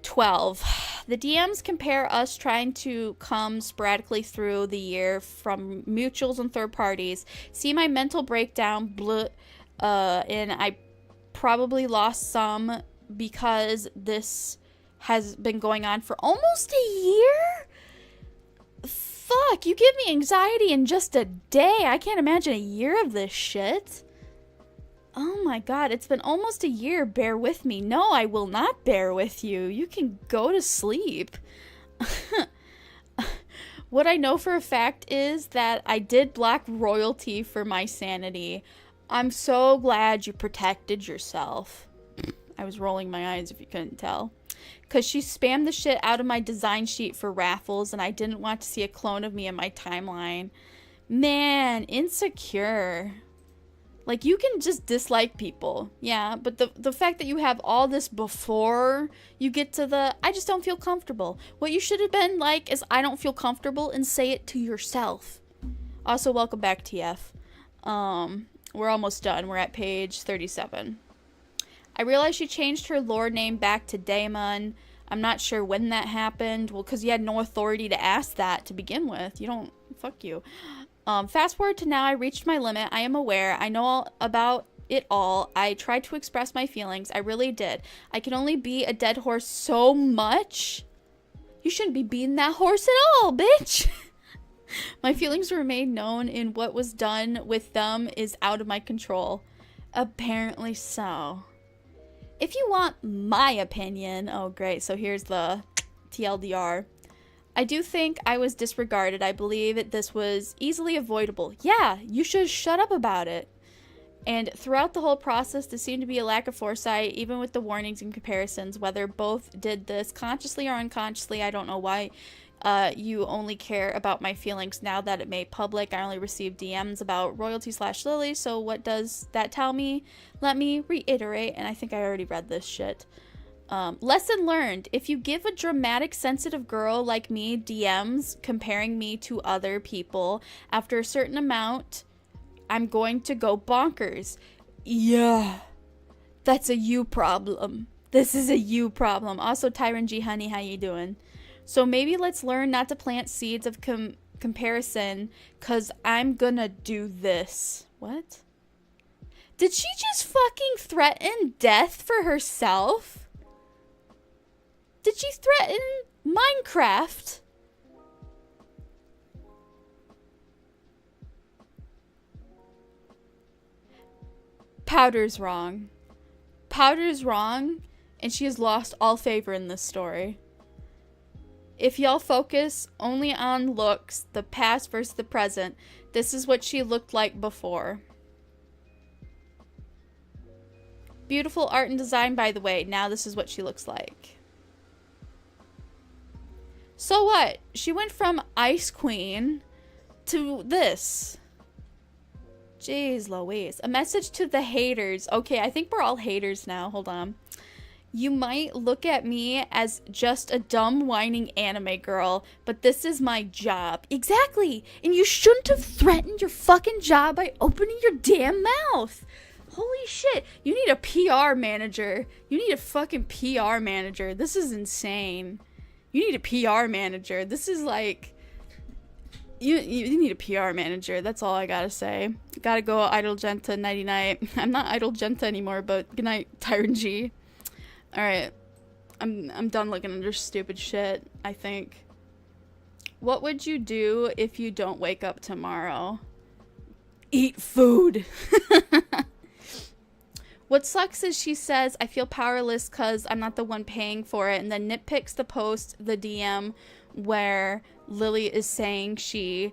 12. The DMs compare us trying to come sporadically through the year from mutuals and third parties. See my mental breakdown, and I probably lost some because this has been going on for almost a year? Fuck, you give me anxiety in just a day. I can't imagine a year of this shit. Oh my god, it's been almost a year. Bear with me. No, I will not bear with you. You can go to sleep. What I know for a fact is that I did block royalty for my sanity. I'm so glad you protected yourself. I was rolling my eyes if you couldn't tell. Because she spammed the shit out of my design sheet for raffles, and I didn't want to see a clone of me in my timeline. Man, insecure. Like, you can just dislike people. Yeah, but the fact that you have all this before you get to the, I just don't feel comfortable. What you should have been like is, I don't feel comfortable, and say it to yourself. Also, welcome back, TF. We're almost done. We're at page 37. I realized she changed her lord name back to Daemon. I'm not sure when that happened. Well, because you had no authority to ask that to begin with. You don't... Fuck you. Fast forward to now, I reached my limit. I am aware. I know all about it all. I tried to express my feelings. I really did. I can only beat a dead horse so much. You shouldn't be beating that horse at all, bitch. My feelings were made known, and what was done with them is out of my control. Apparently so. If you want my opinion... Oh, great. So here's the TLDR. I do think I was disregarded. I believe this was easily avoidable. Yeah, you should shut up about it. And throughout the whole process, there seemed to be a lack of foresight, even with the warnings and comparisons. Whether both did this consciously or unconsciously, I don't know why you only care about my feelings now that it made public. I only received DMs about royalty/Lily, so what does that tell me? Let me reiterate, and I think I already read this shit. Lesson learned. If you give a dramatic, sensitive girl like me DMs comparing me to other people, after a certain amount, I'm going to go bonkers. Yeah. That's a you problem. This is a you problem. Also, Tyron G. Honey, how you doing? So maybe let's learn not to plant seeds of comparison, because I'm gonna do this. What? Did she just fucking threaten death for herself? Did she threaten Minecraft? Powder's wrong. Powder's wrong, and she has lost all favor in this story. If y'all focus only on looks, the past versus the present, this is what she looked like before. Beautiful art and design, by the way. Now this is what she looks like. So what? She went from Ice Queen to this. Jeez Louise. A message to the haters. Okay, I think we're all haters now. Hold on. You might look at me as just a dumb whining anime girl, but this is my job. Exactly! And you shouldn't have threatened your fucking job by opening your damn mouth! Holy shit, you need a PR manager. You need a fucking PR manager. This is insane. You need a PR manager. This is like... You need a PR manager. That's all I gotta say. Gotta go, Idle Jenta, nighty night. I'm not Idle Jenta anymore, but good night, Tyrant G. Alright. I'm done looking under stupid shit, I think. What would you do if you don't wake up tomorrow? Eat food. What sucks is she says, I feel powerless because I'm not the one paying for it, and then nitpicks the post, the DM, where Lily is saying she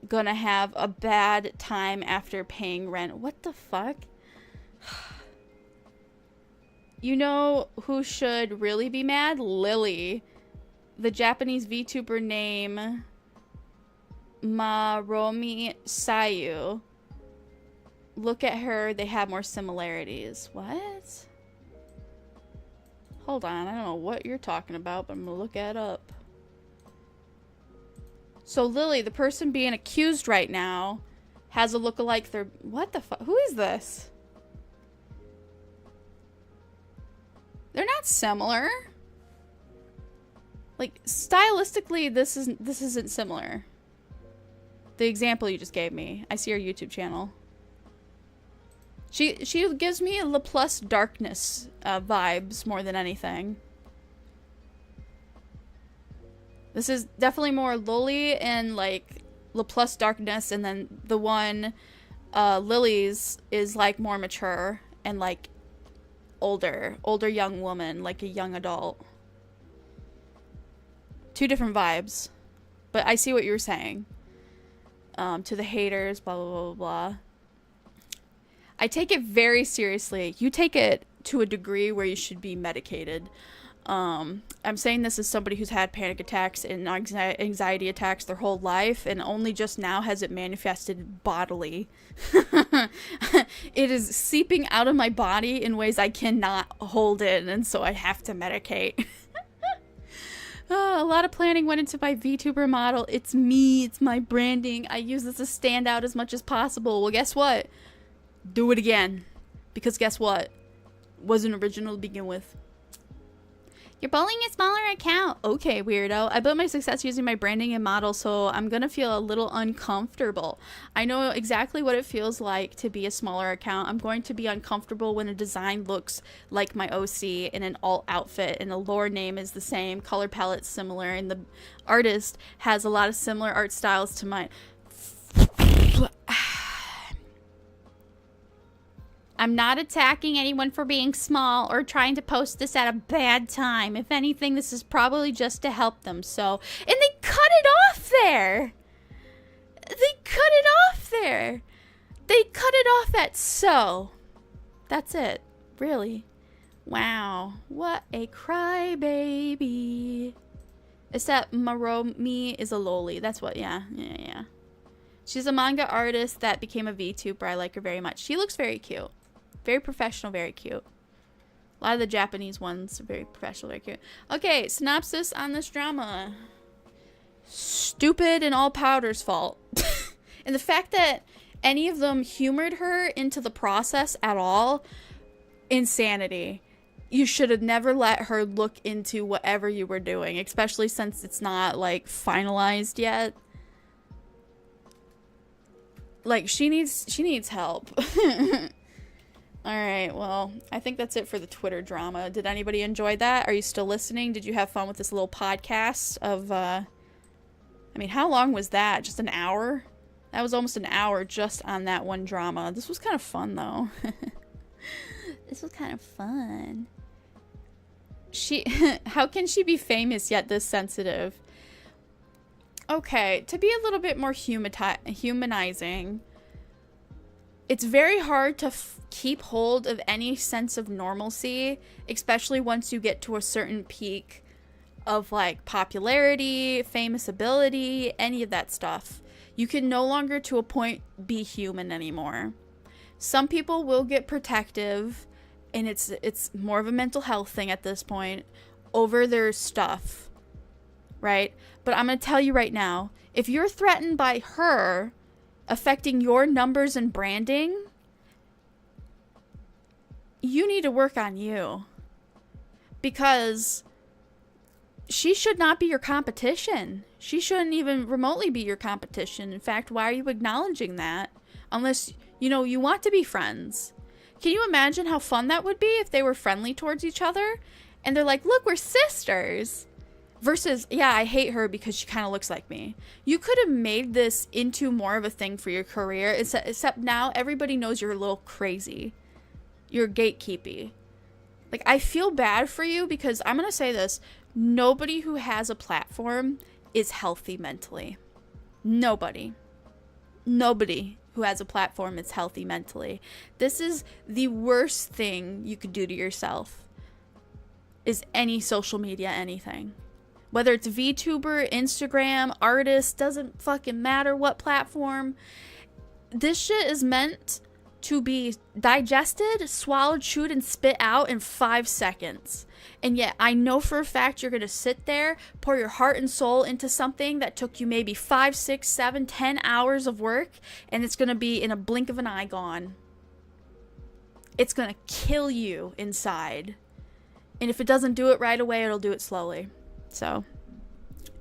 gonna have a bad time after paying rent. What the fuck? You know who should really be mad? Lily. The Japanese VTuber name Maromi Sayu. Look at her, they have more similarities. What? Hold on, I don't know what you're talking about, but I'm gonna look that up. So Lily, the person being accused right now, has a lookalike. What the fuck? Who is this? They're not similar. Like, stylistically, this isn't similar. The example you just gave me. I see her YouTube channel. She gives me a Laplace Darkness vibes more than anything. This is definitely more Loli and like Laplace Darkness, and then the one Lily's is like more mature and like older young woman, like a young adult. Two different vibes, but I see what you're saying. To the haters, blah blah blah blah blah. I take it very seriously. You take it to a degree where you should be medicated. I'm saying this as somebody who's had panic attacks and anxiety attacks their whole life, and only just now has it manifested bodily. It is seeping out of my body in ways I cannot hold in, and so I have to medicate. A lot of planning went into my VTuber model. It's me. It's my branding. I use this to stand out as much as possible. Well, guess what? Do it again. Because guess what? Wasn't original to begin with. You're bullying a smaller account. Okay, weirdo. I built my success using my branding and model, so I'm gonna feel a little uncomfortable. I know exactly what it feels like to be a smaller account. I'm going to be uncomfortable when a design looks like my OC in an alt outfit, and the lore name is the same, color palette's similar, and the artist has a lot of similar art styles to mine. I'm not attacking anyone for being small or trying to post this at a bad time. If anything, this is probably just to help them, so... And they cut it off there! They cut it off there! They cut it off at so. That's it. Really. Wow. What a crybaby. Except Maromi is a loli. That's what, yeah. She's a manga artist that became a VTuber. I like her very much. She looks very cute. Very professional, very cute. A lot of the Japanese ones are very professional, very cute. Okay, synopsis on this drama. Stupid and all Powder's fault. And the fact that any of them humored her into the process at all, insanity. You should have never let her look into whatever you were doing, especially since it's not, like, finalized yet. Like, she needs help. Alright, well, I think that's it for the Twitter drama. Did anybody enjoy that? Are you still listening? Did you have fun with this little podcast of, I mean, how long was that? Just an hour? That was almost an hour just on that one drama. This was kind of fun, though. This was kind of fun. How can she be famous yet this sensitive? Okay, to be a little bit more humanizing, it's very hard to keep hold of any sense of normalcy, especially once you get to a certain peak of, like, popularity, famous ability, any of that stuff. You can no longer, to a point, be human anymore. Some people will get protective and it's more of a mental health thing at this point over their stuff, right? But I'm going to tell you right now, if you're threatened by her affecting your numbers and branding, you need to work on you, because she should not be your competition. She shouldn't even remotely be your competition. In fact, why are you acknowledging that? Unless, you know, you want to be friends. Can you imagine how fun that would be if they were friendly towards each other? And they're like, look, we're sisters. Versus, yeah, I hate her because she kind of looks like me. You could have made this into more of a thing for your career, except now everybody knows you're a little crazy. You're gatekeepy. Like, I feel bad for you, because I'm going to say this. Nobody who has a platform is healthy mentally. Nobody. Nobody who has a platform is healthy mentally. This is the worst thing you could do to yourself, is any social media anything. Whether it's VTuber, Instagram, artist, doesn't fucking matter what platform. This shit is meant to be digested, swallowed, chewed, and spit out in 5 seconds. And yet, I know for a fact you're going to sit there, pour your heart and soul into something that took you maybe 5, 6, 7, 10 hours of work, and it's going to be in a blink of an eye gone. It's going to kill you inside. And if it doesn't do it right away, it'll do it slowly. So,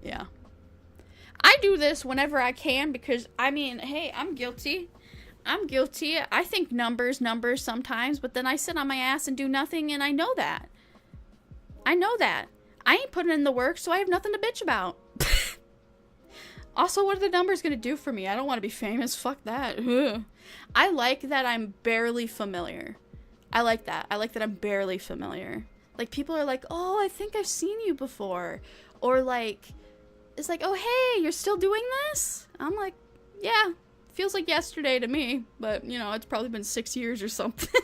yeah. I do this whenever I can because, I mean, hey, I'm guilty. I'm guilty. I think numbers sometimes, but then I sit on my ass and do nothing, and I know that. I know that. I ain't putting in the work, so I have nothing to bitch about. Also, what are the numbers going to do for me? I don't want to be famous. Fuck that. Ugh. I like that I'm barely familiar. I like that. I like that I'm barely familiar. Like, people are like, oh, I think I've seen you before. Or, like, it's like, oh, hey, you're still doing this? I'm like, yeah. Feels like yesterday to me. But, you know, it's probably been 6 years or something.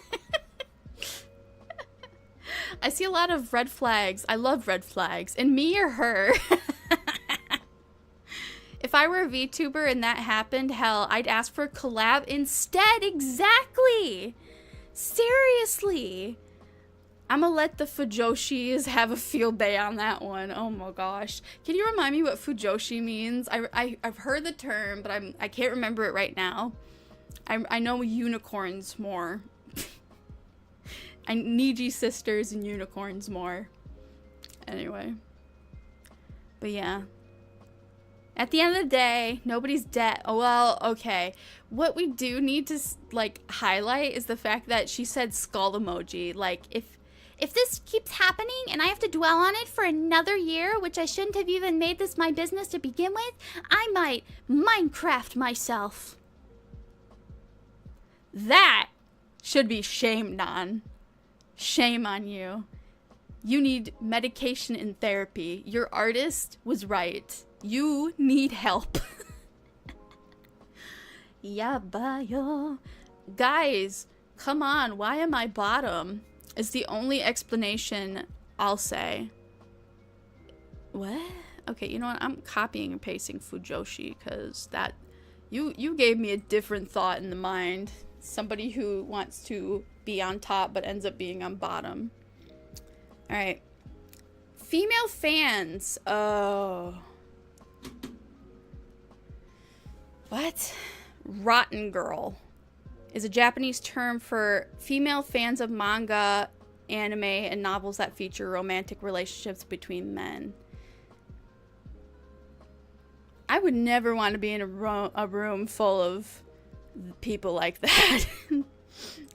I see a lot of red flags. I love red flags. And me or her. If I were a VTuber and that happened, hell, I'd ask for a collab instead. Exactly. Seriously. I'm gonna let the Fujoshis have a field day on that one. Oh my gosh. Can you remind me what Fujoshi means? I've heard the term, but I can't remember it right now. I know unicorns more. I Niji sisters and unicorns more. Anyway. But yeah. At the end of the day, nobody's dead. Oh, well, okay. What we do need to, like, highlight is the fact that she said skull emoji. Like, if this keeps happening and I have to dwell on it for another year, which I shouldn't have even made this my business to begin with, I might Minecraft myself. That should be shamed on. Shame on you. You need medication and therapy. Your artist was right. You need help. Yabayo. Guys, come on. Why am I bottom? Is the only explanation I'll say. What? Okay, you know what? I'm copying and pasting Fujoshi because that you gave me a different thought in the mind. Somebody who wants to be on top but ends up being on bottom. All right. Female fans. Oh. What? Rotten girl is a Japanese term for female fans of manga, anime, and novels that feature romantic relationships between men. I would never want to be in a room full of people like that.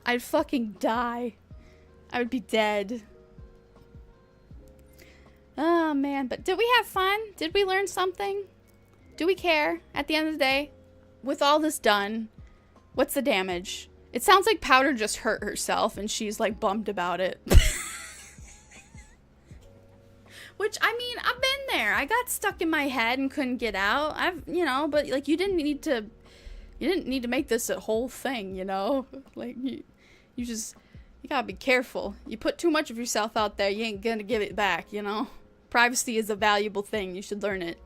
I'd fucking die. I would be dead. Oh, man. But did we have fun? Did we learn something? Do we care at the end of the day? With all this done, what's the damage? It sounds like Powder just hurt herself and she's like bummed about it. Which, I mean, I've been there. I got stuck in my head and couldn't get out. But like you didn't need to make this a whole thing, you know? Like you gotta be careful. You put too much of yourself out there, you ain't gonna give it back, you know? Privacy is a valuable thing. You should learn it.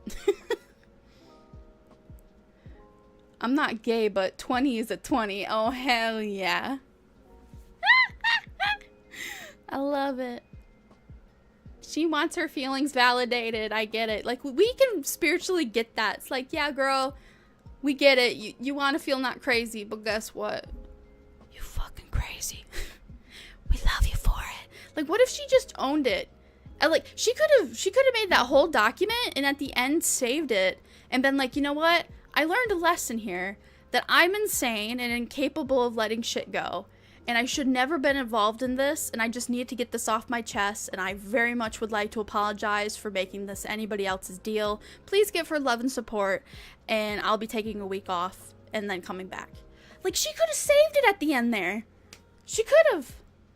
I'm not gay, but 20 is a 20. Oh, hell yeah. I love it. She wants her feelings validated. I get it. Like, we can spiritually get that. It's like, yeah, girl, we get it. You want to feel not crazy, but guess what? You fucking crazy. We love you for it. Like, what if she just owned it? Like, she could have made that whole document and at the end saved it and been like, you know what? I learned a lesson here that I'm insane and incapable of letting shit go. And I should never been involved in this, and I just need to get this off my chest, and I very much would like to apologize for making this anybody else's deal. Please give her love and support, and I'll be taking a week off and then coming back. Like, she could have saved it at the end there. She could have.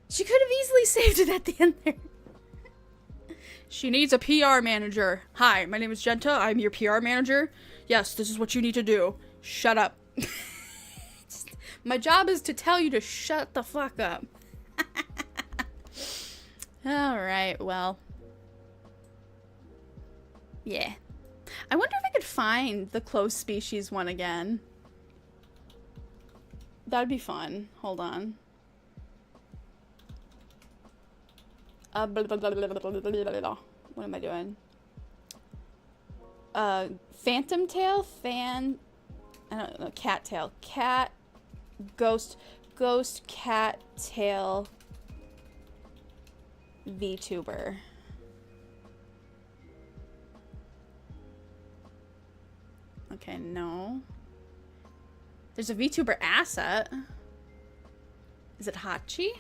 She could have easily saved it at the end there. She needs a PR manager. Hi, my name is Jenta. I'm your PR manager. Yes, this is what you need to do. Shut up. My job is to tell you to shut the fuck up. Alright, well. Yeah. I wonder if I could find the close species one again. That'd be fun. Hold on. What am I doing? Phantom tail? I don't know. Cat tail. Cat. Ghost cat tail VTuber. Okay, no. There's a VTuber asset. Is it Hachi?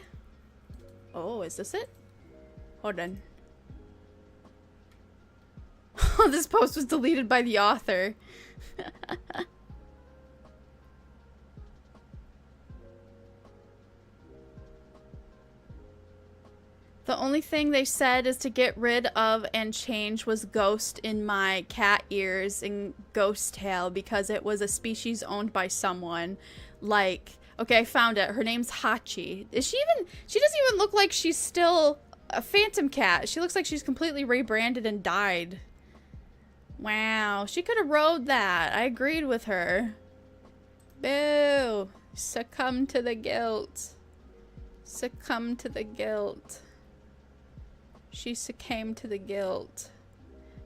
Oh, is this it? Hold on. Oh, this post was deleted by the author. The only thing they said is to get rid of and change was ghost in my cat ears and ghost tail because it was a species owned by someone. Like, okay, I found it. Her name's Hachi. She doesn't even look like she's still a phantom cat. She looks like she's completely rebranded and died. Wow, she could have rode that. I agreed with her. Boo. Succumb to the guilt. Succumb to the guilt. She succumbed to the guilt.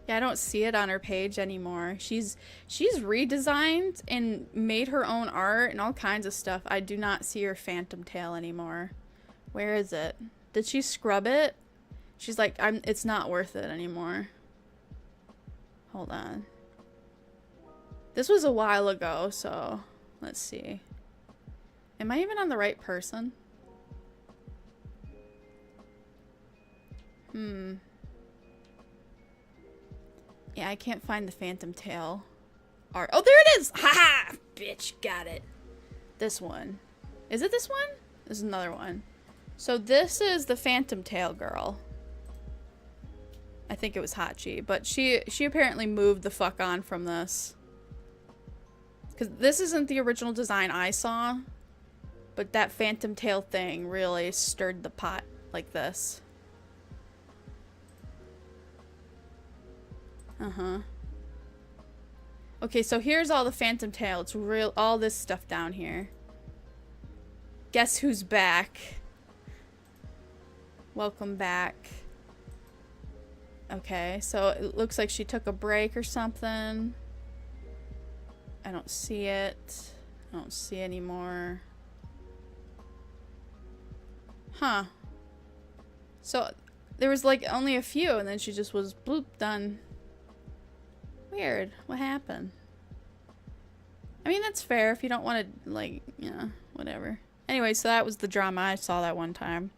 Yeah, I don't see it on her page anymore. She's redesigned and made her own art and all kinds of stuff. I do not see her phantom tail anymore. Where is it? Did she scrub it? She's like, it's not worth it anymore. Hold on. This was a while ago, so let's see. Am I even on the right person? Yeah, I can't find the phantom tail art. Oh, there it is! Haha! Bitch, got it. This one. Is it this one? This is another one. So this is the phantom tail girl. I think it was Hachi, but she apparently moved the fuck on from this. Because this isn't the original design I saw, but that phantom tail thing really stirred the pot like this. Uh-huh. Okay, so here's all the phantom tail. It's real, all this stuff down here. Guess who's back? Welcome back. Okay, so it looks like she took a break or something. I don't see it. I don't see any more. Huh. So there was like only a few and then she just was bloop, done. Weird. What happened? I mean, that's fair if you don't want to, like, you know, whatever. Anyway, so that was the drama. I saw that one time.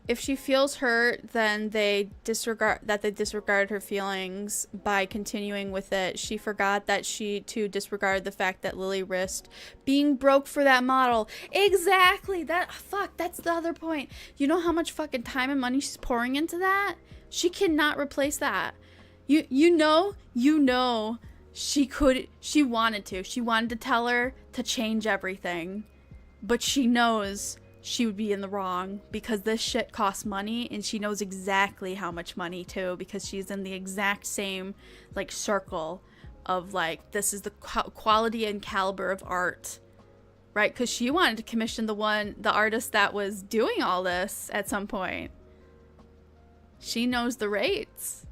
If she feels hurt, then they disregard her feelings by continuing with it. She forgot that she, too, disregarded the fact that Lily risked being broke for that model. Exactly! That's the other point. You know how much fucking time and money she's pouring into that? She cannot replace that. You know, she wanted to. She wanted to tell her to change everything. But she knows she would be in the wrong because this shit costs money and she knows exactly how much money too because she's in the exact same like circle of like this is the quality and caliber of art right? Because she wanted to commission the artist that was doing all this at some point. She knows the rates.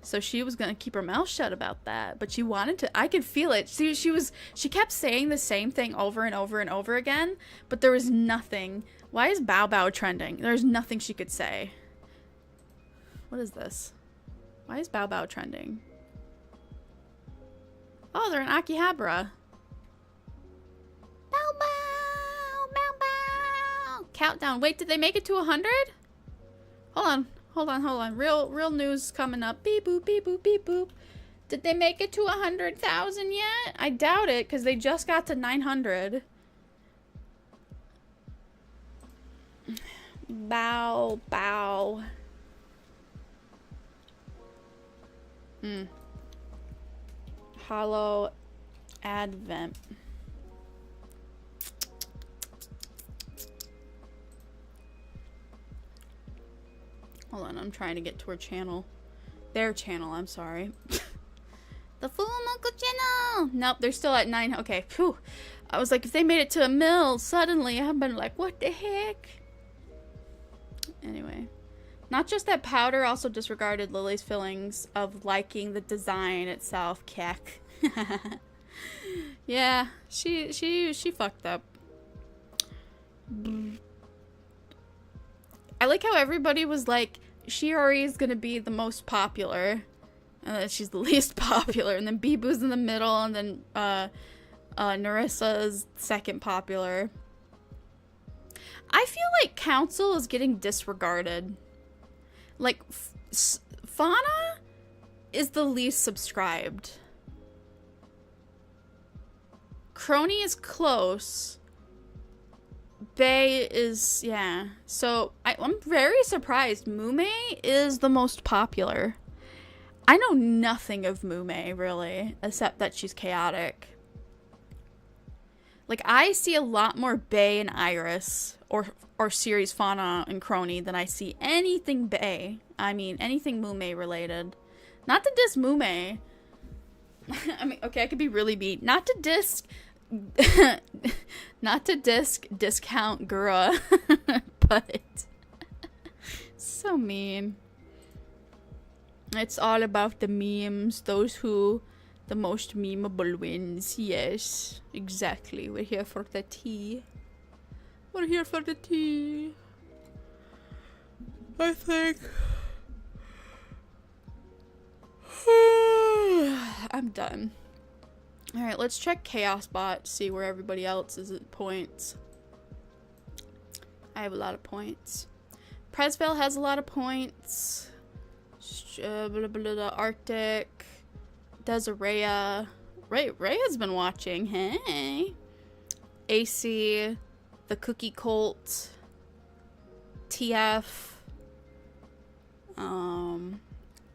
So she was going to keep her mouth shut about that. But she wanted to. I could feel it. She kept saying the same thing over and over and over again. But there was nothing. Why is Bow Bow trending? There's nothing she could say. What is this? Why is Bow Bow trending? Oh, they're in Akihabara. Bow Bow! Bow Bow! Countdown. Wait, did they make it to 100? Hold on. Real news coming up. Beep boop, beep boop, beep boop. Did they make it to 100,000 yet? I doubt it, because they just got to 900. Bow, bow. Hollow Advent. Hold on, I'm trying to get to her channel. Their channel, I'm sorry. The Full Moco channel! Nope, they're still at 9. Okay, phew. I was like, if they made it to a mil, suddenly I've been like, what the heck? Anyway. Not just that Powder also disregarded Lily's feelings of liking the design itself. Keck. Yeah, she fucked up. I like how everybody was like, Shiori is gonna be the most popular, and then she's the least popular, and then Bibu's in the middle, and then Narissa's second popular. I feel like Council is getting disregarded. Like, Fauna is the least subscribed. Crony is close. Bay is, yeah. So, I'm very surprised. Mume is the most popular. I know nothing of Mume, really, except that she's chaotic. Like, I see a lot more Bay and Iris, or series Fauna and Crony, than I see anything Bay. I mean, anything Mume related. Not to diss Mume. I mean, okay, I could be really beat. Not to diss... not to discount Gura, but so mean. It's all about the memes. Those who the most memeable wins. Yes, exactly. We're here for the tea. We're here for the tea. I think. I'm done. Alright, let's check ChoasBot, see where everybody else is at points. I have a lot of points. Presville has a lot of points. Arctic. Desiree. Raya's been watching. Hey. AC. The Cookie Cult. TF.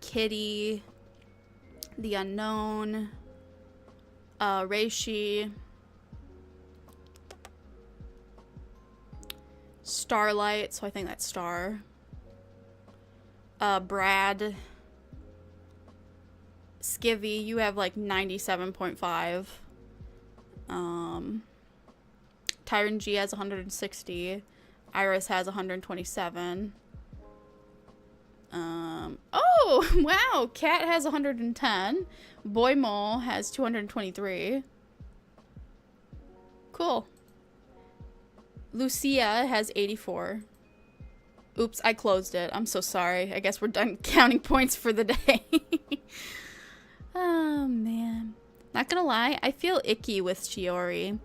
Kitty. The Unknown. Reishi, Starlight, so I think that's Star, Brad, Skivvy, you have like 97.5, Tyron G has 160, Iris has 127, oh, wow, Cat has 110, Boy Mole has 223. Cool. Lucia has 84. Oops, I closed it. I'm so sorry. I guess we're done counting points for the day. Oh, man. Not gonna lie, I feel icky with Shiori.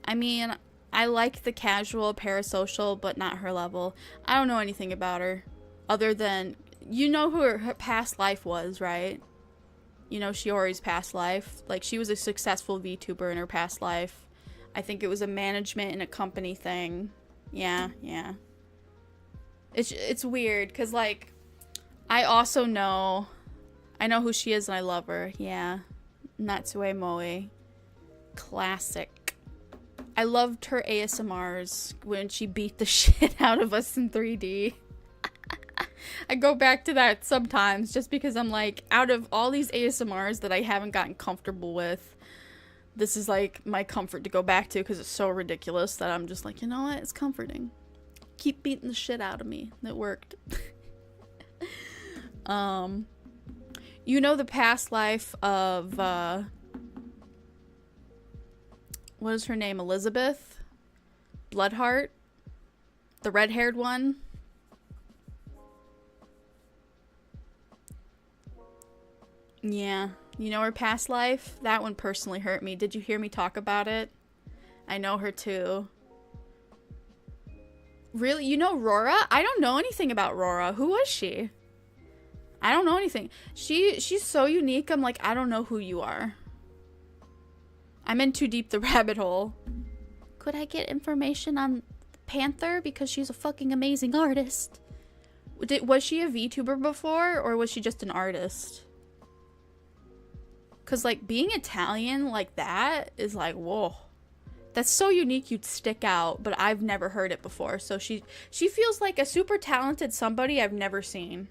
I mean, I like the casual parasocial, but not her level. I don't know anything about her. Other than, you know who her past life was, right? You know Shiori's past life. Like, she was a successful VTuber in her past life. I think it was a management and a company thing. Yeah. It's weird, because, like, I also know... I know who she is and I love her. Yeah. Natsue Moe. Classic. I loved her ASMRs when she beat the shit out of us in 3D. I go back to that sometimes just because I'm like, out of all these ASMRs that I haven't gotten comfortable with, this is like my comfort to go back to because it's so ridiculous that I'm just like, you know what? It's comforting. Keep beating the shit out of me. It worked. You know the past life of, what is her name? Elizabeth? Bloodheart? The red-haired one? Yeah. You know her past life? That one personally hurt me. Did you hear me talk about it? I know her too. Really? You know Rora? I don't know anything about Rora. Who was she? I don't know anything. She's so unique. I'm like, I don't know who you are. I'm in too deep the rabbit hole. Could I get information on Panther? Because she's a fucking amazing artist. Was she a VTuber before? Or was she just an artist? Because, like, being Italian like that is like, whoa. That's so unique you'd stick out, but I've never heard it before. So she feels like a super talented somebody I've never seen.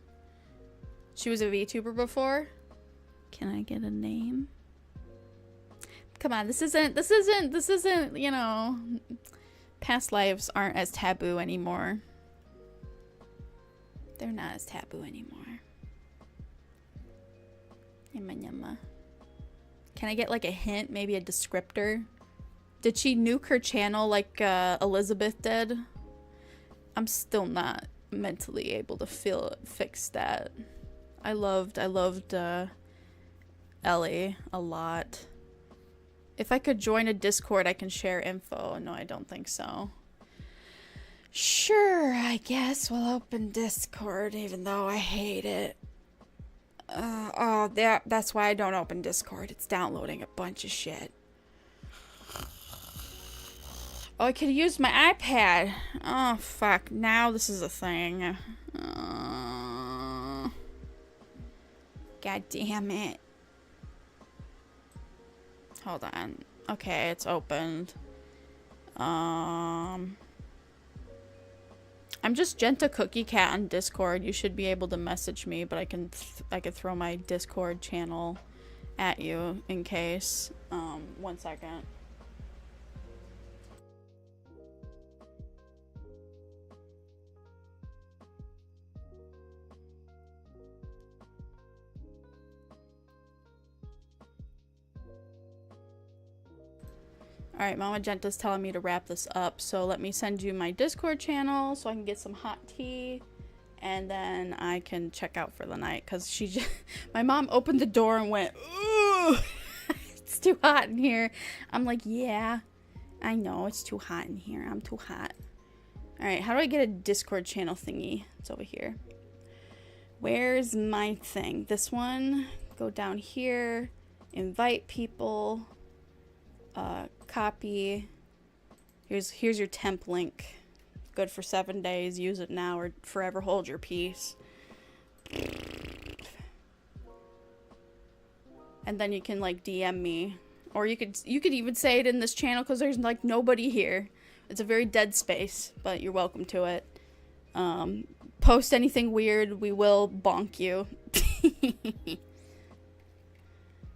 She was a VTuber before. Can I get a name? Come on, this isn't, you know, past lives aren't as taboo anymore. They're not as taboo anymore. Yumma yumma. Can I get like a hint, maybe a descriptor? Did she nuke her channel like Elizabeth did? I'm still not mentally able to fix that. I loved Ellie a lot. If I could join a Discord, I can share info. No, I don't think so. Sure, I guess we'll open Discord, even though I hate it. That's why I don't open Discord. It's downloading a bunch of shit. Oh, I could use my iPad. Oh, fuck. Now this is a thing. God damn it. Hold on. Okay, it's opened. I'm just Jenta Cookie Cat on Discord. You should be able to message me, but I could throw my Discord channel at you in case. 1 second. Alright, Mama Genta's telling me to wrap this up, so let me send you my Discord channel so I can get some hot tea, and then I can check out for the night, because my mom opened the door and went, ooh, it's too hot in here. I'm like, yeah, I know, it's too hot in here. I'm too hot. Alright, how do I get a Discord channel thingy? It's over here. Where's my thing? This one. Go down here. Invite people. Copy. Here's your temp link. Good for 7 days. Use it now or forever hold your peace. And then you can like DM me, or you could even say it in this channel because there's like nobody here. It's a very dead space, but you're welcome to it. Post anything weird, we will bonk you.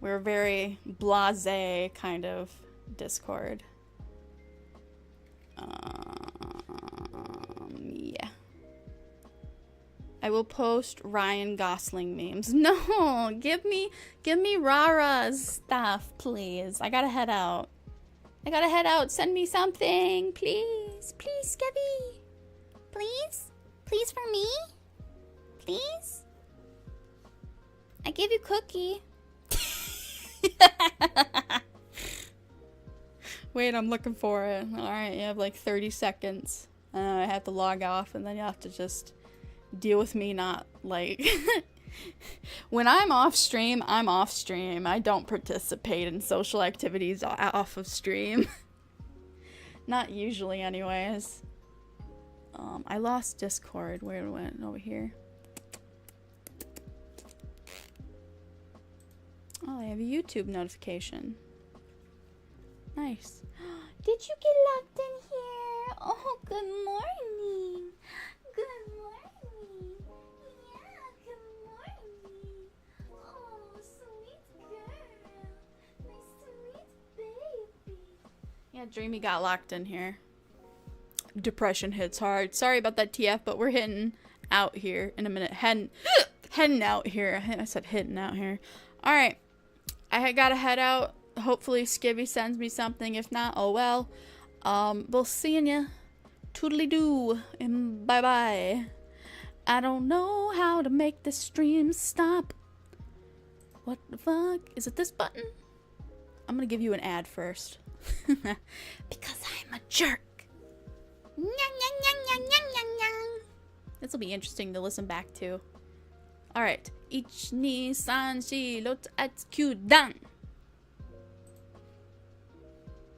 We're a very blasé kind of Discord. Yeah. I will post Ryan Gosling memes. No, give me Rara's stuff, please. I gotta head out. Send me something, please. Please, Skevy. Please? Please for me? Please? I gave you cookie. Wait, I'm looking for it. Alright, you have like 30 seconds. I have to log off, and then you have to just deal with me not, like... When I'm off stream, I'm off stream. I don't participate in social activities off of stream. Not usually, anyways. I lost Discord. Where it went? Over here. Oh, I have a YouTube notification. Nice. Did you get locked in here? Oh, good morning. Good morning. Yeah, good morning. Oh, sweet girl. My sweet baby. Yeah, Dreamy got locked in here. Depression hits hard. Sorry about that, TF, but we're hitting out here in a minute. Heading out here. I said hitting out here. Alright. I gotta head out. Hopefully Skivvy sends me something. If not, oh well. We'll see ya. Toodly doo. And bye bye. I don't know how to make this stream stop. What the fuck? Is it this button? I'm gonna give you an ad first. Because I'm a jerk. This will be interesting to listen back to. Alright. Ich ni san shi lot at Q done.